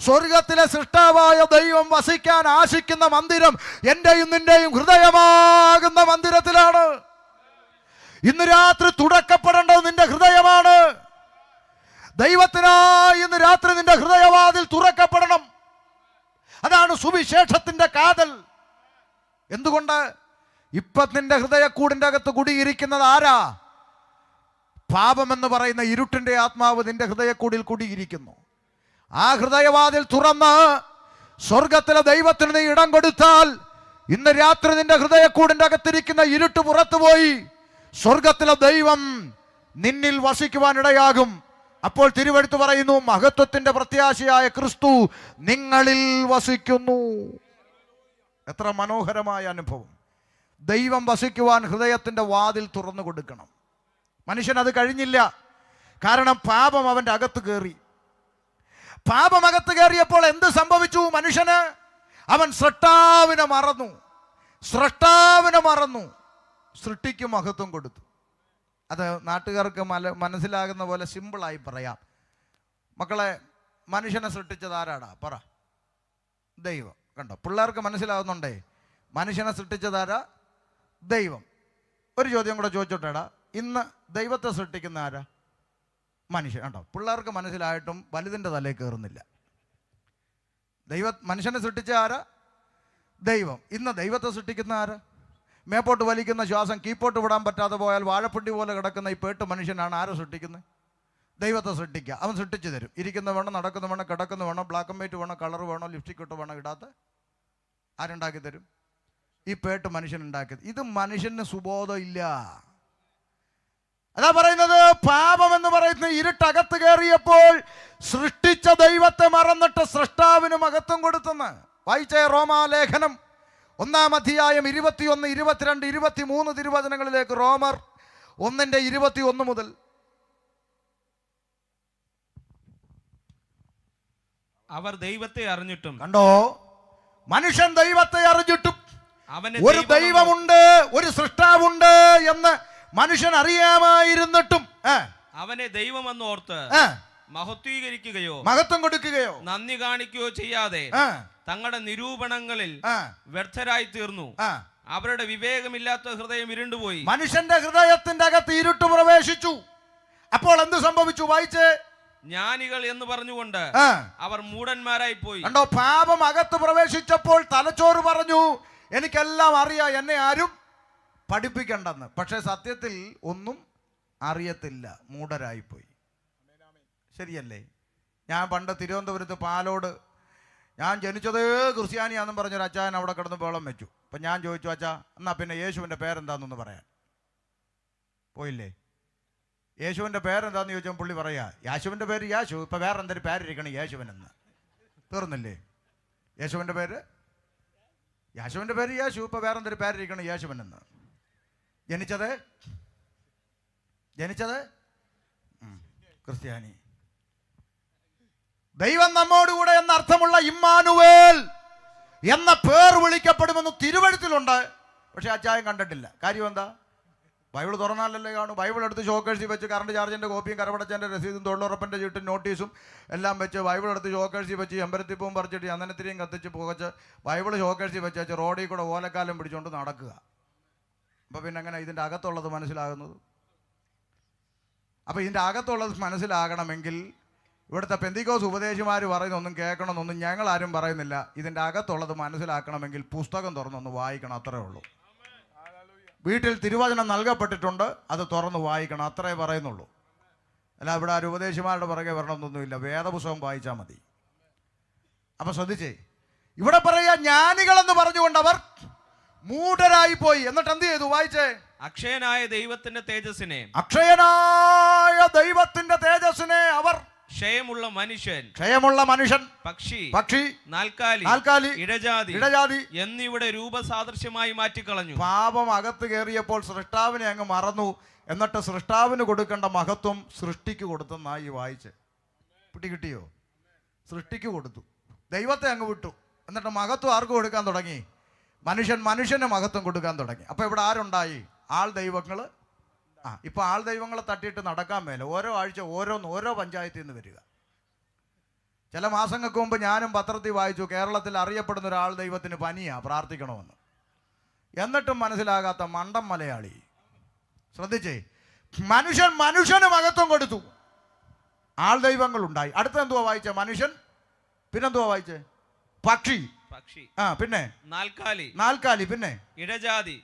സ്വർഗത്തിലെ സൃഷ്ടാവായ ദൈവം വസിക്കാൻ ആശിക്കുന്ന മന്ദിരം എൻ്റെയും നിന്റെയും ഹൃദയമാകുന്ന മന്ദിരത്തിലാണ്. ഇന്ന് രാത്രി തുറക്കപ്പെടേണ്ടത് നിന്റെ ഹൃദയമാണ്. ദൈവത്തിനായി ഇന്ന് രാത്രി നിന്റെ ഹൃദയവാതിൽ തുറക്കപ്പെടണം. അതാണ് സുവിശേഷത്തിന്റെ കാതൽ. എന്തുകൊണ്ട്? ഇപ്പൊ നിന്റെ ഹൃദയക്കൂടിൻ്റെ അകത്ത് കുടിയിരിക്കുന്നത് ആരാ? പാപമെന്ന് പറയുന്ന ഇരുട്ടിന്റെ ആത്മാവ് നിന്റെ ഹൃദയക്കൂടിൽ കുടിയിരിക്കുന്നു. ആ ഹൃദയവാതിൽ തുറന്ന് സ്വർഗത്തിലെ ദൈവത്തിന് നീ ഇടം കൊടുത്താൽ ഇന്ന് രാത്രി നിന്റെ ഹൃദയക്കൂടിൻ്റെ അകത്തിരിക്കുന്ന ഇരുട്ട് പുറത്തുപോയി സ്വർഗത്തിലെ ദൈവം നിന്നിൽ വസിക്കുവാനിടയാകും. അപ്പോൾ തിരുവെഴുത്ത് പറയുന്നു, മഹത്വത്തിന്റെ പ്രത്യാശയായ ക്രിസ്തു നിങ്ങളിൽ വസിക്കുന്നു. എത്ര മനോഹരമായ അനുഭവം! ദൈവം വസിക്കുവാൻ ഹൃദയത്തിൻ്റെ വാതിൽ തുറന്നു കൊടുക്കണം. മനുഷ്യനത് കഴിഞ്ഞില്ല. കാരണം പാപം അവൻ്റെ അകത്ത് കയറി. പാപം അകത്ത് കയറിയപ്പോൾ എന്ത് സംഭവിച്ചു? മനുഷ്യന് അവൻ സ്രഷ്ടാവിനെ മറന്നു. സൃഷ്ടിക്ക് മഹത്വം കൊടുത്തു. അത് നാട്ടുകാർക്ക് മനസ്സിലാകുന്ന പോലെ സിമ്പിളായി പറയാം. മക്കളെ, മനുഷ്യനെ സൃഷ്ടിച്ചത് ആരാടാ? പറ. ദൈവം. കണ്ടോ? പിള്ളേർക്ക് മനസ്സിലാകുന്നുണ്ടേ. മനുഷ്യനെ സൃഷ്ടിച്ചതാരാ? ദൈവം. ഒരു ചോദ്യം കൂടെ ചോദിച്ചോട്ടേടാ, ഇന്ന് ദൈവത്തെ സൃഷ്ടിക്കുന്ന ആരാ? മനുഷ്യൻ. കണ്ടോ? പിള്ളേർക്ക് മനസ്സിലായിട്ടും വലുതിൻ്റെ തലയിൽ കയറുന്നില്ല. മനുഷ്യനെ സൃഷ്ടിച്ച ആരാ? ദൈവം. ഇന്ന് ദൈവത്തെ സൃഷ്ടിക്കുന്ന ആരാ? മേപ്പോട്ട് വലിക്കുന്ന ശ്വാസം കീപ്പോട്ട് വിടാൻ പറ്റാതെ പോയാൽ വാഴപ്പിണ്ടി പോലെ കിടക്കുന്ന ഈ പേട്ട് മനുഷ്യനാണ് ആരെ സൃഷ്ടിക്കുന്നത്? ദൈവത്തെ സൃഷ്ടിക്കുക. അവൻ സൃഷ്ടിച്ചു തരും. ഇരിക്കുന്ന വേണം, നടക്കുന്ന വേണം, കിടക്കുന്ന വേണം, ബ്ലാക്ക് ആൻഡ് വൈറ്റ് വേണം, കളർ വേണം, ലിപ്സ്റ്റിക് ഇട്ട് വേണം, ഇടാത്ത ആരുണ്ടാക്കി തരും? ഈ പേട്ട് മനുഷ്യൻ ഉണ്ടാക്കിയത്. ഇത് മനുഷ്യന് സുബോധം ഇല്ല. അതാ പറയുന്നത്, പാപം എന്ന് പറയുന്ന ഇരുട്ടകത്ത് കയറിയപ്പോൾ സൃഷ്ടിച്ച ദൈവത്തെ മറന്നിട്ട് സൃഷ്ടാവിന് മഹത്വം കൊടുത്തെന്ന് വായിച്ച റോമാലേഖനം 1-ാം അധ്യായം 21, 22, 23 തിരുവചനങ്ങളിലേക്ക്. റോമർ 1:21 മുതൽ. അവർ ദൈവത്തെ അറിഞ്ഞിട്ടും. കണ്ടോ? മനുഷ്യൻ ദൈവത്തെ അറിഞ്ഞിട്ടും ഒരു ദൈവമുണ്ട്, ഒരു സൃഷ്ടാവുണ്ട് എന്ന് മനുഷ്യൻ അറിയാമായിരുന്നിട്ടും അവനെ ദൈവമെന്ന് ഓർത്ത് മഹത്വീകരിക്കുകയോ മഹത്വം കൊടുക്കുകയോ നന്ദി കാണിക്കുകയോ ചെയ്യാതെ തങ്ങളുടെ നിരൂപണങ്ങളിൽ വ്യർത്ഥരായി തീർന്നു. അവരുടെ വിവേകമില്ലാത്ത ഹൃദയം ഇരുണ്ടുപോയി. മനുഷ്യന്റെ ഹൃദയത്തിന്റെ അകത്ത് ഇരുട്ട് പ്രവേശിച്ചു. അപ്പോൾ എന്ത് സംഭവിച്ചു? വായിച്ചേ. ജ്ഞാനികൾ എന്ന് പറഞ്ഞുകൊണ്ട് അവർ മൂഢന്മാരായി പോയി. കണ്ടോ? പാപം അകത്ത് പ്രവേശിച്ചപ്പോൾ തലച്ചോറ് പറഞ്ഞു, എനിക്കെല്ലാം അറിയാം, എന്നെ ആരും പഠിപ്പിക്കണ്ടെന്ന്. പക്ഷെ സത്യത്തിൽ ഒന്നും അറിയത്തില്ല, മൂഢരായിപ്പോയി. ശരിയല്ലേ? ഞാൻ പണ്ട് തിരുവനന്തപുരത്ത് പാലോട്, ഞാൻ ജനിച്ചത് ക്രിസ്ത്യാനിയാണെന്നും പറഞ്ഞൊരു അച്ചായൻ അവിടെ കിടന്ന് ബഹളം വെച്ചു. അപ്പം ഞാൻ ചോദിച്ചു, അച്ഛാ എന്നാ പിന്നെ യേശുവിൻ്റെ പേരെന്താണെന്നൊന്ന് പറയാൻ. പോയില്ലേ? യേശുവിൻ്റെ പേരെന്താണെന്ന് ചോദിച്ചാൽ പുള്ളി പറയാ യേശുവിൻ്റെ പേര് യേശു, ഇപ്പം വേറെ എന്തൊരു പേരിരിക്കണം യേശുവിനെന്ന്. തീർന്നില്ലേ? യേശുവിൻ്റെ പേര് യേശു, ഇപ്പം വേറെ എന്തൊരു പേരിരിക്കണം യേശുവിനെന്ന്. ജനിച്ചത് ക്രിസ്ത്യാനി. ദൈവം നമ്മോടുകൂടെ എന്ന അർത്ഥമുള്ള ഇമ്മാനുവേൽ എന്ന പേർ വിളിക്കപ്പെടുമെന്ന് തിരുവഴുത്തിലുണ്ട്. പക്ഷെ അച്ചായം കണ്ടിട്ടില്ല. കാര്യം എന്താ? ബൈബിൾ തുറന്നാലല്ലേ കാണും. ബൈബിൾ എടുത്ത് ഷോക്കേഴ്സിൽ വെച്ച് കറണ്ട് ചാർജിൻ്റെ കോപ്പിയും കരപടച്ചതിൻ്റെ രസീതും തൊഴിലുറപ്പിൻ്റെ ചീട്ടും നോട്ടീസും എല്ലാം വെച്ച് ബൈബിൾ എടുത്ത് ഷോക്കേഴ്സിൽ വെച്ച് എമ്പരത്തിപ്പൂവും പറിച്ചിട്ട് ചന്ദനത്തിരിയും കത്തിച്ച് പുകച്ച് ബൈബിൾ ഷോക്കേഴ്സിൽ വെച്ച് റോഡിൽ കൂടെ ഓലക്കാലം പിടിച്ചുകൊണ്ട് നടക്കുക. അപ്പോൾ പിന്നെ എങ്ങനെ ഇതിൻ്റെ അകത്തുള്ളത് മനസ്സിലാകുന്നത്? അപ്പോൾ ഇതിൻ്റെ അകത്തുള്ളത് മനസ്സിലാകണമെങ്കിൽ ഇവിടുത്തെ പെന്തിക്കോസ് ഉപദേശിമാർ പറയുന്നൊന്നും കേൾക്കണമെന്നൊന്നും ഞങ്ങളാരും പറയുന്നില്ല. ഇതിൻ്റെ അകത്തുള്ളത് മനസ്സിലാക്കണമെങ്കിൽ പുസ്തകം തുറന്നൊന്ന് വായിക്കണം, അത്രേ ഉള്ളൂ. വീട്ടിൽ തിരുവചനം നൽകപ്പെട്ടിട്ടുണ്ട്, അത് തുറന്ന് വായിക്കണം, അത്രേ പറയുന്നുള്ളൂ. അല്ല ഇവിടെ ആരും ഉപദേശിമാരുടെ പുറകെ വരണമെന്നൊന്നുമില്ല, വേദപുസ്തകം വായിച്ചാൽ മതി. അപ്പം ശ്രദ്ധിച്ചേ, ഇവിടെ പറയുക ജ്ഞാനികളെന്ന് പറഞ്ഞുകൊണ്ട് അവർ മൂഢരായി പോയി. എന്നിട്ട് എന്ത് ചെയ്തു? വായിച്ചേ. അക്ഷയനായ ദൈവത്തിന്റെ തേജസ്സിനെ അവർ ക്ഷയമുള്ള മനുഷ്യൻ, പക്ഷി, നാൽക്കാലി, ഇഴജാതി എന്നിവിടെ രൂപസാദൃശ്യമായി മാറ്റിക്കളഞ്ഞു. പാപം അകത്ത് കയറിയപ്പോൾ സൃഷ്ടാവിനെ അങ്ങ് മറന്നു. എന്നിട്ട് സൃഷ്ടാവിന് കൊടുക്കേണ്ട മഹത്വം സൃഷ്ടിക്ക് കൊടുത്തെന്നായി വായിച്ച്. കിട്ടിയോ? സൃഷ്ടിക്ക് കൊടുത്തു, ദൈവത്തെ അങ്ങ് വിട്ടു. എന്നിട്ട് മഹത്വം ആർക്ക് കൊടുക്കാൻ തുടങ്ങി? മനുഷ്യന് മഹത്വം കൊടുക്കാൻ തുടങ്ങി. അപ്പോൾ ഇവിടെ ആരുണ്ടായി? ആൾ ദൈവങ്ങൾ. ഇപ്പോൾ ആൾ ദൈവങ്ങളെ തട്ടിയിട്ട് നടക്കാൻ മേലെ. ഓരോ ആഴ്ച ഓരോ പഞ്ചായത്തിൽ നിന്ന് വരിക. ചില മാസങ്ങൾക്ക് മുമ്പ് ഞാനും പത്രത്തിൽ വായിച്ചു, കേരളത്തിൽ അറിയപ്പെടുന്ന ഒരാൾ ദൈവത്തിന് പനിയാണ്, പ്രാർത്ഥിക്കണമെന്ന്. എന്നിട്ടും മനസ്സിലാകാത്ത മണ്ടൻ മലയാളി. ശ്രദ്ധിച്ചേ, മനുഷ്യന് മഹത്വം കൊടുത്തു, ആൾ ദൈവങ്ങളുണ്ടായി. അടുത്ത എന്തുവാ വായിച്ചേ? മനുഷ്യൻ. പിന്നെന്തുവാ വായിച്ചേ? പക്ഷി, പിന്നെ നാൽക്കാലി, പിന്നെ ഇഴജാതി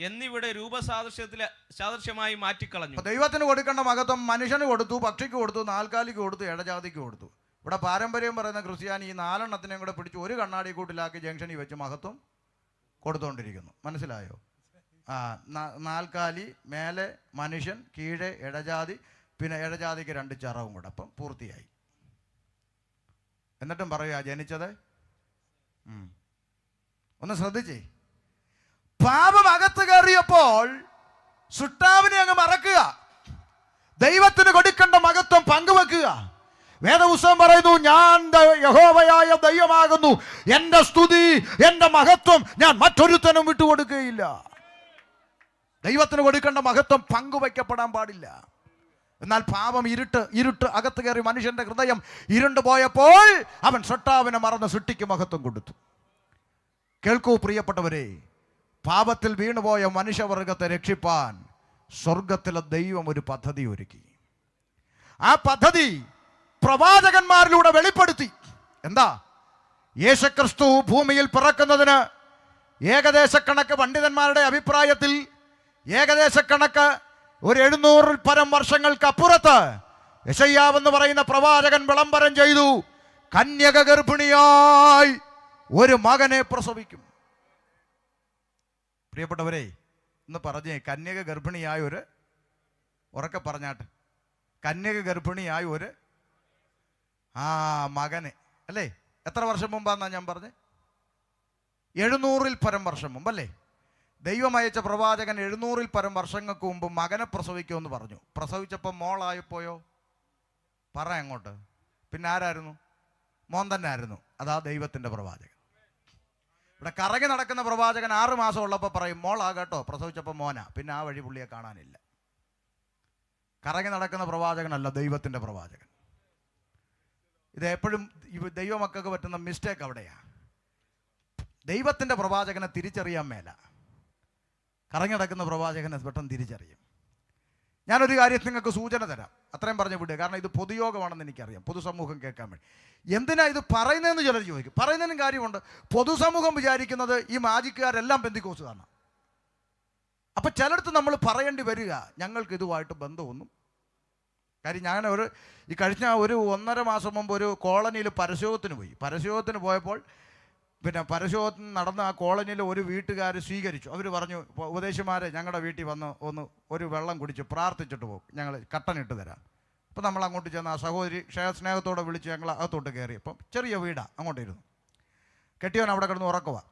എന്നിവിടെ രൂപസാദൃശ്യമായി മാറ്റിക്കളഞ്ഞു. ദൈവത്തിന് കൊടുക്കേണ്ട മഹത്വം മനുഷ്യന് കൊടുത്തു, പക്ഷിക്ക് കൊടുത്തു, നാൽക്കാലിക്ക് കൊടുത്തു, ഇഴജാതിക്ക് കൊടുത്തു. ഇവിടെ പാരമ്പര്യം പറയുന്ന ക്രിസ്ത്യാനി ഈ 4 കൂടെ പിടിച്ച് ഒരു കണ്ണാടി കൂട്ടിലാക്കി ജംഗ്ഷനിൽ വെച്ച് മഹത്വം കൊടുത്തുകൊണ്ടിരിക്കുന്നു. മനസ്സിലായോ? നാൽക്കാലി മേലെ, മനുഷ്യൻ കീഴെ, ഇഴജാതി, പിന്നെ ഇഴജാതിക്ക് 2 ചിറവും കൂടെ. അപ്പം പൂർത്തിയായി. എന്നിട്ടും പറയുക ജനിച്ചത്. ഒന്ന് ശ്രദ്ധിച്ചേ, പാപം അകത്ത് കയറിയപ്പോൾ സൃഷ്ടാവിനെ അങ്ങ് മറക്കുക, ദൈവത്തിന് കൊടുക്കേണ്ട മഹത്വം പങ്കുവെക്കുക. വേദപുസ്തകം പറയുന്നു, ഞാൻ യഹോവയായ ദൈവമാകുന്നു, എൻ്റെ സ്തുതി, എൻ്റെ മഹത്വം ഞാൻ മറ്റൊരുത്തനും വിട്ടുകൊടുക്കുകയില്ല. ദൈവത്തിന് കൊടുക്കേണ്ട മഹത്വം പങ്കുവെക്കപ്പെടാൻ പാടില്ല. എന്നാൽ പാപം ഇരുട്ട് അകത്ത് കയറി മനുഷ്യന്റെ ഹൃദയം ഇരുണ്ടു പോയപ്പോൾ അവൻ സൃഷ്ടാവിനെ മറന്ന് സൃഷ്ടിക്ക് മഹത്വം കൊടുത്തു. കേൾക്കൂ പ്രിയപ്പെട്ടവരെ, പാപത്തിൽ വീണുപോയ മനുഷ്യവർഗത്തെ രക്ഷിപ്പാൻ സ്വർഗത്തിലെ ദൈവം ഒരു പദ്ധതി ഒരുക്കി. ആ പദ്ധതി പ്രവാചകന്മാരിലൂടെ വെളിപ്പെടുത്തി. എന്താ? യേശുക്രിസ്തു ഭൂമിയിൽ പിറക്കുന്നതിന് ഏകദേശക്കണക്ക് പണ്ഡിതന്മാരുടെ അഭിപ്രായത്തിൽ ഏകദേശക്കണക്ക് ഒരു 700-ൽ പരം വർഷങ്ങൾക്ക് അപ്പുറത്ത് യെശയ്യാവെന്ന് പറയുന്ന പ്രവാചകൻ വിളംബരം ചെയ്തു, കന്യക ഗർഭിണിയായി ഒരു മകനെ പ്രസവിക്കും. പ്രിയപ്പെട്ടവരെ, ഇന്ന് പറഞ്ഞേ, കന്യക ഗർഭിണിയായ ഒരു, ഉറക്കെ പറഞ്ഞാട്ട്, കന്യക ഗർഭിണിയായ ഒരു മകനെ, അല്ലേ? എത്ര വർഷം മുമ്പാന്നാ ഞാൻ പറഞ്ഞേ? 700-ൽ പരം വർഷം മുമ്പല്ലേ? ദൈവം അയച്ച പ്രവാചകൻ 700-ൽ പരം വർഷങ്ങൾക്ക് മുമ്പ് മകനെ പ്രസവിക്കുമെന്ന് പറഞ്ഞു. പ്രസവിച്ചപ്പോൾ മോളായിപ്പോയോ? പറ അങ്ങോട്ട്. പിന്നെ ആരായിരുന്നു? മോൻ തന്നെ ആയിരുന്നു. അതാ ദൈവത്തിൻ്റെ പ്രവാചകൻ. ഇവിടെ കറങ്ങി നടക്കുന്ന പ്രവാചകൻ 6 മാസം ഉള്ളപ്പോൾ പറയും മോളാകട്ടോ, പ്രസവിച്ചപ്പോൾ മോനാ. പിന്നെ ആ വഴി പുള്ളിയെ കാണാനില്ല. കറങ്ങി നടക്കുന്ന പ്രവാചകനല്ല, ദൈവത്തിൻ്റെ പ്രവാചകൻ. ഇത് എപ്പോഴും ദൈവമക്കൾക്ക് പറ്റുന്ന മിസ്റ്റേക്ക് അവിടെയാണ്. ദൈവത്തിൻ്റെ പ്രവാചകനെ തിരിച്ചറിയാൻ മേല, കറങ്ങി നടക്കുന്ന പ്രവാചകനെ പെട്ടെന്ന് തിരിച്ചറിയും. ഞാനൊരു കാര്യം നിങ്ങൾക്ക് സൂചന തരാം, അത്രയും പറഞ്ഞു വിടുക. കാരണം ഇത് പൊതുയോഗമാണെന്ന് എനിക്കറിയാം, പൊതുസമൂഹം കേൾക്കാൻ വേണ്ടി. എന്തിനാ ഇത് പറയുന്നതെന്ന് ചിലർ ചോദിക്കും. പറയുന്നതിനും കാര്യമുണ്ട്. പൊതുസമൂഹം വിചാരിക്കുന്നത് ഈ മാജിക്കുകാരെല്ലാം പെന്തിക്കോസുകാരാണ്. അപ്പം ചിലടത്ത് നമ്മൾ പറയേണ്ടി വരിക, ഞങ്ങൾക്ക് ഇതുമായിട്ട് ബന്ധമൊന്നും. കാര്യം ഞാൻ ഈ കഴിഞ്ഞ 1.5 മാസം മുമ്പ് ഒരു കോളനിയിൽ പരസ്യോഗത്തിന് പോയി. പരസ്യോഗത്തിന് പോയപ്പോൾ പിന്നെ പരശോധന നടന്ന ആ കോളനിയിൽ ഒരു വീട്ടുകാർ സ്വീകരിച്ചു. അവർ പറഞ്ഞു, ഉപദേശിമാരെ ഞങ്ങളുടെ വീട്ടിൽ വന്ന് ഒരു വെള്ളം കുടിച്ച് പ്രാർത്ഥിച്ചിട്ട് പോകും, ഞങ്ങൾ കട്ടനിട്ട് തരാം. അപ്പം നമ്മൾ അങ്ങോട്ട് ചെന്ന് ആ സഹോദരി സ്നേഹത്തോടെ വിളിച്ച് ഞങ്ങൾ അകത്തോട്ട് കയറി. അപ്പം ചെറിയ വീടാണ്, അങ്ങോട്ട് ഇരുന്നു. കെട്ടിയവൻ അവിടെ കിടന്ന് ഉറക്കുവാ.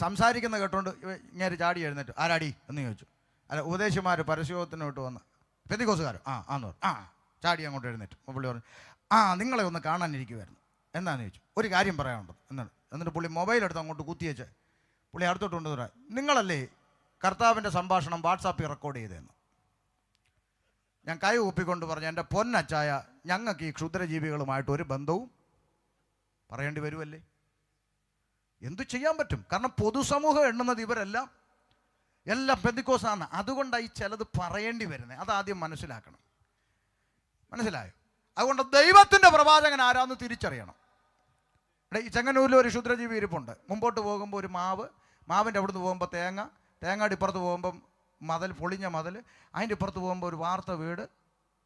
സംസാരിക്കുന്ന കേട്ടോണ്ട് ഇങ്ങനെ ചാടി എഴുന്നേറ്റ്, ആരാടി എന്ന് ചോദിച്ചു. അല്ല, ഉപദേശിമാർ പരസ്യോധനോട്ട് വന്ന് പെന്തിക്കോസുകാരോ ആന്ന് പറഞ്ഞു. ചാടി അങ്ങോട്ട് എഴുന്നേറ്റ്. പുള്ളി പറഞ്ഞു, നിങ്ങളെ ഒന്ന് കാണാനിരിക്കുമായിരുന്നു. എന്താണെന്ന് ചോദിച്ചു. ഒരു കാര്യം പറയാനുണ്ട് എന്നാണ്. എന്നിട്ട് പുള്ളി മൊബൈലെടുത്ത് അങ്ങോട്ട് കുത്തിയേച്ച് പുള്ളി അടുത്തോട്ട് കൊണ്ട് പറയാം, നിങ്ങളല്ലേ കർത്താവിൻ്റെ സംഭാഷണം വാട്സാപ്പിൽ റെക്കോർഡ് ചെയ്തതെന്ന്. ഞാൻ കൈ ഒപ്പിക്കൊണ്ട് പറഞ്ഞു, എൻ്റെ പൊന്നച്ചായ, ഞങ്ങൾക്ക് ഈ ക്ഷുദ്രജീവികളുമായിട്ട് ഒരു ബന്ധവും പറയേണ്ടി വരുമല്ലേ? എന്തു ചെയ്യാൻ പറ്റും? കാരണം പൊതുസമൂഹം എണ്ണുന്നത് ഇവരെല്ലാം പെന്തിക്കോസാണ്. അതുകൊണ്ടാണ് ഈ ചിലത് പറയേണ്ടി വരുന്നത്. അതാദ്യം മനസ്സിലാക്കണം. മനസ്സിലായോ? അതുകൊണ്ട് ദൈവത്തിൻ്റെ പ്രവാചകൻ ആരാന്ന് തിരിച്ചറിയണം. ഈ ചെങ്ങന്നൂരിൽ ഒരു ക്ഷുദ്രജീവി ഇരിപ്പുണ്ട്. മുമ്പോട്ട് പോകുമ്പോൾ ഒരു മാവിൻ്റെ അവിടുന്ന് പോകുമ്പോൾ തേങ്ങയുടെ ഇപ്പുറത്ത് പോകുമ്പം പൊളിഞ്ഞ മതിൽ, അതിൻ്റെ ഇപ്പുറത്ത് പോകുമ്പോൾ ഒരു വാർത്ത വീട്,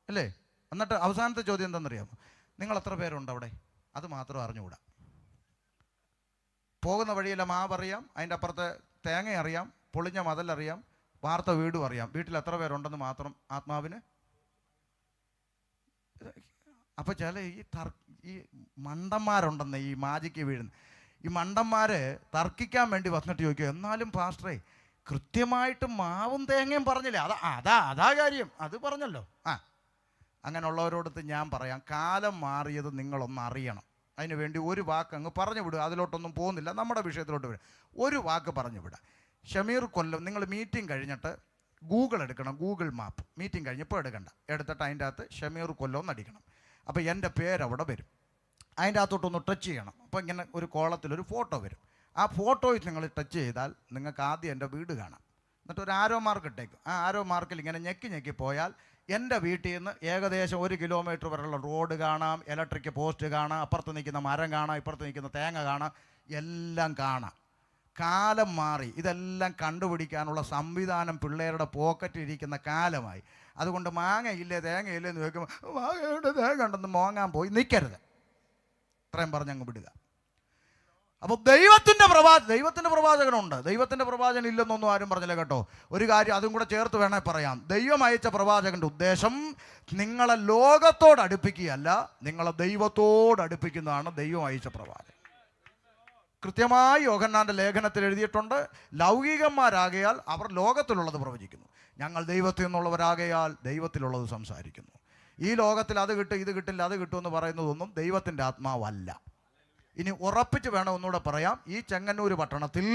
അല്ലേ? എന്നിട്ട് അവസാനത്തെ ചോദ്യം എന്താണെന്നറിയാമോ? നിങ്ങൾ എത്ര പേരുണ്ട് അവിടെ? അത് മാത്രം അറിഞ്ഞുകൂടാ. പോകുന്ന വഴിയിലെ മാവ് അറിയാം, അതിൻ്റെ അപ്പുറത്തെ തേങ്ങ അറിയാം, പൊളിഞ്ഞ മതിലറിയാം, വാർത്ത വീടും അറിയാം. വീട്ടിൽ എത്ര പേരുണ്ടെന്ന് മാത്രം ആത്മാവിന്. അപ്പോൾ ചില ഈ മണ്ടന്മാരുണ്ടെന്ന് ഈ മാജിക്ക് വീഴുന്ന ഈ മണ്ടന്മാർ തർക്കിക്കാൻ വേണ്ടി വന്നിട്ട് ചോദിക്കും, എന്നാലും പാസ്റ്ററേ കൃത്യമായിട്ട് മാവും തേങ്ങയും പറഞ്ഞില്ലേ? അതാ കാര്യം, അത് പറഞ്ഞല്ലോ. അങ്ങനെയുള്ളവരോടത്ത് ഞാൻ പറയാം, കാലം മാറിയത് നിങ്ങളൊന്ന് അറിയണം. അതിന് വേണ്ടി ഒരു വാക്ക് അങ്ങ് പറഞ്ഞു വിടുക. അതിലോട്ടൊന്നും പോകുന്നില്ല, നമ്മുടെ വിഷയത്തിലോട്ട് വിടുക. ഒരു വാക്ക് പറഞ്ഞു വിടുക. ഷമീർ കൊല്ലം, നിങ്ങൾ മീറ്റിംഗ് കഴിഞ്ഞിട്ട് ഗൂഗിൾ എടുക്കണം, ഗൂഗിൾ മാപ്പ്. മീറ്റിംഗ് കഴിഞ്ഞപ്പോൾ എടുത്തിട്ട് അതിൻ്റെ അകത്ത് ഷമീർ കൊല്ലം എന്നടിക്കണം. അപ്പോൾ എൻ്റെ പേരവിടെ വരും. അതിൻ്റെ അകത്തോട്ടൊന്ന് ടച്ച് ചെയ്യണം. അപ്പോൾ ഇങ്ങനെ ഒരു കോളത്തിലൊരു ഫോട്ടോ വരും. ആ ഫോട്ടോയിൽ നിങ്ങൾ ടച്ച് ചെയ്താൽ നിങ്ങൾക്ക് ആദ്യം എൻ്റെ വീട് കാണാം. എന്നിട്ട് ഒരു ആരോ മാർക്ക് ഇട്ടേക്കും. ആ ആരോ മാർക്കിൽ ഇങ്ങനെ ഞെക്കി പോയാൽ എൻ്റെ വീട്ടിൽ നിന്ന് ഏകദേശം 1 കിലോമീറ്റർ വരെയുള്ള റോഡ് കാണാം, ഇലക്ട്രിക് പോസ്റ്റ് കാണാം, അപ്പുറത്ത് നിൽക്കുന്ന മരം കാണാം, ഇപ്പുറത്ത് നിൽക്കുന്ന തേങ്ങ കാണാം, എല്ലാം കാണാം. കാലം മാറി. ഇതെല്ലാം കണ്ടുപിടിക്കാനുള്ള സംവിധാനം പിള്ളേരുടെ പോക്കറ്റിൽ ഇരിക്കുന്ന കാലമായി. അതുകൊണ്ട് മാങ്ങയില്ലേ തേങ്ങയില്ലേ എന്ന് ചോദിക്കുമ്പോൾ മാങ്ങയുടെ തേങ്ങ ഉണ്ടെന്ന് മോങ്ങാൻ പോയി നിൽക്കരുത്. ഇത്രയും പറഞ്ഞങ്ങ് വിടുക. അപ്പോൾ ദൈവത്തിൻ്റെ പ്രവാചകനുണ്ട്. ദൈവത്തിൻ്റെ പ്രവാചകൻ ഇല്ലെന്നൊന്നും ആരും പറഞ്ഞില്ല കേട്ടോ. ഒരു കാര്യം അതും കൂടെ ചേർത്ത് വേണേൽ പറയാം. ദൈവം അയച്ച പ്രവാചകൻ്റെ ഉദ്ദേശം നിങ്ങളെ ലോകത്തോട് അടുപ്പിക്കുകയല്ല, നിങ്ങളെ ദൈവത്തോട് അടുപ്പിക്കുന്നതാണ് ദൈവം അയച്ച പ്രവാചകൻ. കൃത്യമായി യോഹന്നാൻ്റെ ലേഖനത്തിൽ എഴുതിയിട്ടുണ്ട്, ലൗകികന്മാരാകയാൽ അവർ ലോകത്തിലുള്ളത് പ്രവചിക്കുന്നു, ഞങ്ങൾ ദൈവത്തിൽ നിന്നുള്ളവരാകയാൽ ദൈവത്തിലുള്ളത് സംസാരിക്കുന്നു. ഈ ലോകത്തിൽ അത് കിട്ടും ഇത് കിട്ടില്ല അത് കിട്ടുമെന്ന് പറയുന്നതൊന്നും ദൈവത്തിൻ്റെ ആത്മാവല്ല. ഇനി ഉറപ്പിച്ച് വേണം ഒന്നുകൂടെ പറയാം, ഈ ചെങ്ങന്നൂർ പട്ടണത്തിൽ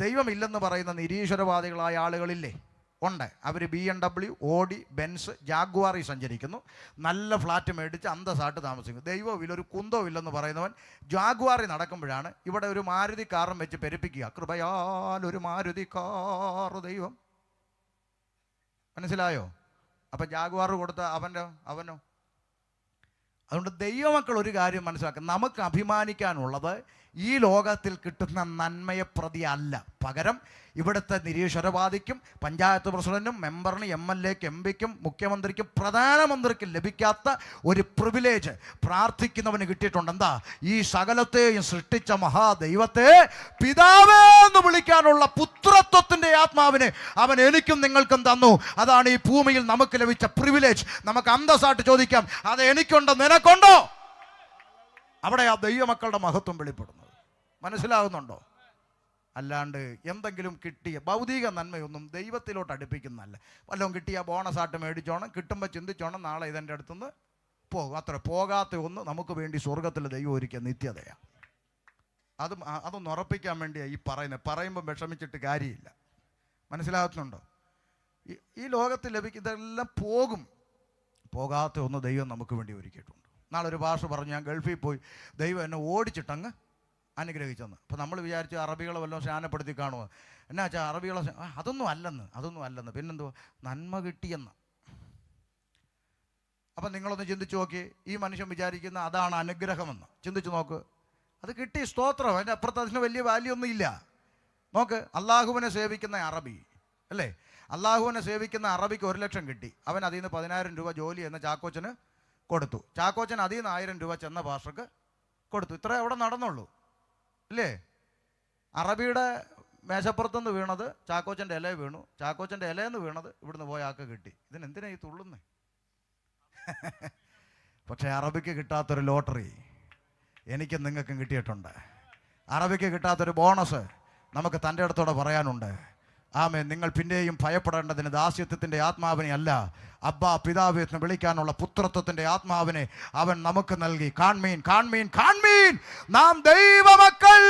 ദൈവമില്ലെന്ന് പറയുന്ന നിരീശ്വരവാദികളായ ആളുകളില്ലേ? ഉണ്ട്. അവർ BMW, ഓഡി, ബെൻസ്, ജാഗ്വാറിൽ സഞ്ചരിക്കുന്നു, നല്ല ഫ്ലാറ്റ് മേടിച്ച് അന്തസ്സായിട്ട് താമസിക്കുന്നു. ദൈവമില്ല, ഒരു കുന്തവും ഇല്ലെന്ന് പറയുന്നവൻ ജാഗ്വാറിൽ നടക്കുമ്പോഴാണ് ഇവിടെ ഒരു മാരുതി കാറും വെച്ച് പെരുപ്പിക്കുക. കൃപയാൽ ഒരു മാരുതി കാർ ദൈവം. മനസ്സിലായോ? അപ്പം ജാഗ്വാർ കൊടുത്ത അവനോ. അതുകൊണ്ട് ദൈവമക്കൾ ഒരു കാര്യം മനസ്സിലാക്കുക, നമുക്ക് അഭിമാനിക്കാനുള്ളത് ഈ ലോകത്തിൽ കിട്ടുന്ന നന്മയെ പ്രതി അല്ല, പകരം ഇവിടുത്തെ നിരീശ്വരവാദിക്കും പഞ്ചായത്ത് പ്രസിഡന്റിനും മെമ്പറിനും MLAക്കും MP-ക്കും മുഖ്യമന്ത്രിക്കും പ്രധാനമന്ത്രിക്കും ലഭിക്കാത്ത ഒരു പ്രിവിലേജ് പ്രാർത്ഥിക്കുന്നവന് കിട്ടിയിട്ടുണ്ട്. എന്താ? ഈ സകലത്തെയും സൃഷ്ടിച്ച മഹാദൈവത്തെ പിതാവേ എന്ന് വിളിക്കാനുള്ള പുത്രത്വത്തിൻ്റെ ആത്മാവിനെ അവൻ എനിക്കും നിങ്ങൾക്കും തന്നു. അതാണ് ഈ ഭൂമിയിൽ നമുക്ക് ലഭിച്ച പ്രിവിലേജ്. നമുക്ക് അന്തസ്സായിട്ട് ചോദിക്കാം, അത് എനിക്കുണ്ടോ നിനക്കുണ്ടോ? അവിടെ ആ ദൈവമക്കളുടെ മഹത്വം വെളിപ്പെടുന്നത്. മനസ്സിലാകുന്നുണ്ടോ? അല്ലാണ്ട് എന്തെങ്കിലും കിട്ടിയ ഭൗതിക നന്മയൊന്നും ദൈവത്തിലോട്ട് അടുപ്പിക്കുന്നതല്ല. വല്ലതും കിട്ടിയ ബോണസായിട്ട് മേടിച്ചോണം, കിട്ടുമ്പോൾ ചിന്തിച്ചോണം നാളെ ഇതെൻ്റെ അടുത്തുനിന്ന് പോകും. അത്ര പോകാത്ത ഒന്ന് നമുക്ക് വേണ്ടി സ്വർഗത്തിൽ ദൈവം ഒരുക്കിയ നിത്യതയാണ്. അതൊന്ന് ഉറപ്പിക്കാൻ വേണ്ടിയാണ് ഈ പറയുമ്പോൾ വിഷമിച്ചിട്ട് കാര്യമില്ല. മനസ്സിലാകുന്നുണ്ടോ? ഈ ലോകത്തിൽ ഇതെല്ലാം പോകാത്ത ഒന്ന് ദൈവം നമുക്ക് വേണ്ടി ഒരുക്കിയിട്ടുണ്ട്. നാളെ ഒരു ഭാഷ പറഞ്ഞു, ഞാൻ ഗൾഫിൽ പോയി ദൈവം എന്നെ ഓടിച്ചിട്ടങ്ങ് അനുഗ്രഹിച്ചെന്ന്. അപ്പോൾ നമ്മൾ വിചാരിച്ചു അറബികളെ വല്ലതും ശാനപ്പെടുത്തി കാണുമോ. എന്നാ വെച്ചാൽ അറബികളെ അതൊന്നും അല്ലെന്ന് പിന്നെന്തുവാ, നന്മ കിട്ടിയെന്ന്. അപ്പം നിങ്ങളൊന്ന് ചിന്തിച്ചു നോക്കി, ഈ മനുഷ്യൻ വിചാരിക്കുന്ന അതാണ് അനുഗ്രഹമെന്ന്. ചിന്തിച്ചു നോക്ക്, അത് കിട്ടി, സ്തോത്രം. അതിൻ്റെ അപ്പുറത്ത് അതിന് വലിയ വാല്യൂ ഒന്നും ഇല്ല. നോക്ക്, അള്ളാഹുവിനെ സേവിക്കുന്ന അറബി അല്ലേ, അള്ളാഹുവിനെ സേവിക്കുന്ന അറബിക്ക് 1 ലക്ഷം കിട്ടി. അവൻ അതിൽ നിന്ന് 10,000 രൂപ ജോലി എന്ന ചാക്കോച്ചന് കൊടുത്തു. ചാക്കോച്ചൻ അതിൽ നിന്ന് 1000 രൂപ ചെന്ന പാസ്റ്റർക്ക് കൊടുത്തു. ഇത്രേ അവിടെ നടന്നുള്ളൂ. ഇല്ലേ? അറബിയുടെ മേശപ്പുറത്തുനിന്ന് വീണത് ചാക്കോച്ചൻ്റെ ഇല വീണു, ചാക്കോച്ചൻ്റെ ഇലയെന്ന് വീണത് ഇവിടുന്ന് പോയ ആൾക്ക് കിട്ടി. ഇതിനെന്തിനാ ഈ തുള്ളുന്നേ? പക്ഷേ അറബിക്ക് കിട്ടാത്തൊരു ലോട്ടറി എനിക്കും നിങ്ങൾക്കും കിട്ടിയിട്ടുണ്ട്. അറബിക്ക് കിട്ടാത്തൊരു ബോണസ് നമുക്ക് തൻ്റെ അടുത്തോടെ പറയാനുണ്ട്. ആമേൻ. നിങ്ങൾ പിന്നെയും ഭയപ്പെടേണ്ടതിന് ദാസ്യത്വത്തിൻ്റെ ആത്മാവിനെ അല്ല, അബ്ബാ പിതാവ് എന്ന് വിളിക്കാനുള്ള പുത്രത്വത്തിൻ്റെ ആത്മാവിനെ അവൻ നമുക്ക് നൽകി. കാൺമീൻ കാൺമീൻ കാൺമീൻ, നാം ദൈവമക്കൾ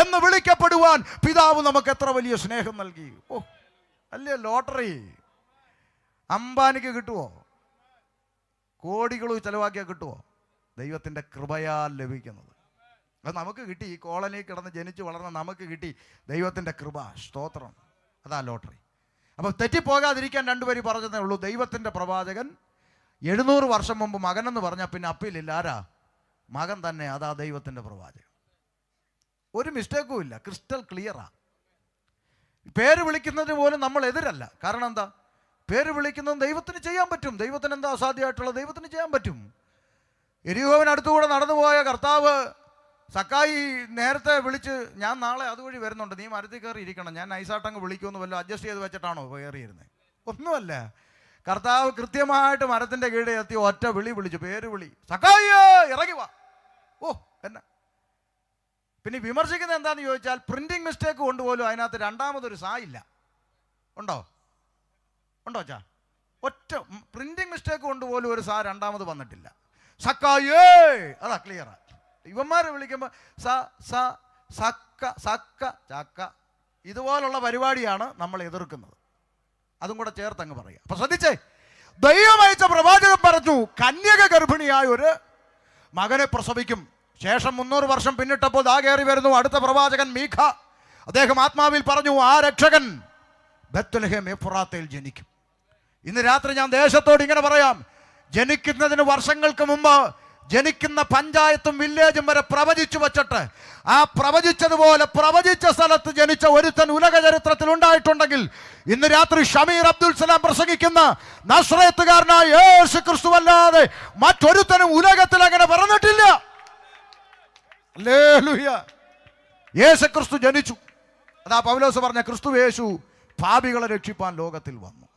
എന്ന് വിളിക്കപ്പെടുവാൻ പിതാവ് നമുക്ക് എത്ര വലിയ സ്നേഹം നൽകി. ഓ, അല്ലേ ലോട്ടറി? അംബാനിക്ക് കിട്ടുമോ? കോടികൾ ചെലവാക്കിയാൽ കിട്ടുമോ? ദൈവത്തിൻ്റെ കൃപയാൽ ലഭിക്കുന്നത്. അത് നമുക്ക് കിട്ടി. ഈ കോളനി കിടന്ന് ജനിച്ച് വളർന്ന നമുക്ക് കിട്ടി ദൈവത്തിൻ്റെ കൃപ. സ്തോത്രം. അതാ ലോട്ടറി. അപ്പം തെറ്റിപ്പോകാതിരിക്കാൻ രണ്ടുപേരും പറഞ്ഞതേ ഉള്ളൂ. ദൈവത്തിൻ്റെ പ്രവാചകൻ 700 വർഷം മുമ്പ് മകനെന്ന് പറഞ്ഞാൽ പിന്നെ അപ്പീലില്ല. ആരാ? മകൻ തന്നെ. അതാ ദൈവത്തിൻ്റെ പ്രവാചകൻ. ഒരു മിസ്റ്റേക്കും ഇല്ല, ക്രിസ്റ്റൽ ക്ലിയറാ. പേര് വിളിക്കുന്നതിന് പോലും നമ്മൾ എതിരല്ല. കാരണം എന്താ? പേര് വിളിക്കുന്നത് ദൈവത്തിന് ചെയ്യാൻ പറ്റും. ദൈവത്തിന് എന്താ അസാധ്യമായിട്ടുള്ളത്? ദൈവത്തിന് ചെയ്യാൻ പറ്റും. യെരിഹോവിനടുത്തുകൂടെ നടന്നുപോയ കർത്താവ് സക്കായി നേരത്തെ വിളിച്ച്, ഞാൻ നാളെ അതുവഴി വരുന്നുണ്ട്, നീ മരത്തിൽ കയറി ഇരിക്കണം, ഞാൻ നൈസാട്ടങ്ങ് വിളിക്കുമെന്ന് വല്ലതും അഡ്ജസ്റ്റ് ചെയ്ത് വെച്ചിട്ടാണോ കയറിയിരുന്നത്? ഒന്നുമല്ല. കർത്താവ് കൃത്യമായിട്ട് മരത്തിൻ്റെ കീഴെ എത്തി ഒറ്റ വിളി വിളിച്ചു, പേര് വിളി, സക്കായി ഇറങ്ങി വാ. ഓ, എന്നാ പിന്നെ വിമർശിക്കുന്നത് എന്താണെന്ന് ചോദിച്ചാൽ, പ്രിന്റിംഗ് മിസ്റ്റേക്ക് കൊണ്ടുപോലും അതിനകത്ത് രണ്ടാമതൊരു സാ ഇല്ല. ഉണ്ടോ? ഉണ്ടോ ചാ? ഒറ്റ പ്രിന്റിംഗ് മിസ്റ്റേക്ക് കൊണ്ടുപോലും ഒരു സാ രണ്ടാമത് വന്നിട്ടില്ല. സക്കായേ, അതാ ക്ലിയറാ. ഇവന്മാരെ വിളിക്കുമ്പോൾ സ സ സക്ക സക്ക ചക്ക, ഇതുപോലുള്ള പരിപാടിയാണ് നമ്മൾ എതിർക്കുന്നത്. അതും കൂടെ ചേർത്തങ്ങ് പറയുക. അപ്പൊ ശ്രദ്ധിച്ചേ, ദൈവം അയച്ച പ്രവാചകൻ പറഞ്ഞു കന്യക ഗർഭിണിയായ ഒരു മകനെ പ്രസവിക്കും. ശേഷം 300 വർഷം പിന്നിട്ടപ്പോൾ ദാ കയറി വരുന്നു അടുത്ത പ്രവാചകൻ മീഖ. അദ്ദേഹം ആത്മാവിൽ പറഞ്ഞു, ആ രക്ഷകൻ ബത്ലഹേം എഫ്രാത്തയിൽ ജനിക്കും. ഇന്ന് രാത്രി ഞാൻ ദേശത്തോട് ഇങ്ങനെ പറയാം, ജനിക്കുന്നതിന് വർഷങ്ങൾക്ക് മുമ്പ് ജനിക്കുന്ന പഞ്ചായത്തും വില്ലേജും വരെ പ്രവചിച്ചു വച്ചിട്ട്, ആ പ്രവചിച്ചതുപോലെ പ്രവചിച്ച സ്ഥലത്ത് ജനിച്ച ഒരുത്തൻ ഉലക ചരിത്രത്തിൽ ഉണ്ടായിട്ടുണ്ടെങ്കിൽ ഇന്ന് രാത്രി ഷമീർ അബ്ദുൽ സലാം പ്രസംഗിക്കുന്ന നസ്രയത്തുകാരനായ യേശു ക്രിസ്തു അല്ലാതെ മറ്റൊരുത്തനും ഉലകത്തിൽ അങ്ങനെ പറഞ്ഞിട്ടില്ല. ഹല്ലേലൂയ. യേശു ക്രിസ്തു ജനിച്ചു. അതാ പൗലോസ് പറഞ്ഞ ക്രിസ്തു യേശു പാപികളെ രക്ഷിപ്പാൻ ലോകത്തിൽ വന്നു.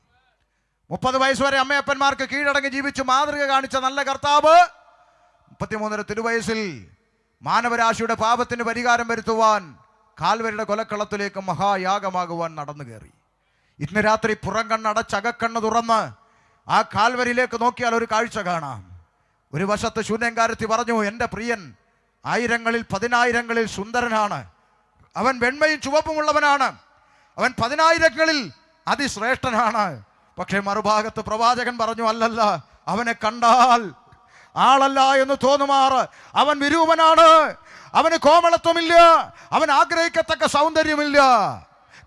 30 വയസ്സ് വരെ അമ്മയപ്പന്മാർക്ക് കീഴടങ്ങി ജീവിച്ചു മാതൃക കാണിച്ച നല്ല കർത്താവ് 33 തിരുവയസ്സിൽ മാനവരാശിയുടെ പാപത്തിന് പരിഹാരം വരുത്തുവാൻ കാൽവരിയുടെ കൊലക്കളത്തിലേക്ക് മഹായാഗമാകുവാൻ നടന്നു കയറി. ഇന്ന് രാത്രി പുറം കണ്ണടച്ചകക്കണ്ണ് തുറന്ന് ആ കാൽവരിയിലേക്ക് നോക്കിയാൽ ഒരു കാഴ്ച കാണാം. ഒരു വശത്ത് ശൂന്യങ്കാരത്തി പറഞ്ഞു, എൻ്റെ പ്രിയൻ ആയിരങ്ങളിൽ 10,000ങ്ങളിൽ സുന്ദരനാണ്, അവൻ വെണ്മയും ചുവപ്പുമുള്ളവനാണ്, അവൻ 10,000ങ്ങളിൽ അതിശ്രേഷ്ഠനാണ്. പക്ഷേ മറുഭാഗത്ത് പ്രവാചകൻ പറഞ്ഞു, അല്ലല്ല, അവനെ കണ്ടാൽ ആളല്ല എന്ന് തോന്നുമാറ് അവൻ വിരൂപനാണ്, അവന് കോമളത്വമില്ല, അവൻ ആഗ്രഹിക്കത്തക്ക സൗന്ദര്യമില്ല,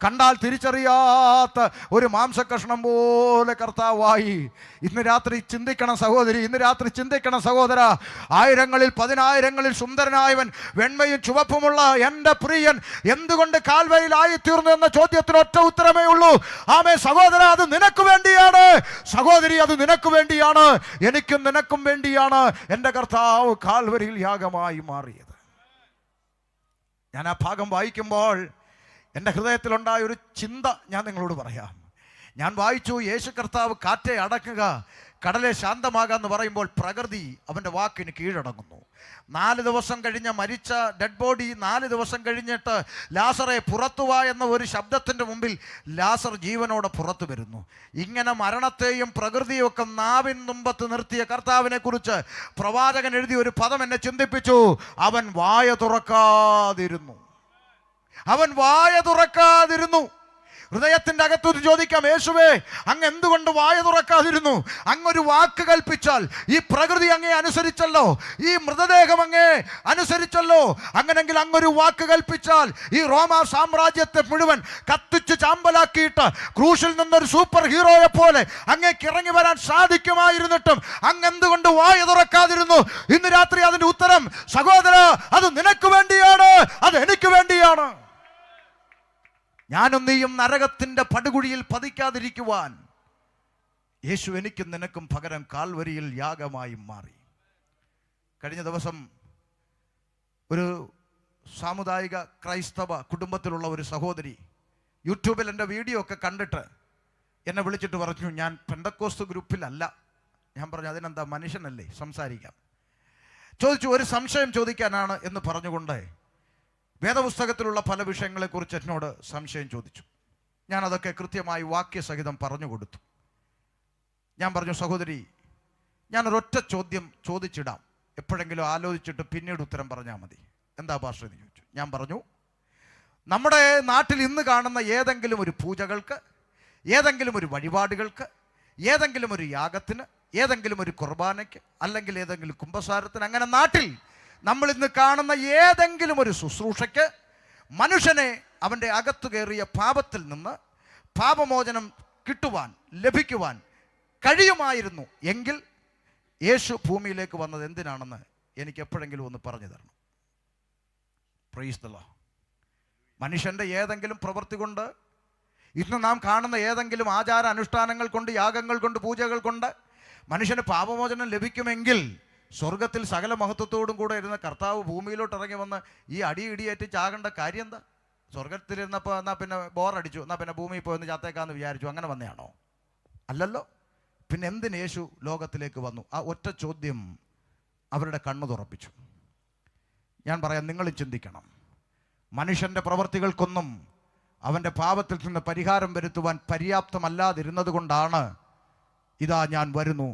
കണ്ടാൽ തിരിച്ചറിയാത്ത ഒരു മാംസകഷ്ണം പോലെ കർത്താവായി. ഇന്ന് രാത്രി ചിന്തിക്കണം സഹോദരി, ഇന്ന് രാത്രി ചിന്തിക്കണം സഹോദര. ആയിരങ്ങളിൽ 10,000ങ്ങളിൽ സുന്ദരനായവൻ, വെണ്മയും ചുവപ്പുമുള്ള എൻ്റെ പ്രിയൻ എന്തുകൊണ്ട് കാൽവരിയിലായിത്തീർന്നു എന്ന ചോദ്യത്തിന് ഒറ്റ ഉത്തരമേ ഉള്ളൂ. ആമേ സഹോദര, അത് നിനക്ക് വേണ്ടിയാണ്. സഹോദരി, അത് നിനക്ക് വേണ്ടിയാണ്. എനിക്കും നിനക്കും വേണ്ടിയാണ് എൻ്റെ കർത്താവ് കാൽവരിയിൽ യാഗമായി മാറിയത്. ഞാൻ ആ ഭാഗം വായിക്കുമ്പോൾ എൻ്റെ ഹൃദയത്തിലുണ്ടായ ഒരു ചിന്ത ഞാൻ നിങ്ങളോട് പറയാം. ഞാൻ വായിച്ചു, യേശു കർത്താവ് കാറ്റെ അടക്കുക, കടലെ ശാന്തമാകാന്ന് പറയുമ്പോൾ പ്രകൃതി അവൻ്റെ വാക്കിന് കീഴടങ്ങുന്നു. 4 ദിവസം കഴിഞ്ഞ് മരിച്ച ഡെഡ് ബോഡി 4 ദിവസം കഴിഞ്ഞിട്ട് ലാസറെ പുറത്തുവാ എന്ന ഒരു ശബ്ദത്തിൻ്റെ മുമ്പിൽ ലാസർ ജീവനോടെ പുറത്തു വരുന്നു. ഇങ്ങനെ മരണത്തെയും പ്രകൃതിയും ഒക്കെ നാവിൻ തുമ്പത്ത് നിർത്തിയ കർത്താവിനെ കുറിച്ച് പ്രവാചകൻ എഴുതിയ ഒരു പദം എന്നെ ചിന്തിപ്പിച്ചു. അവൻ വായ തുറക്കാതിരുന്നു. അവൻ വായ തുറക്കാതിരുന്നു. ഹൃദയത്തിൻ്റെ അകത്തോട്ട് ചോദിക്കാം, യേശുവേ, അങ്ങ് എന്തുകൊണ്ട് വായ തുറക്കാതിരുന്നു? അങ്ങൊരു വാക്ക് കൽപ്പിച്ചാൽ ഈ പ്രകൃതി അങ്ങേ അനുസരിച്ചല്ലോ, ഈ മൃതദേഹം അങ്ങേ അനുസരിച്ചല്ലോ. അങ്ങനെങ്കിൽ അങ്ങൊരു വാക്ക് കൽപ്പിച്ചാൽ ഈ റോമാ സാമ്രാജ്യത്തെ മുഴുവൻ കത്തിച്ച് ചാമ്പലാക്കിയിട്ട് ക്രൂശിൽ നിന്നൊരു സൂപ്പർ ഹീറോയെ പോലെ അങ്ങേക്ക് ഇറങ്ങി വരാൻ സാധിക്കുമായിരുന്നിട്ടും അങ്ങ് എന്തുകൊണ്ട് വായ തുറക്കാതിരുന്നു? ഇന്ന് രാത്രി അതിൻ്റെ ഉത്തരം, സഹോദര, അത് നിനക്ക് വേണ്ടിയാണ്, അത് എനിക്ക് വേണ്ടിയാണ്. ഞാനും നീയും നരകത്തിൻ്റെ പടുകുഴിയിൽ പതിക്കാതിരിക്കുവാൻ യേശു എനിക്കും നിനക്കും പകരം കാൽവരിയിൽ യാഗമായി മാറി. കഴിഞ്ഞ ദിവസം ഒരു സാമുദായിക ക്രൈസ്തവ കുടുംബത്തിലുള്ള ഒരു സഹോദരി യൂട്യൂബിൽ എൻ്റെ വീഡിയോ ഒക്കെ കണ്ടിട്ട് എന്നെ വിളിച്ചിട്ട് പറഞ്ഞു, ഞാൻ പെന്തക്കോസ്ത് ഗ്രൂപ്പിലല്ല. ഞാൻ പറഞ്ഞു, അതിനെന്താ, മനുഷ്യനല്ലേ, സംസാരിക്കാം. ചോദിച്ചു, ഒരു സംശയം ചോദിക്കാനാണ് എന്ന് പറഞ്ഞുകൊണ്ട് വേദപുസ്തകത്തിലുള്ള പല വിഷയങ്ങളെക്കുറിച്ച് എന്നോട് സംശയം ചോദിച്ചു. ഞാനതൊക്കെ കൃത്യമായി വാക്യസഹിതം പറഞ്ഞു കൊടുത്തു. ഞാൻ പറഞ്ഞു, സഹോദരി, ഞാനൊരൊറ്റ ചോദ്യം ചോദിച്ചിടാം, എപ്പോഴെങ്കിലും ആലോചിച്ചിട്ട് പിന്നീട് ഉത്തരം പറഞ്ഞാൽ മതി. എന്താ ഭാഷ എന്ന് ചോദിച്ചു. ഞാൻ പറഞ്ഞു, നമ്മുടെ നാട്ടിൽ ഇന്ന് കാണുന്ന ഏതെങ്കിലും ഒരു പൂജകൾക്ക്, ഏതെങ്കിലും ഒരു വഴിപാടുകൾക്ക്, ഏതെങ്കിലും ഒരു യാഗത്തിന്, ഏതെങ്കിലും ഒരു കുർബാനയ്ക്ക്, അല്ലെങ്കിൽ ഏതെങ്കിലും കുംഭസാരത്തിന്, അങ്ങനെ നാട്ടിൽ നമ്മൾ ഇന്ന് കാണുന്ന ഏതെങ്കിലും ഒരു ശുശ്രൂഷയ്ക്ക് മനുഷ്യനെ അവൻ്റെ അകത്തു കയറിയ പാപത്തിൽ നിന്ന് പാപമോചനം കിട്ടുവാൻ, ലഭിക്കുവാൻ കഴിയുമായിരുന്നു എങ്കിൽ യേശു ഭൂമിയിലേക്ക് വന്നത് എന്തിനാണെന്ന് എനിക്ക് എപ്പോഴെങ്കിലും ഒന്ന് പറഞ്ഞു തരണം. Praise the Lord. മനുഷ്യൻ്റെ ഏതെങ്കിലും പ്രവൃത്തി കൊണ്ട്, ഇന്ന് നാം കാണുന്ന ഏതെങ്കിലും ആചാര അനുഷ്ഠാനങ്ങൾ കൊണ്ട്, യാഗങ്ങൾ കൊണ്ട്, പൂജകൾ കൊണ്ട് മനുഷ്യന് പാപമോചനം ലഭിക്കുമെങ്കിൽ സ്വർഗത്തിൽ സകല മഹത്വത്തോടും കൂടെ ഇരുന്ന കർത്താവ് ഭൂമിയിലോട്ട് ഇറങ്ങി വന്ന് ഈ ഇടിയേറ്റ് ചാകേണ്ട കാര്യം എന്താ? സ്വർഗത്തിലിരുന്നപ്പോൾ എന്നാൽ പിന്നെ ബോറടിച്ചു, എന്നാൽ പിന്നെ ഭൂമിയിൽ പോയി ഒന്ന് ചാത്തേക്കാന്ന് വിചാരിച്ചു, അങ്ങനെ വന്നതാണോ? അല്ലല്ലോ. പിന്നെ എന്തിന് യേശു ലോകത്തിലേക്ക് വന്നു? ആ ഒറ്റ ചോദ്യം അവരുടെ കണ്ണു തുറപ്പിച്ചു. ഞാൻ പറയാം, നിങ്ങൾ ചിന്തിക്കണം. മനുഷ്യൻ്റെ പ്രവൃത്തികൾക്കൊന്നും അവൻ്റെ പാപത്തിൽ നിന്ന് പരിഹാരം വരുത്തുവാൻ പര്യാപ്തമല്ലാതിരുന്നത് കൊണ്ടാണ് ഇതാ ഞാൻ വരുന്നു,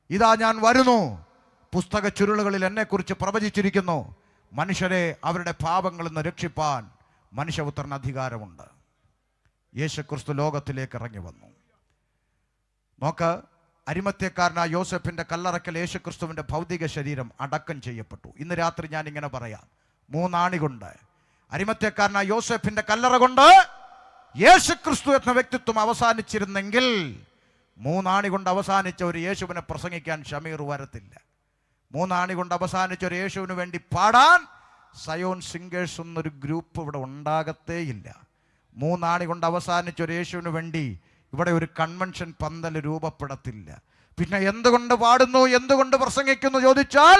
ഇതാ ഞാൻ വരുന്നു, പുസ്തക ചുരുളുകളിൽ എന്നെക്കുറിച്ച് പ്രവചിച്ചിരിക്കുന്നു, മനുഷ്യരെ അവരുടെ പാപങ്ങളിൽ നിന്ന് രക്ഷിപ്പാൻ മനുഷ്യപുത്രന് അധികാരമുണ്ട്. യേശുക്രിസ്തു ലോകത്തിലേക്ക് ഇറങ്ങി വന്നു. നോക്ക്, അരിമത്യക്കാരനായ യോസെഫിൻ്റെ കല്ലറയ്ക്കൽ യേശുക്രിസ്തുവിൻ്റെ ഭൗതിക ശരീരം അടക്കം ചെയ്യപ്പെട്ടു. ഇന്ന് രാത്രി ഞാൻ ഇങ്ങനെ പറയാം, 3 ആണി കൊണ്ട് അരിമത്യക്കാരനായ യോസെഫിൻ്റെ കല്ലറ കൊണ്ട് യേശുക്രിസ്തു എന്ന വ്യക്തിത്വം അവസാനിച്ചിരുന്നെങ്കിൽ 3 ആണി കൊണ്ട് അവസാനിച്ച ഒരു യേശുവിനെ പ്രസംഗിക്കാൻ ഷമീർ വരത്തില്ല. 3 ആണി കൊണ്ട് അവസാനിച്ച ഒരു യേശുവിന് വേണ്ടി പാടാൻ സയോൺ സിംഗേഴ്സ് എന്നൊരു ഗ്രൂപ്പ് ഇവിടെ ഉണ്ടാകത്തേയില്ല. 3 ആണി കൊണ്ട് അവസാനിച്ച ഒരു യേശുവിന് വേണ്ടി ഇവിടെ ഒരു കൺവെൻഷൻ പന്തൽ രൂപപ്പെടത്തില്ല. പിന്നെ എന്തുകൊണ്ട് പാടുന്നു, എന്തുകൊണ്ട് പ്രസംഗിക്കുന്നു ചോദിച്ചാൽ,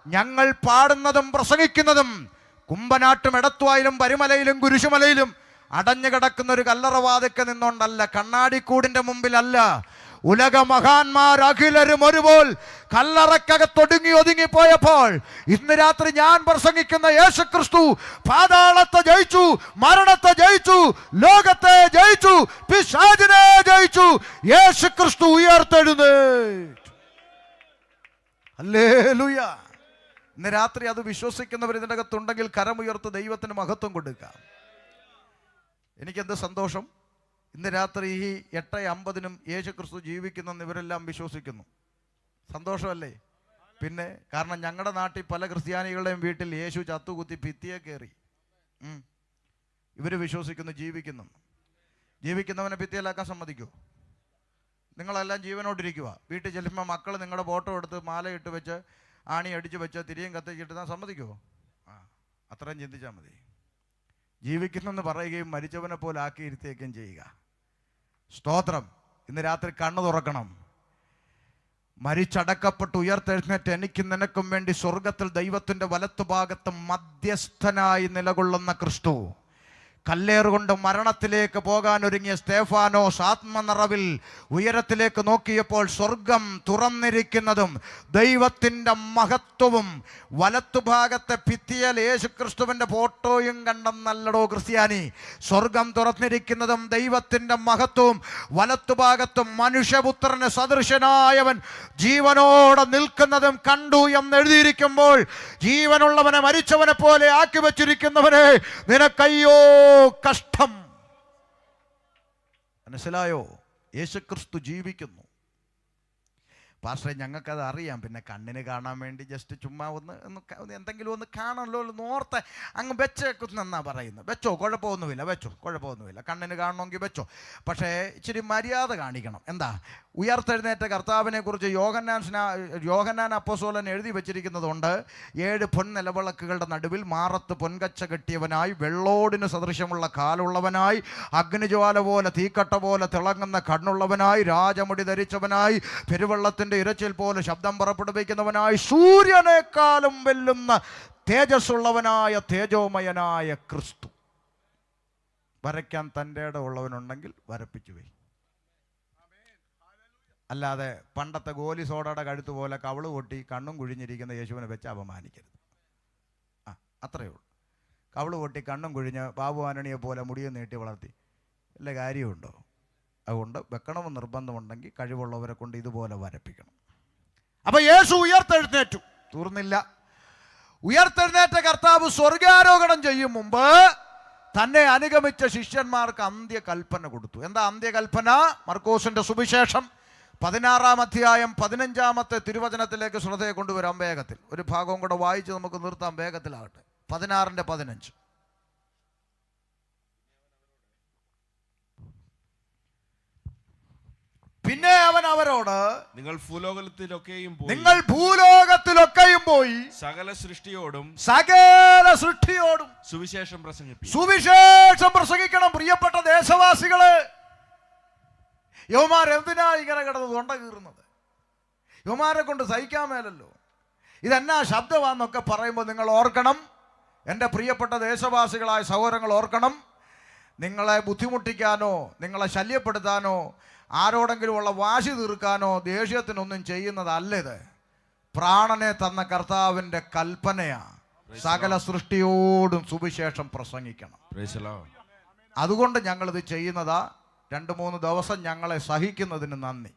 ഞങ്ങൾ പാടുന്നതും പ്രസംഗിക്കുന്നതും കുമ്പനാട്ടും എടത്വായിലും പരുമലയിലും കുരിശുമലയിലും അടഞ്ഞു കിടക്കുന്ന ഒരു കല്ലറവാതിക്ക് നിന്നുകൊണ്ടല്ല, കണ്ണാടിക്കൂടിൻ്റെ മുമ്പിലല്ല. ഉലക മഹാന്മാർ അഖിലരും ഒരുപോൽ കല്ലറക്കകത്തൊടുങ്ങി ഒതുങ്ങിപ്പോയപ്പോൾ ഇന്ന് രാത്രി ഞാൻ പ്രസംഗിക്കുന്ന യേശുക്രിസ്തു പാതാളത്തെ ജയിച്ചു, മരണത്തെ ജയിച്ചു, ലോകത്തെ ജയിച്ചു, പിശാചിനെ ജയിച്ചു. യേശുക്രിസ്തു ഉയർത്തെഴുന്നേറ്റു. ഹല്ലേലൂയ. ഇന്ന് രാത്രി അത് വിശ്വസിക്കുന്നവർ ഇതിൻ്റെ അകത്തുണ്ടെങ്കിൽ കരമുയർത്ത് ദൈവത്തിന് മഹത്വം കൊടുക്കാം. എനിക്കെന്ത് സന്തോഷം. ഇന്ന് രാത്രി ഈ 8:50 യേശുക്രിസ്തു ജീവിക്കുന്നെന്ന് ഇവരെല്ലാം വിശ്വസിക്കുന്നു. സന്തോഷമല്ലേ? പിന്നെ കാരണം ഞങ്ങളുടെ നാട്ടിൽ പല ക്രിസ്ത്യാനികളുടെയും വീട്ടിൽ യേശു ചത്തുകുത്തി ഭിത്തിയെ കയറി. ഇവർ വിശ്വസിക്കുന്നു ജീവിക്കുന്നു. ജീവിക്കുന്നവനെ ഭിത്തിയിലാക്കാൻ സമ്മതിക്കുമോ? നിങ്ങളെല്ലാം ജീവനോട്ടിരിക്കുക. വീട്ടിൽ ചെല്ലുമ്പോൾ മക്കൾ നിങ്ങളുടെ ഫോട്ടോ എടുത്ത് മാലയിട്ട് വെച്ച് ആണി അടിച്ച് വെച്ച് തിരിയും കത്തിച്ചിട്ട് താൻ സമ്മതിക്കുമോ? അത്രയും ചിന്തിച്ചാൽ മതി. ജീവിക്കുന്നെന്ന് പറയുകയും മരിച്ചവനെ പോലെ ആക്കിയിരുത്തേക്കും ചെയ്യുക. സ്തോത്രം. ഇന്ന് രാത്രി കണ്ണു തുറക്കണം. മരിച്ചടക്കപ്പെട്ട് ഉയർത്തെഴുന്നേറ്റ് എനിക്കും നിനക്കും വേണ്ടി സ്വർഗത്തിൽ ദൈവത്തിൻ്റെ വലത്തുഭാഗത്ത് മധ്യസ്ഥനായി നിലകൊള്ളുന്ന ക്രിസ്തു, കല്ലേറുകൊണ്ട് മരണത്തിലേക്ക് പോകാൻ ഒരുങ്ങിയ സ്തേഫാനോസ് ആത്മനിറവിൽ ഉയരത്തിലേക്ക് നോക്കിയപ്പോൾ സ്വർഗം തുറന്നിരിക്കുന്നതും ദൈവത്തിൻ്റെ മഹത്വവും വലത്തുഭാഗത്തെ ഭിത്തിയിൽ യേശുക്രിസ്തുവിൻ്റെ ഫോട്ടോയും കണ്ടെന്നല്ലടോ ക്രിസ്ത്യാനി. സ്വർഗം തുറന്നിരിക്കുന്നതും ദൈവത്തിൻ്റെ മഹത്വവും വലത്തുഭാഗത്തും മനുഷ്യപുത്രന് സദൃശനായവൻ ജീവനോടെ നിൽക്കുന്നതും കണ്ടു എന്നെഴുതിയിരിക്കുമ്പോൾ, ജീവനുള്ളവനെ മരിച്ചവനെ പോലെ ആക്കി വച്ചിരിക്കുന്നവനെ നിനക്കയ്യോ കഷ്ടം. മനസ്സിലായോ? യേശുക്രിസ്തു ജീവിക്കുന്നു. പാസ്റ്ററെ, ഞങ്ങൾക്കത് അറിയാം. പിന്നെ കണ്ണിന് കാണാൻ വേണ്ടി ജസ്റ്റ് ചുമ്മാ ഒന്ന് എന്തെങ്കിലും ഒന്ന് കാണണമല്ലോ എന്ന് ഓർത്ത് അങ്ങ് വെച്ചേക്കുന്നെന്നാ പറയുന്നത്. വെച്ചോ, കുഴപ്പമൊന്നുമില്ല, വെച്ചോ, കുഴപ്പമൊന്നുമില്ല. കണ്ണിന് കാണണമെങ്കിൽ വെച്ചോ. പക്ഷേ ഇച്ചിരി മര്യാദ കാണിക്കണം. എന്താ? ഉയർത്തെഴുന്നേറ്റ കർത്താവിനെ കുറിച്ച് യോഹന്നാൻ അപ്പോസ്തലൻ എഴുതി വെച്ചിരിക്കുന്നതുകൊണ്ട് 7 പൊൻനിലവിളക്കുകളുടെ നടുവിൽ മാറത്ത് പൊൻകച്ച കെട്ടിയവനായി, വെള്ളോടിന് സദൃശമുള്ള കാലുള്ളവനായി, അഗ്നിജ്വാല പോലെ തീക്കട്ട പോലെ തിളങ്ങുന്ന കണ്ണുള്ളവനായി, രാജമുടി ധരിച്ചവനായി, പെരുവെള്ളത്തിൻ്റെ ഇരച്ചിൽ പോലെ ശബ്ദം പുറപ്പെടുവിക്കുന്നവനായി, സൂര്യനേക്കാളും വെല്ലുന്ന തേജസ്സുള്ളവനായ തേജോമയനായ ക്രിസ്തു. വരയ്ക്കാൻ തൻ്റെ ഇടം ഉള്ളവനുണ്ടെങ്കിൽ വരപ്പിച്ചു പോയി. അല്ലാതെ പണ്ടത്തെ ഗോലി സോഡയുടെ കഴുത്ത് പോലെ കവിള് പൊട്ടി കണ്ണും കുഴിഞ്ഞിരിക്കുന്ന യേശുവിനെ വെച്ച് അപമാനിക്കരുത്. അത്രയേ ഉള്ളൂ. കവിള് പൊട്ടി കണ്ണും കുഴിഞ്ഞ് ബാബു ആനണിയെ പോലെ മുടിയും നീട്ടി വളർത്തി വല്ല കാര്യമുണ്ടോ? അതുകൊണ്ട് വെക്കണമെന്ന് നിർബന്ധമുണ്ടെങ്കിൽ കഴിവുള്ളവരെ കൊണ്ട് ഇതുപോലെ വരപ്പിക്കണം. അപ്പൊ യേശു ഉയർത്തെഴുന്നേറ്റു. തീർന്നില്ല. ഉയർത്തെഴുന്നേറ്റ കർത്താവ് സ്വർഗാരോഹണം ചെയ്യും മുമ്പ് തന്നെ അനുഗമിച്ച ശിഷ്യന്മാർക്ക് അന്ത്യകൽപ്പന കൊടുത്തു. എന്താ അന്ത്യകൽപ്പന? മർക്കോസിന്റെ സുവിശേഷം 16-ാം അധ്യായം 15-ാമത്തെ തിരുവചനത്തിലേക്ക് ശ്രദ്ധയെ കൊണ്ടുവരാം. വേഗത്തിൽ ഒരു ഭാഗവും കൂടെ വായിച്ച് നമുക്ക് നിർത്താം. വേഗത്തിലാകട്ടെ. 16:15. പിന്നെ അവൻ അവരോട്, നിങ്ങൾ ഭൂലോകത്തിലൊക്കെയും പോയി സകല സൃഷ്ടിയോടും സുവിശേഷം പ്രസംഗിക്കണം. പ്രിയപ്പെട്ട ദേശവാസികളെ, യവമാർ എന്തിനാ ഇങ്ങനെ കിടന്ന് തൊണ്ട കീറുന്നത്? യവമാരെ കൊണ്ട് സഹിക്കാൻ മേലല്ലോ. ഇതെന്നാ ശബ്ദമാണെന്നൊക്കെ പറയുമ്പോൾ നിങ്ങൾ ഓർക്കണം, എൻ്റെ പ്രിയപ്പെട്ട ദേശവാസികളായ സഹോദരങ്ങൾ ഓർക്കണം, നിങ്ങളെ ബുദ്ധിമുട്ടിക്കാനോ നിങ്ങളെ ശല്യപ്പെടുത്താനോ ആരോടെങ്കിലും ഉള്ള വാശി തീർക്കാനോ ദേഷ്യത്തിനൊന്നും ചെയ്യുന്നതല്ല ഇത്. പ്രാണനെ തന്ന കർത്താവിൻ്റെ കൽപ്പനയാ. സകല സൃഷ്ടിയോടും സുവിശേഷം പ്രസംഗിക്കണം. അതുകൊണ്ട് ഞങ്ങളിത് ചെയ്യുന്നതാ. 2-3 ദിവസം ഞങ്ങളെ സഹിക്കുന്നതിന് നന്ദി.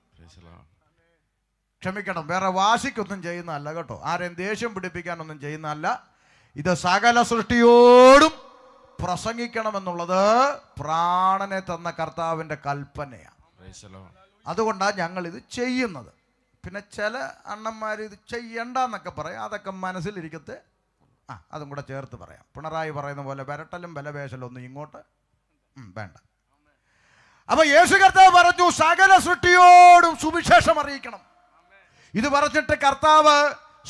ക്ഷമിക്കണം, വേറെ വാശിക്കൊന്നും ചെയ്യുന്നതല്ല കേട്ടോ, ആരെയും ദേഷ്യം പിടിപ്പിക്കാനൊന്നും ചെയ്യുന്നതല്ല. ഇത് സകല സൃഷ്ടിയോടും പ്രസംഗിക്കണമെന്നുള്ളത് പ്രാണനെ തന്ന കർത്താവിൻ്റെ കൽപ്പനയാണ്. അതുകൊണ്ടാണ് ഞങ്ങളിത് ചെയ്യുന്നത്. പിന്നെ ചില അണ്ണന്മാർ ഇത് ചെയ്യണ്ടെന്നൊക്കെ പറയും. അതൊക്കെ മനസ്സിലിരിക്കത്തെ. അതും കൂടെ ചേർത്ത് പറയാം. പിണറായി പറയുന്ന പോലെ വരട്ടലും ബലവേശലും ഒന്നും ഇങ്ങോട്ട് വേണ്ട. അപ്പൊ യേശു കർത്താവ് പറഞ്ഞു സകല സൃഷ്ടിയോടും സുവിശേഷം അറിയിക്കണം. ഇത് പറഞ്ഞിട്ട് കർത്താവ്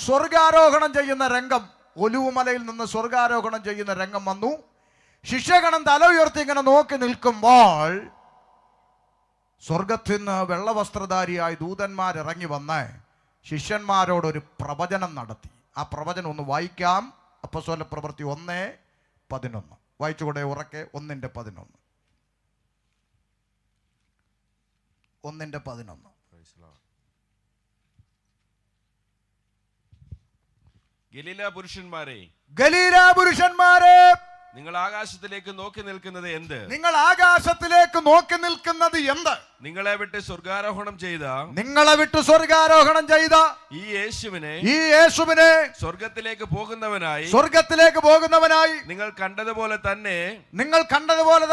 സ്വർഗാരോഹണം ചെയ്യുന്ന രംഗം, ഒലിവുമലയിൽ നിന്ന് സ്വർഗാരോഹണം ചെയ്യുന്ന രംഗം വന്നു. ശിഷ്യഗണം തല ഉയർത്തി ഇങ്ങനെ നോക്കി നിൽക്കുമ്പോൾ സ്വർഗത്തിൽ നിന്ന് വെള്ളവസ്ത്രധാരിയായ ദൂതന്മാരിറങ്ങി വന്ന് ശിഷ്യന്മാരോടൊരു പ്രവചനം നടത്തി. ആ പ്രവചനം ഒന്ന് വായിക്കാം. അപ്പോസ്തല പ്രവൃത്തി 1:11. വായിച്ചുകൂടെ ഉറക്കെ? 1:11. 1:11. ഗലീല പുരുഷന്മാരെ, നിങ്ങൾ ആകാശത്തിലേക്ക് നോക്കി നിൽക്കുന്നത് എന്ത്? നിങ്ങളെ വിട്ട് സ്വർഗാരോഹണം ചെയ്ത ഈ യേശുവിനെ സ്വർഗത്തിലേക്ക് പോകുന്നവനായി നിങ്ങൾ കണ്ടതുപോലെ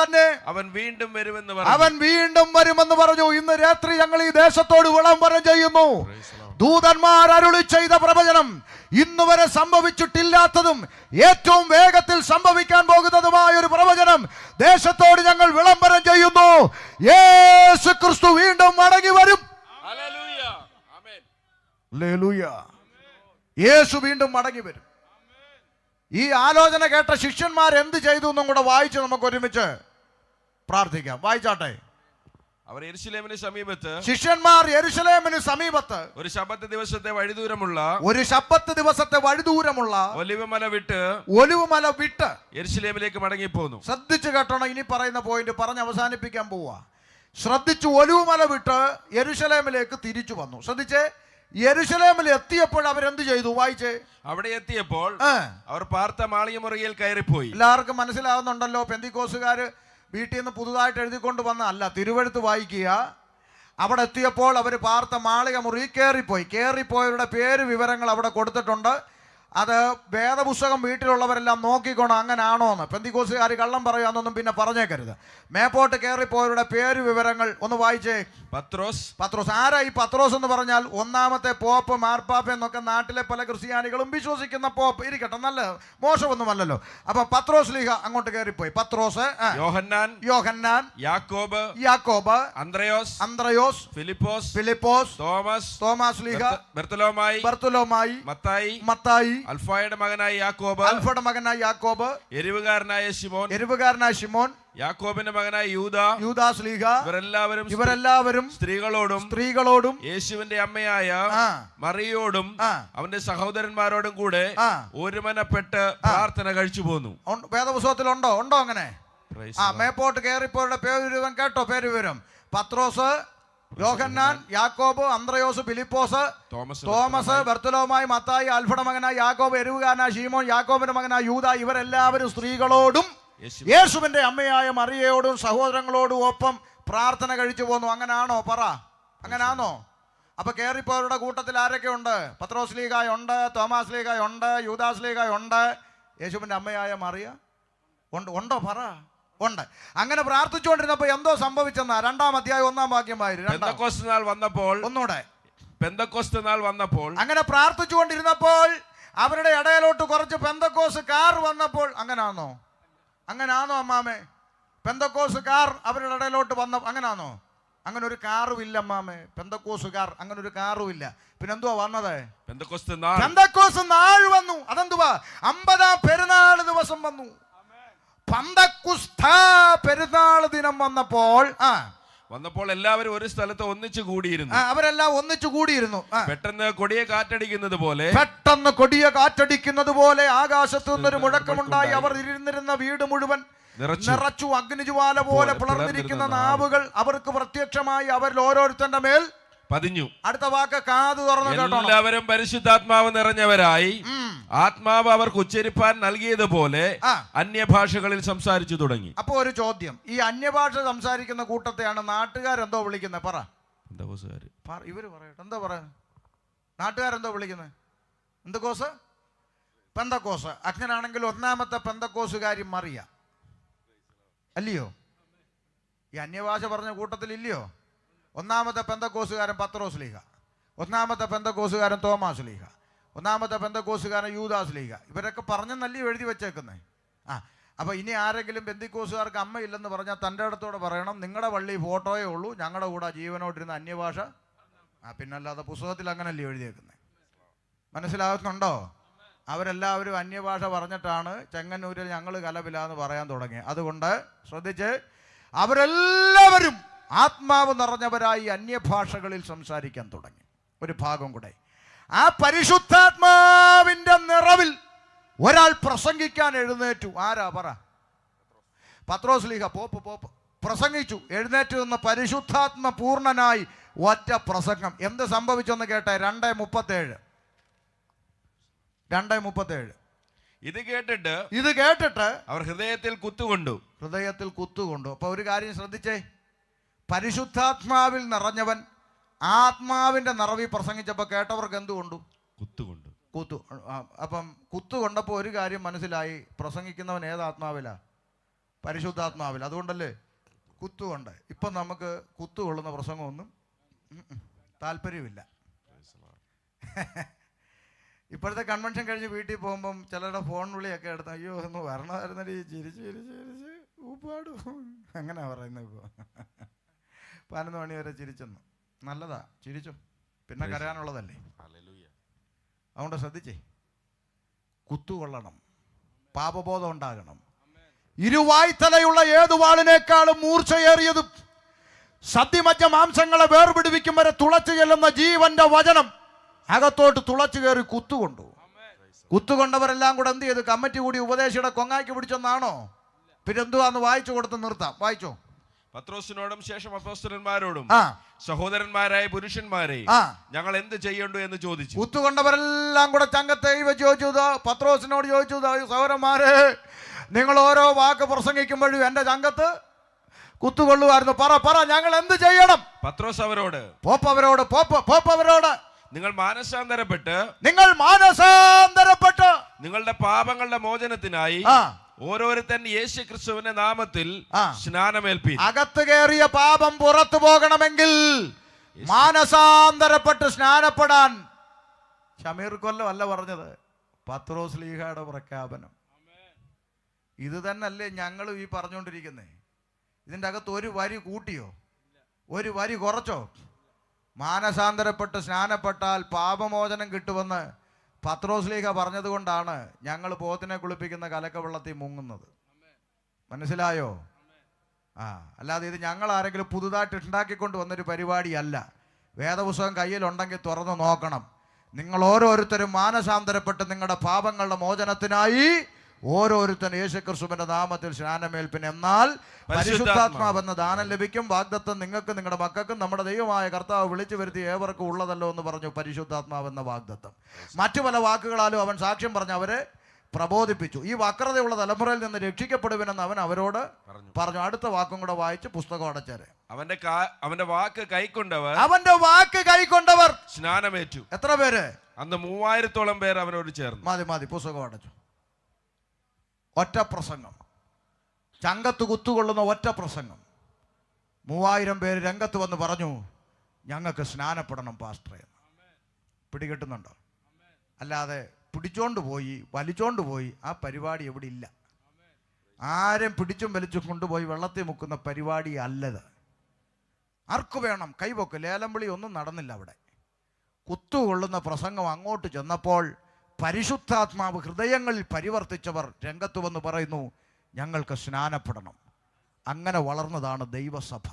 തന്നെ അവൻ വീണ്ടും വരുമെന്ന് പറഞ്ഞു. ഇന്ന് രാത്രി ഞങ്ങൾ ഈ ദേശത്തോട് വിളംബരം ചെയ്യുന്നു. ദൂതന്മാർ അരുളി ചെയ്ത പ്രവചനം ഇന്ന് വരെ സംഭവിച്ചിട്ടില്ലാത്തതും ഏറ്റവും വേഗത്തിൽ സംഭവിക്കാൻ പോകുന്നതുമായ ഒരു പ്രവചനം ദേശത്തോട് ഞങ്ങൾ വിളംബരം ചെയ്യുന്നു. യേശു ക്രിസ്തു വീണ്ടും മടങ്ങി വരും. യേശു വീണ്ടും മടങ്ങി വരും. ഈ ആലോചന കേട്ട ശിഷ്യന്മാർ എന്ത് ചെയ്തു എന്നും കൂടെ വായിച്ച് നമുക്ക് ഒരുമിച്ച് പ്രാർത്ഥിക്കാം. വായിച്ചാട്ടെ. അവർ യെരൂശലേമിന് സമീപത്ത്, ശിഷ്യന്മാർ യെരൂശലേമിന് സമീപത്ത് ഒരു ശബ്ബത്ത് ദിവസത്തെ വഴിദൂരമുള്ള ഒലിവുമല വിട്ട് യെരൂശലേമിലേക്ക് മടങ്ങി പോന്നു. ശ്രദ്ധിച്ചു കേട്ടോണം. ഇനി പറയുന്ന പോയിന്റ് പറഞ്ഞ് അവസാനിപ്പിക്കാൻ പോവാ. ശ്രദ്ധിച്ചു. ഒലിവുമല വിട്ട് യെരൂശലേമിലേക്ക് തിരിച്ചു വന്നു. ശ്രദ്ധിച്ചേ. യെരൂശലേമിൽ എത്തിയപ്പോൾ അവരെന്ത് ചെയ്തു? വായിച്ചേ. അവിടെ എത്തിയപ്പോൾ അവർ പാർത്ത മാളികമുറിയിൽ കയറിപ്പോയി. എല്ലാവർക്കും മനസ്സിലാവുന്നുണ്ടല്ലോ. പെന്തിക്കോസുകാര് വീട്ടിൽ നിന്ന് പുതുതായിട്ട് എഴുതിക്കൊണ്ട് വന്ന അല്ല, തിരുവെഴുത്ത് വായിക്കുക. അവിടെ എത്തിയപ്പോൾ അവർ പാർത്ത മാളിക മുറി കയറിപ്പോയവരുടെ പേര് വിവരങ്ങൾ അവിടെ കൊടുത്തിട്ടുണ്ട്. അത് വേദപുസ്തകം വീട്ടിലുള്ളവരെല്ലാം നോക്കിക്കോണം അങ്ങനാണോ എന്ന്. പെന്തിക്കോസുകാർ കള്ളം പറയാന്നൊന്നും പിന്നെ പറഞ്ഞേക്കരുത്. മേപ്പോട്ട് കയറിപ്പോയവരുടെ പേര് വിവരങ്ങൾ ഒന്ന് വായിച്ചേ. പത്രോസ്. ആരാ ഈ പത്രോസ് എന്ന് പറഞ്ഞാൽ? ഒന്നാമത്തെ പോപ്പ്, മാർപ്പാപ്പ എന്നൊക്കെ നാട്ടിലെ പല ക്രിസ്ത്യാനികളും വിശ്വസിക്കുന്ന പോപ്പ്. ഇരിക്കട്ടെ, നല്ല മോശമൊന്നുമല്ലല്ലോ. അപ്പൊ പത്രോസ് ലീഹ അങ്ങോട്ട് കയറിപ്പോയി. പത്രോസ്, യോഹന്നാൻ, യാക്കോബ്, അന്ത്രയോസ്, ഫിലിപ്പോസ്, തോമസ് ലീഹ, ബർത്തലോമായി, മത്തായി, അൽഫായുടെ മകനായ യാക്കോബ്, എരിവുകാരനായ ശിമോൻ, യാക്കോബിന്റെ മകനായ യൂദാശ്ലീഹ ഇവരെല്ലാവരും സ്ത്രീകളോടും യേശുവിന്റെ അമ്മയായ മറിയോടും അവന്റെ സഹോദരന്മാരോടും കൂടെ ഒരുമനപ്പെട്ട് പ്രാർത്ഥന കഴിച്ചു പോന്നു. വേദപുസ്തകത്തിൽ ഉണ്ടോ അങ്ങനെ? മേപ്പോട്ട് കയറിപ്പോരുടെ പേരുവിവരം കേട്ടോ. പേരുവിവരം: പത്രോസ്, യോഹന്നാൻ, യാക്കോബ്, അന്ത്രയോസ്, ഫിലിപ്പോസ്, തോമസ്, ബർത്തലോമായി, മത്തായി, അൽഫയുടെ മകനായ യാക്കോബ്, എരുവുകാരനായ ശീമോൻ, യാക്കോബിന്റെ മകനായ യൂദ, ഇവരെല്ലാവരും സ്ത്രീകളോടും യേശുവിന്റെ അമ്മയായ മറിയയോടും സഹോദരങ്ങളോടും ഒപ്പം പ്രാർത്ഥന കഴിച്ചു പോന്നു. അങ്ങനാണോ? പറ, അങ്ങനാണോ? അപ്പൊ കയറിപ്പോരുടെ കൂട്ടത്തിൽ ആരൊക്കെ ഉണ്ട്? പത്രോസ് ലീഗായ ഉണ്ട്, തോമാസ് ലീഗായ ഉണ്ട്, യൂദാസ് ലീഗായ ഉണ്ട്, യേശുവിന്റെ അമ്മയായ മറിയ ഉണ്ടോ? പറ, ഉണ്ട്. അങ്ങനെ പ്രാർത്ഥിച്ചുകൊണ്ടിരുന്നപ്പോ എന്തോ സംഭവിച്ചെന്നാ 2-ാം അധ്യായം 1-ാം വാക്യം വന്നപ്പോൾ അങ്ങനെ പ്രാർത്ഥിച്ചുകൊണ്ടിരുന്നപ്പോൾ അവരുടെ ഇടയിലോട്ട് കുറച്ച് പെന്തക്കോസുകാർ വന്നപ്പോൾ. അങ്ങനാണോ അമ്മാമേ? പെന്തക്കോസുകാർ അവരുടെ ഇടയിലോട്ട് വന്ന അങ്ങനാണോ? അങ്ങനെ ഒരു കാറും ഇല്ല അമ്മാമേ. പെന്തക്കോസുകാർ അങ്ങനെ ഒരു കാറും ഇല്ല. പിന്നെന്തുവാ വന്നത്? പെന്തക്കോസ് നാൾ വന്നു. അതെന്തുവാ? 50-ാം പെരുന്നാൾ ദിവസം വന്നു. പന്തക്കുസ്താ പെരുന്നാൾ ദിനം വന്നപ്പോൾ എല്ലാവരും ഒരു സ്ഥലത്ത് ഒന്നിച്ചു കൂടിയിരുന്നു. അവരെല്ലാം ഒന്നിച്ചു കൂടിയിരുന്നു. പെട്ടെന്ന് കൊടിയ കാറ്റടിക്കുന്നത് പോലെ ആകാശത്തു നിന്നൊരു മുഴക്കമുണ്ടായി. അവർ ഇരുന്നിരുന്ന വീട് മുഴുവൻ നിറച്ചു. അഗ്നിജ്വാല പോലെ പിളർന്നിരിക്കുന്ന നാവുകൾ അവർക്ക് പ്രത്യക്ഷമായി അവരിൽ ഓരോരുത്തരുടെ മേൽ പതിഞ്ഞു. അടുത്ത വാക്ക് കാത് തുറന്നു കേട്ടോ. എല്ലാവരും പരിശുദ്ധാത്മാവ് നിറഞ്ഞവരായി ആത്മാവ് അവർക്ക് ഉച്ചരിപ്പാൻ നൽകിയതുപോലെ അന്യഭാഷകളിൽ സംസാരിച്ചു തുടങ്ങി. അപ്പൊ ഒരു ചോദ്യം: ഈ അന്യഭാഷ സംസാരിക്കുന്ന കൂട്ടത്തെയാണ് നാട്ടുകാരെന്തോ വിളിക്കുന്നത്? പറ, ഇവര് പറയട്ടെ, എന്താ പറയാ? നാട്ടുകാരെന്തോ വിളിക്കുന്നത്? എന്തൊക്കോസ്? പെന്തക്കോസ്. അങ്ങനാണെങ്കിൽ 1-ാമത്തെ പെന്തക്കോസുകാരി മറിയ അല്ലയോ? ഈ അന്യഭാഷ പറഞ്ഞ കൂട്ടത്തിൽ ഇല്ലയോ? 1-ാമത്തെ പെന്തക്കോസുകാരൻ പത്രോസ് ലീഗ, 1-ാമത്തെ പെന്തക്കോസുകാരൻ തോമാസ് ലീഗ, 1-ാമത്തെ പെന്തക്കോസുകാരൻ യൂദാസ് ലീഗ. ഇവരൊക്കെ പറഞ്ഞെന്നല്ലേ എഴുതി വെച്ചേക്കുന്നേ. അപ്പൊ ഇനി ആരെങ്കിലും പെന്തക്കോസുകാർക്ക് അമ്മയില്ലെന്ന് പറഞ്ഞാൽ തൻ്റെ അടുത്തോടെ പറയണം, നിങ്ങളുടെ പള്ളി ഫോട്ടോയേ ഉള്ളൂ, ഞങ്ങളുടെ കൂടെ ജീവനോട്ടിരുന്ന അന്യഭാഷ. പിന്നല്ലാതെ പുസ്തകത്തിൽ അങ്ങനല്ലേ എഴുതിയേക്കുന്നത്. മനസ്സിലാകുന്നുണ്ടോ? അവരെല്ലാവരും അന്യഭാഷ പറഞ്ഞിട്ടാണ് ചെങ്ങന്നൂരിൽ ഞങ്ങൾ കലപിലാന്ന് പറയാൻ തുടങ്ങിയത്. അതുകൊണ്ട് ശ്രദ്ധിച്ച്, അവരെല്ലാവരും ആത്മാവ് നിറഞ്ഞവരായി അന്യഭാഷകളിൽ സംസാരിക്കാൻ തുടങ്ങി. ഒരു ഭാഗം കൂടെ: ആ പരിശുദ്ധാത്മാവിന്റെ നിറവിൽ ഒരാൾ പ്രസംഗിക്കാൻ എഴുന്നേറ്റു. ആരാ? പറ. പത്രോസ് ലീഗ പോപ്പ് പ്രസംഗിച്ചു. എഴുന്നേറ്റ് നിന്ന് പരിശുദ്ധാത്മ പൂർണ്ണനായി ഒറ്റ പ്രസംഗം. എന്ത് സംഭവിച്ചെന്ന് കേട്ടെ. 2:37 ഇത് കേട്ടിട്ട് അവർ ഹൃദയത്തിൽ കുത്തുകൊണ്ടു. അപ്പൊ ഒരു കാര്യം ശ്രദ്ധിച്ചേ. പരിശുദ്ധാത്മാവിൽ നിറഞ്ഞവൻ ആത്മാവിന്റെ നിറവിൽ പ്രസംഗിച്ചപ്പോൾ കേട്ടവർക്ക് എന്തുകൊണ്ടു? കുത്തു. അപ്പം കുത്തു കൊണ്ടപ്പോൾ ഒരു കാര്യം മനസ്സിലായി, പ്രസംഗിക്കുന്നവൻ ഏതാത്മാവിലാ? പരിശുദ്ധാത്മാവിൽ. അതുകൊണ്ടല്ലേ കുത്തുകൊണ്ട്. ഇപ്പം നമുക്ക് കുത്തുകൊള്ളുന്ന പ്രസംഗമൊന്നും താല്പര്യമില്ല. ഇപ്പോഴത്തെ കൺവെൻഷൻ കഴിഞ്ഞ് വീട്ടിൽ പോകുമ്പം ചിലരുടെ ഫോൺ വിളിയൊക്കെ എടുത്ത്, അയ്യോ ഒന്ന് വരണമായിരുന്നടി, ചിരിച്ച് ഊപ്പാടും അങ്ങനെ പറയുന്നത്. ഇപ്പോൾ 11 മണി വരെ ചിരിച്ചെന്നു. നല്ലതാ, ചിരിച്ചു, പിന്നെ കരയാനുള്ളതല്ലേ. അതുകൊണ്ട് ശ്രദ്ധിച്ചേ, കുത്തുകൊള്ളണം, പാപബോധം ഉണ്ടാകണം. ഇരുവായ്ത്തലയുള്ള ഏതു വാളിനേക്കാളും മൂർച്ചയേറിയതും സദ്യമജ്ജ മാംസങ്ങളെ വേർപിടിവിക്കും വരെ തുളച്ചു ചെല്ലുന്ന ജീവന്റെ വചനം അകത്തോട്ട് തുളച്ചു കയറി കുത്തുകൊണ്ടവരെല്ലാം കൂടെ എന്ത് ചെയ്തു? കമ്മിറ്റി കൂടി ഉപദേശിയുടെ കൊങ്ങാക്കി പിടിച്ചെന്നാണോ? പിന്നെ എന്തുവാന്ന് വായിച്ചു കൊടുത്ത് നിർത്താം. വായിച്ചോ. പത്രോസിനോടും ശേഷം അപ്പോസ്തലന്മാരോടും സഹോദരന്മാരായ പുരുഷന്മാരെ ഞങ്ങൾ എന്ത് ചെയ്യണ്ടു എന്ന് ചോദിച്ചു. കുത്തുകൊണ്ടവരെല്ലാം കൂടെ ചങ്കത്തെ വെച്ച് ചോദിച്ചു. പത്രോസിനോട് ചോദിച്ചു, സഹോദരന്മാരെ, നിങ്ങൾ ഓരോ വാക്ക് പ്രസംഗിക്കുമ്പോഴും എന്റെ ചങ്കത്ത് കുത്തുകൊള്ളുമായിരുന്നു. പറ ഞങ്ങൾ എന്ത് ചെയ്യണം? പത്രോസ് അവരോട് നിങ്ങൾ മാനസാന്തരപ്പെട്ട് നിങ്ങളുടെ പാപങ്ങളുടെ മോചനത്തിനായി ഓരോരുത്തൻ യേശു ക്രിസ്തുവിന്റെ നാമത്തിൽ സ്നാനമേൽപ്പി. അകത്ത് കയറിയ പാപം പുറത്തു പോകണമെങ്കിൽ മാനസാന്തരപ്പെട്ട് സ്നാനപ്പെടാൻ. ഷമീർ കൊല്ലം അല്ല പറഞ്ഞത്, പത്രോസ് ലീഹയുടെ പ്രഖ്യാപനം. ഇത് തന്നെയല്ലേ ഞങ്ങളും ഈ പറഞ്ഞുകൊണ്ടിരിക്കുന്നേ. ഇതിൻ്റെ അകത്ത് ഒരു വരി കൂട്ടിയോ ഒരു വരി കുറച്ചോ? മാനസാന്തരപ്പെട്ട് സ്നാനപ്പെട്ടാൽ പാപമോചനം കിട്ടുമെന്ന് പത്രോസ് ലീഹ പറഞ്ഞത് കൊണ്ടാണ് ഞങ്ങൾ പോത്തിനെ കുളിപ്പിക്കുന്ന കലക്ക വെള്ളത്തിൽ മുങ്ങുന്നത്. മനസ്സിലായോ? അല്ലാതെ ഇത് ഞങ്ങൾ ആരെങ്കിലും പുതുതായിട്ട് ഉണ്ടാക്കിക്കൊണ്ട് വന്നൊരു പരിപാടിയല്ല. വേദപുസ്തകം കയ്യിലുണ്ടെങ്കിൽ തുറന്നു നോക്കണം. നിങ്ങൾ ഓരോരുത്തരും മാനസാന്തരപ്പെട്ട് നിങ്ങളുടെ പാപങ്ങളുടെ മോചനത്തിനായി ഓരോരുത്തരും യേശുക്രിസ്തുവിന്റെ നാമത്തിൽ സ്നാനമേൽപ്പിൻ. എന്നാൽ പരിശുദ്ധാത്മാവെന്ന ദാനം ലഭിക്കും. വാഗ്ദത്തം നിങ്ങൾക്ക് നിങ്ങളുടെ മക്കൾക്കും നമ്മുടെ ദൈവമായ കർത്താവ് വിളിച്ചു വരുത്തി ഏവർക്കും ഉള്ളതല്ലോ എന്ന് പറഞ്ഞു. പരിശുദ്ധാത്മാവെന്ന വാഗ്ദത്തം മറ്റു പല വാക്കുകളാലും അവൻ സാക്ഷ്യം പറഞ്ഞ് അവരെ പ്രബോധിപ്പിച്ചു. ഈ വക്രതയുള്ള തലമുറയിൽ നിന്ന് രക്ഷിക്കപ്പെടുവിനെന്ന് അവൻ അവരോട് പറഞ്ഞു. അടുത്ത വാക്കും കൂടെ വായിച്ച് പുസ്തകം അടച്ചേരെ. അവന്റെ വാക്ക് കൈക്കൊണ്ടവർ സ്നാനമേറ്റു. എത്ര പേര്? അന്ന് 3000-ഓളം പേർ അവനോട് ചേർന്നു. മതി പുസ്തകം അടച്ചു. ഒറ്റ പ്രസംഗം, ചങ്കത്ത് കുത്തുകൊള്ളുന്ന ഒറ്റ പ്രസംഗം. 3000 പേര് രംഗത്ത് വന്ന് പറഞ്ഞു, ഞങ്ങൾക്ക് സ്നാനപ്പെടണം പാസ്റ്ററെ എന്ന്. പിടികിട്ടുന്നുണ്ടോ? അല്ലാതെ പിടിച്ചോണ്ട് പോയി വലിച്ചോണ്ട് പോയി ആ പരിപാടി എവിടെ ഇല്ല. ആരും പിടിച്ചും വലിച്ചും കൊണ്ടുപോയി വെള്ളത്തിൽ മുക്കുന്ന പരിപാടി അല്ലത്. ആർക്ക് വേണം കൈവൊക്കെ ലേലംവിളി ഒന്നും നടന്നില്ല അവിടെ. കുത്തുകൊള്ളുന്ന പ്രസംഗം അങ്ങോട്ട് ചെന്നപ്പോൾ പരിശുദ്ധാത്മാവ് ഹൃദയങ്ങളിൽ പരിവർത്തിച്ചവർ രംഗത്ത് വന്ന് പറയുന്നു, ഞങ്ങൾക്ക് സ്നാനപ്പെടണം. അങ്ങനെ വളർന്നതാണ് ദൈവസഭ.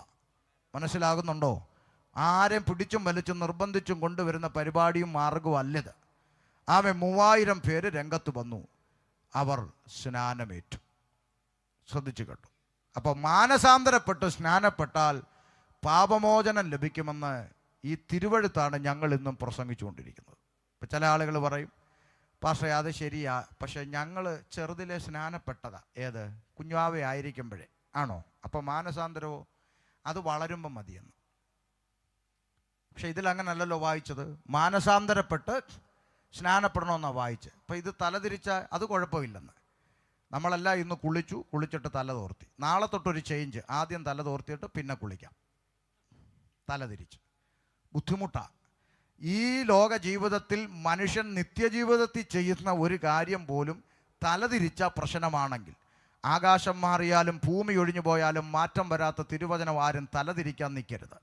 മനസ്സിലാകുന്നുണ്ടോ? ആരെയും പിടിച്ചും വലിച്ചും നിർബന്ധിച്ചും കൊണ്ടുവരുന്ന പരിപാടിയും മാർഗവും അല്ലത്. 3000 പേര് രംഗത്ത് വന്നു. അവർ സ്നാനമേറ്റു. ശ്രദ്ധിച്ചു കേട്ടു. അപ്പോൾ മാനസാന്തരപ്പെട്ട് സ്നാനപ്പെട്ടാൽ പാപമോചനം ലഭിക്കുമെന്ന് ഈ തിരുവഴുത്താണ് ഞങ്ങൾ ഇന്നും പ്രസംഗിച്ചുകൊണ്ടിരിക്കുന്നത്. ഇപ്പം ചില ആളുകൾ പറയും, പക്ഷേ അത് ശരിയാ, പക്ഷെ ഞങ്ങൾ ചെറുതിലെ സ്നാനപ്പെട്ടതാ. ഏത്? കുഞ്ഞാവ ആയിരിക്കുമ്പോഴേ ആണോ? അപ്പോൾ മാനസാന്തരമോ അത് വളരുമ്പം മതിയെന്ന്. പക്ഷെ ഇതിലങ്ങനല്ലല്ലോ വായിച്ചത്. മാനസാന്തരപ്പെട്ട് സ്നാനപ്പെടണമെന്നാണ് വായിച്ച്. അപ്പോൾ ഇത് തലതിരിച്ച അത് കുഴപ്പമില്ലെന്ന്. നമ്മളെല്ലാം ഇന്ന് കുളിച്ചിട്ട് തല തോർത്തി. നാളെ തൊട്ടൊരു ചേഞ്ച്. ആദ്യം തല തോർത്തിയിട്ട് പിന്നെ കുളിക്കാം. തലതിരിച്ച് ബുദ്ധിമുട്ടാണ്. ഈ ലോക ജീവിതത്തിൽ മനുഷ്യൻ നിത്യജീവിതത്തിൽ ചെയ്യുന്ന ഒരു കാര്യം പോലും തലതിരിച്ച പ്രശ്നമാണെങ്കിൽ, ആകാശം മാറിയാലും ഭൂമി ഒഴിഞ്ഞു പോയാലും മാറ്റം വരാത്ത തിരുവചനം ആരും തലതിരിക്കാൻ നിൽക്കരുത്.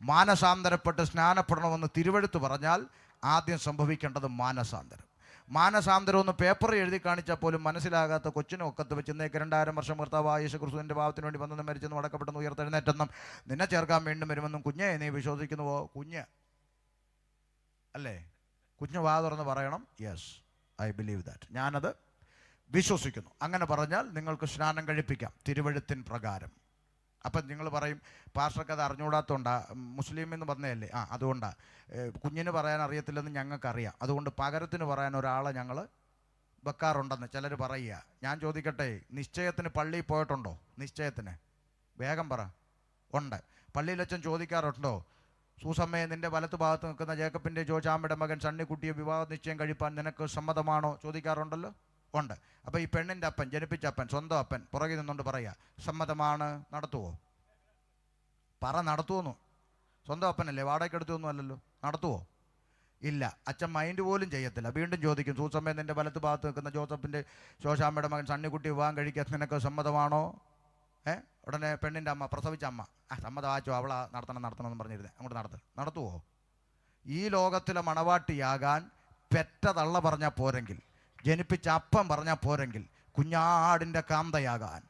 മാനസാന്തരപ്പെട്ട് സ്നാനപ്പെടണമെന്ന് തിരുവെഴുത്ത് പറഞ്ഞാൽ ആദ്യം സംഭവിക്കേണ്ടത് മാനസാന്തരം. മാനസാന്തരം ഒന്ന് പേപ്പർ എഴുതി കാണിച്ചാൽ പോലും മനസ്സിലാകാത്ത കൊച്ചിനും ഒക്കത്ത് വെച്ച് ഇന്നേക്ക് 2000 വർഷം കർത്താവായ യേശു ക്രിസ്തുവിൻ്റെ പാപത്തിന് വേണ്ടി വന്നെന്നും മരിച്ചെന്നും അടക്കപ്പെട്ടെന്നും ഉയർത്തെഴുന്നേറ്റെന്നും നിന്നെ ചേർക്കാൻ വീണ്ടും വരുമെന്നും കുഞ്ഞെ നീ വിശ്വസിക്കുന്നുവോ? കുഞ്ഞ് അല്ലേ? കുഞ്ഞ് വാ തുറന്ന് പറയണം, യെസ് ഐ ബിലീവ് ദാറ്റ്, ഞാനത് വിശ്വസിക്കുന്നു. അങ്ങനെ പറഞ്ഞാൽ നിങ്ങൾക്ക് സ്നാനം കഴിപ്പിക്കാം തിരുവെഴുത്തിൻ പ്രകാരം. അപ്പം നിങ്ങൾ പറയും, പാസ്റ്റർക്ക് അത് അറിഞ്ഞുകൂടാത്തതുകൊണ്ടാ, മുസ്ലിം എന്ന് പറഞ്ഞതല്ലേ? അതുകൊണ്ടാണ്. കുഞ്ഞിന് പറയാൻ അറിയത്തില്ലെന്ന് ഞങ്ങൾക്കറിയാം. അതുകൊണ്ട് പകരത്തിന് പറയാൻ ഒരാളെ ഞങ്ങൾ വെക്കാറുണ്ടെന്ന് ചിലർ പറയുക. ഞാൻ ചോദിക്കട്ടെ, നിശ്ചയത്തിന് പള്ളിയിൽ പോയിട്ടുണ്ടോ? നിശ്ചയത്തിന് വേഗം പറ. ഉണ്ട്. പള്ളിയിലച്ഛൻ ചോദിക്കാറുണ്ടോ, സൂസമ്മയെ നിൻ്റെ വലത്ത് ഭാഗത്ത് നിൽക്കുന്ന ജേക്കബിൻ്റെ ജോചാമ്മയുടെ മകൻ സണ്ണിക്കുട്ടിയെ വിവാഹ നിശ്ചയം കഴിപ്പാൻ നിനക്ക് സമ്മതമാണോ? ചോദിക്കാറുണ്ടല്ലോ. ഉണ്ട്. അപ്പോൾ ഈ പെണ്ണിൻ്റെ അപ്പൻ, ജനിപ്പിച്ച അപ്പൻ, സ്വന്തം അപ്പൻ പുറകിൽ നിന്നുകൊണ്ട് പറയുക, സമ്മതമാണ്, നടത്തുവോ? പറ, നടത്തുവോന്നു. സ്വന്തം അപ്പനല്ലേ, വാടകയ്ക്കെടുത്തൊന്നും അല്ലല്ലോ. നടത്തുവോ? ഇല്ല. അച്ഛൻ മൈൻഡ് പോലും ചെയ്യത്തില്ല. വീണ്ടും ചോദിക്കും, സൂസമ്മയെ നിൻ്റെ വലത്ത് ഭാഗത്ത് നിൽക്കുന്ന ജോസഫിൻ്റെ ജോഷാമ്മയുടെ മകൻ സണ്ണിക്കുട്ടി വിവാഹം കഴിക്കാൻ നിനക്ക് സമ്മതമാണോ? ഉടനെ പെണ്ണിൻ്റെ അമ്മ, പ്രസവിച്ച അമ്മ, സമ്മതമാച്ചോ, അവളാ നടത്തണം എന്ന് പറഞ്ഞിരുന്നേ, അങ്ങോട്ട് നടത്തുവോ? ഈ ലോകത്തിലെ മണവാട്ടിയാകാൻ പെറ്റ തള്ള പറഞ്ഞാൽ പോരെങ്കിൽ, ജനിപ്പിച്ച അപ്പം പറഞ്ഞാൽ പോരെങ്കിൽ, കുഞ്ഞാടിൻ്റെ കാന്തയാകാൻ,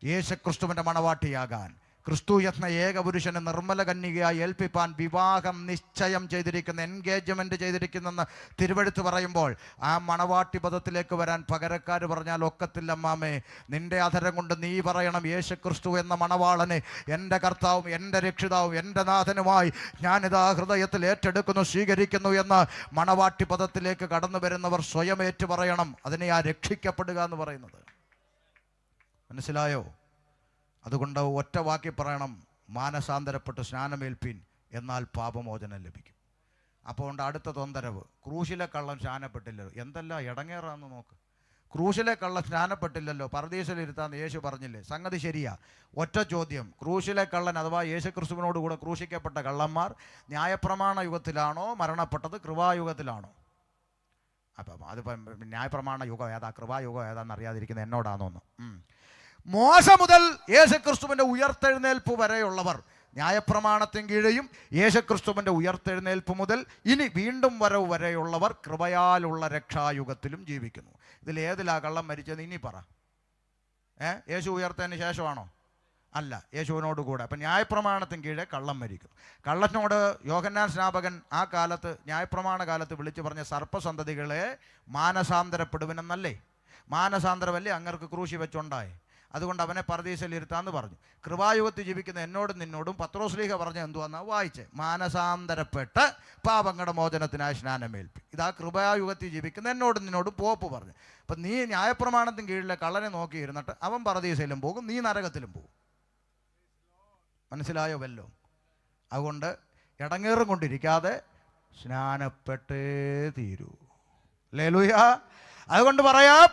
യേശുക്രിസ്തുവിൻ്റെ മണവാട്ടിയാകാൻ, ക്രിസ്തു എന്ന ഏകപുരുഷനെ നിർമ്മല കന്യകയായി ഏൽപ്പിപ്പാൻ വിവാഹം നിശ്ചയം ചെയ്തിരിക്കുന്ന, എൻഗേജ്മെൻറ്റ് ചെയ്തിരിക്കുന്നെന്ന് തിരുവെഴുത്ത് പറയുമ്പോൾ ആ മണവാട്ടി പദത്തിലേക്ക് വരാൻ പകരക്കാർ പറഞ്ഞാൽ ഒക്കത്തില്ല. അമ്മാമേ, നിൻ്റെ അധരം കൊണ്ട് നീ പറയണം, യേശുക്രിസ്തു എന്ന മണവാളനെ എൻ്റെ കർത്താവും എൻ്റെ രക്ഷിതാവും എൻ്റെ നാഥനുമായി ഞാനിതാ ഹൃദയത്തിൽ ഏറ്റെടുക്കുന്നു, സ്വീകരിക്കുന്നു എന്ന് മണവാട്ടി പദത്തിലേക്ക് കടന്നു വരുന്നവർ സ്വയം ഏറ്റു പറയണം. അതിനെ രക്ഷിക്കപ്പെടുക എന്ന് പറയുന്നത്. മനസ്സിലായോ? അതുകൊണ്ട് ഒറ്റ വാക്കി പറയണം, മാനസാന്തരപ്പെട്ട് സ്നാനമേൽപ്പീൻ, എന്നാൽ പാപമോചനം ലഭിക്കും. അപ്പോൾ അടുത്ത തൊന്തരവ്, ക്രൂശിലെ കള്ളൻ സ്നാനപ്പെട്ടില്ലല്ലോ. എന്തെല്ലാം ഇടങ്ങേറാന്ന് നോക്ക്. ക്രൂശിലെ കള്ളൻ സ്നാനപ്പെട്ടില്ലല്ലോ, പരദീസിലിരുത്താന്ന് യേശു പറഞ്ഞില്ലേ? സംഗതി ശരിയാ. ഒറ്റ ചോദ്യം, ക്രൂശിലെ കള്ളൻ അഥവാ യേശുക്രിസ്തുവിനോട് കൂടെ ക്രൂശിക്കപ്പെട്ട കള്ളന്മാർ ന്യായപ്രമാണ യുഗത്തിലാണോ മരണപ്പെട്ടത്, കൃപായുഗത്തിലാണോ? അപ്പം അതിപ്പം ന്യായപ്രമാണ യുഗം ഏതാ കൃപായുഗം ഏതാണെന്ന് അറിയാതിരിക്കുന്നത് എന്നോടാണോന്ന്. മോശ മുതൽ യേശുക്രിസ്തുവിൻ്റെ ഉയർത്തെഴുന്നേൽപ്പ് വരെയുള്ളവർ ന്യായപ്രമാണത്തിന് കീഴെയും യേശുക്രിസ്തുവിൻ്റെ ഉയർത്തെഴുന്നേൽപ്പ് മുതൽ ഇനി വീണ്ടും വരവ് വരെയുള്ളവർ കൃപയാലുള്ള രക്ഷായുഗത്തിലും ജീവിക്കുന്നു. ഇതിലേതിലാ കള്ളം മരിച്ചത്? ഇനി പറ. യേശു ഉയർത്തതിന് ശേഷമാണോ? അല്ല, യേശുവിനോട് കൂടെ. അപ്പം ന്യായപ്രമാണത്തിന് കീഴെ കള്ളൻ മരിക്കും. കള്ളനോട് യോഹന്നാൻ സ്നാപകൻ ആ കാലത്ത് ന്യായപ്രമാണ കാലത്ത് വിളിച്ചു പറഞ്ഞ സർപ്പസന്തതികളെ മാനസാന്തരപ്പെടുവനെന്നല്ലേ? മാനസാന്തരമല്ലേ അങ്ങർക്ക് ക്രൂശി വെച്ചുണ്ടായി. അതുകൊണ്ട് അവനെ പർദീസയിൽ ഇരുത്താമെന്ന് പറഞ്ഞു. കൃപായുഗത്തിൽ ജീവിക്കുന്ന എന്നോടും നിന്നോടും പത്രോസ്ലീഹ പറഞ്ഞ എന്തുവാന്നാ വായിച്ചേ? മാനസാന്തരപ്പെട്ട് പാപങ്ങളുടെ മോചനത്തിനായി സ്നാനമേൽപ്പി. ഇതാ കൃപായുഗത്തിൽ ജീവിക്കുന്ന എന്നോടും നിന്നോടും പോപ്പ് പറഞ്ഞു. അപ്പം നീ ന്യായപ്രമാണത്തിന് കീഴിലെ കള്ളനെ നോക്കിയിരുന്നിട്ട് അവൻ പർദീസയിലും പോകും, നീ നരകത്തിലും പോകും. മനസ്സിലായോ വല്ലോ? അതുകൊണ്ട് ഇടങ്ങേറും കൊണ്ടിരിക്കാതെ സ്നാനപ്പെട്ടേ തീരൂ. ഹല്ലേലൂയ. അതുകൊണ്ട് പറയാം,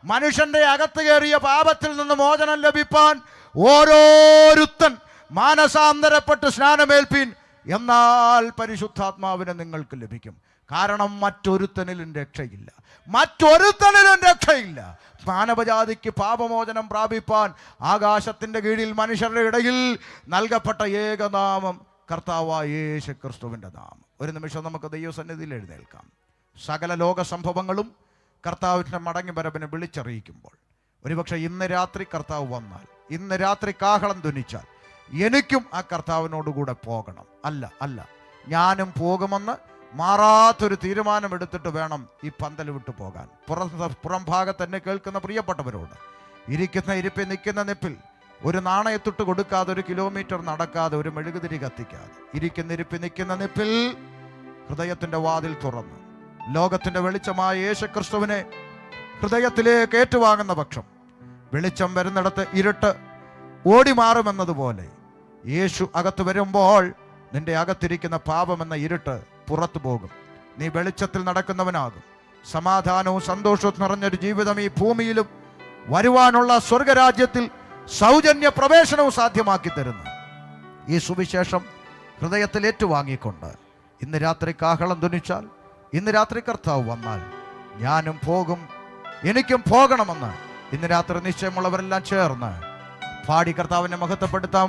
മനുഷ്യന്റെ അകത്ത് കയറിയ പാപത്തിൽ നിന്ന് മോചനം ലഭിപ്പാൻ ഓരോരുത്തൻ മാനസാന്തരപ്പെട്ട് സ്നാനമേൽപ്പീൻ, എന്നാൽ പരിശുദ്ധാത്മാവിനെ നിങ്ങൾക്ക് ലഭിക്കും. കാരണം മറ്റൊരുത്തനിലും രക്ഷയില്ല, മറ്റൊരുത്തനിലും രക്ഷയില്ല. മാനവജാതിക്ക് പാപമോചനം പ്രാപിപ്പാൻ ആകാശത്തിൻ്റെ കീഴിൽ മനുഷ്യരുടെ ഇടയിൽ നൽകപ്പെട്ട ഏകനാമം കർത്താവായ യേശു ക്രിസ്തുവിൻ്റെ നാമം. ഒരു നിമിഷം നമുക്ക് ദൈവസന്നിധിയിൽ എഴുന്നേൽക്കാം. സകല ലോക സംഭവങ്ങളും കർത്താവിൻ്റെ മടങ്ങി വരവിനെ വിളിച്ചറിയിക്കുമ്പോൾ, ഒരുപക്ഷെ ഇന്ന് രാത്രി കർത്താവ് വന്നാൽ, ഇന്ന് രാത്രി കാഹളം ധ്വനിച്ചാൽ എനിക്കും ആ കർത്താവിനോടുകൂടെ പോകണം. അല്ല ഞാനും പോകുമെന്ന് മാറാത്തൊരു തീരുമാനമെടുത്തിട്ട് വേണം ഈ പന്തൽ വിട്ടു പോകാൻ. പുറം ഭാഗത്ത് എന്നെ കേൾക്കുന്ന പ്രിയപ്പെട്ടവരോട്, ഇരിക്കുന്ന ഇരിപ്പിൽ നിൽക്കുന്ന നിപ്പിൽ ഒരു നാണയത്തൊട്ട് കൊടുക്കാതെ, ഒരു കിലോമീറ്റർ നടക്കാതെ, ഒരു മെഴുകുതിരി കത്തിക്കാതെ, ഇരിക്കുന്ന ഇരിപ്പിൽ നിൽക്കുന്ന നിപ്പിൽ ഹൃദയത്തിൻ്റെ വാതിൽ തുറന്ന് ലോകത്തിൻ്റെ വെളിച്ചമായ യേശുക്രിസ്തുവിനെ ഹൃദയത്തിലേക്ക് ഏറ്റുവാങ്ങുന്ന പക്ഷം വെളിച്ചം വരുന്നിടത്ത് ഇരുട്ട് ഓടി മാറുമെന്നതുപോലെ യേശു അകത്ത് വരുമ്പോൾ നിന്റെ അകത്തിരിക്കുന്ന പാപമെന്ന ഇരുട്ട് പുറത്തു പോകും. നീ വെളിച്ചത്തിൽ നടക്കുന്നവനാകും. സമാധാനവും സന്തോഷവും നിറഞ്ഞൊരു ജീവിതം ഈ ഭൂമിയിലും വരുവാനുള്ള സ്വർഗരാജ്യത്തിൽ സൗജന്യ പ്രവേശനവും സാധ്യമാക്കി തരുന്നു ഈ സുവിശേഷം ഹൃദയത്തിൽ ഏറ്റുവാങ്ങിക്കൊണ്ട് ഇന്ന് രാത്രി കാഹളം ധ്വനിച്ചാൽ, ഇന്ന് രാത്രി കർത്താവ് വന്നാൽ ഞാനും പോകും, എനിക്കും പോകണമെന്ന് ഇന്ന് രാത്രി നിശ്ചയമുള്ളവരെല്ലാം ചേർന്ന് പാടി കർത്താവിനെ മഹത്വപ്പെടുത്താൻ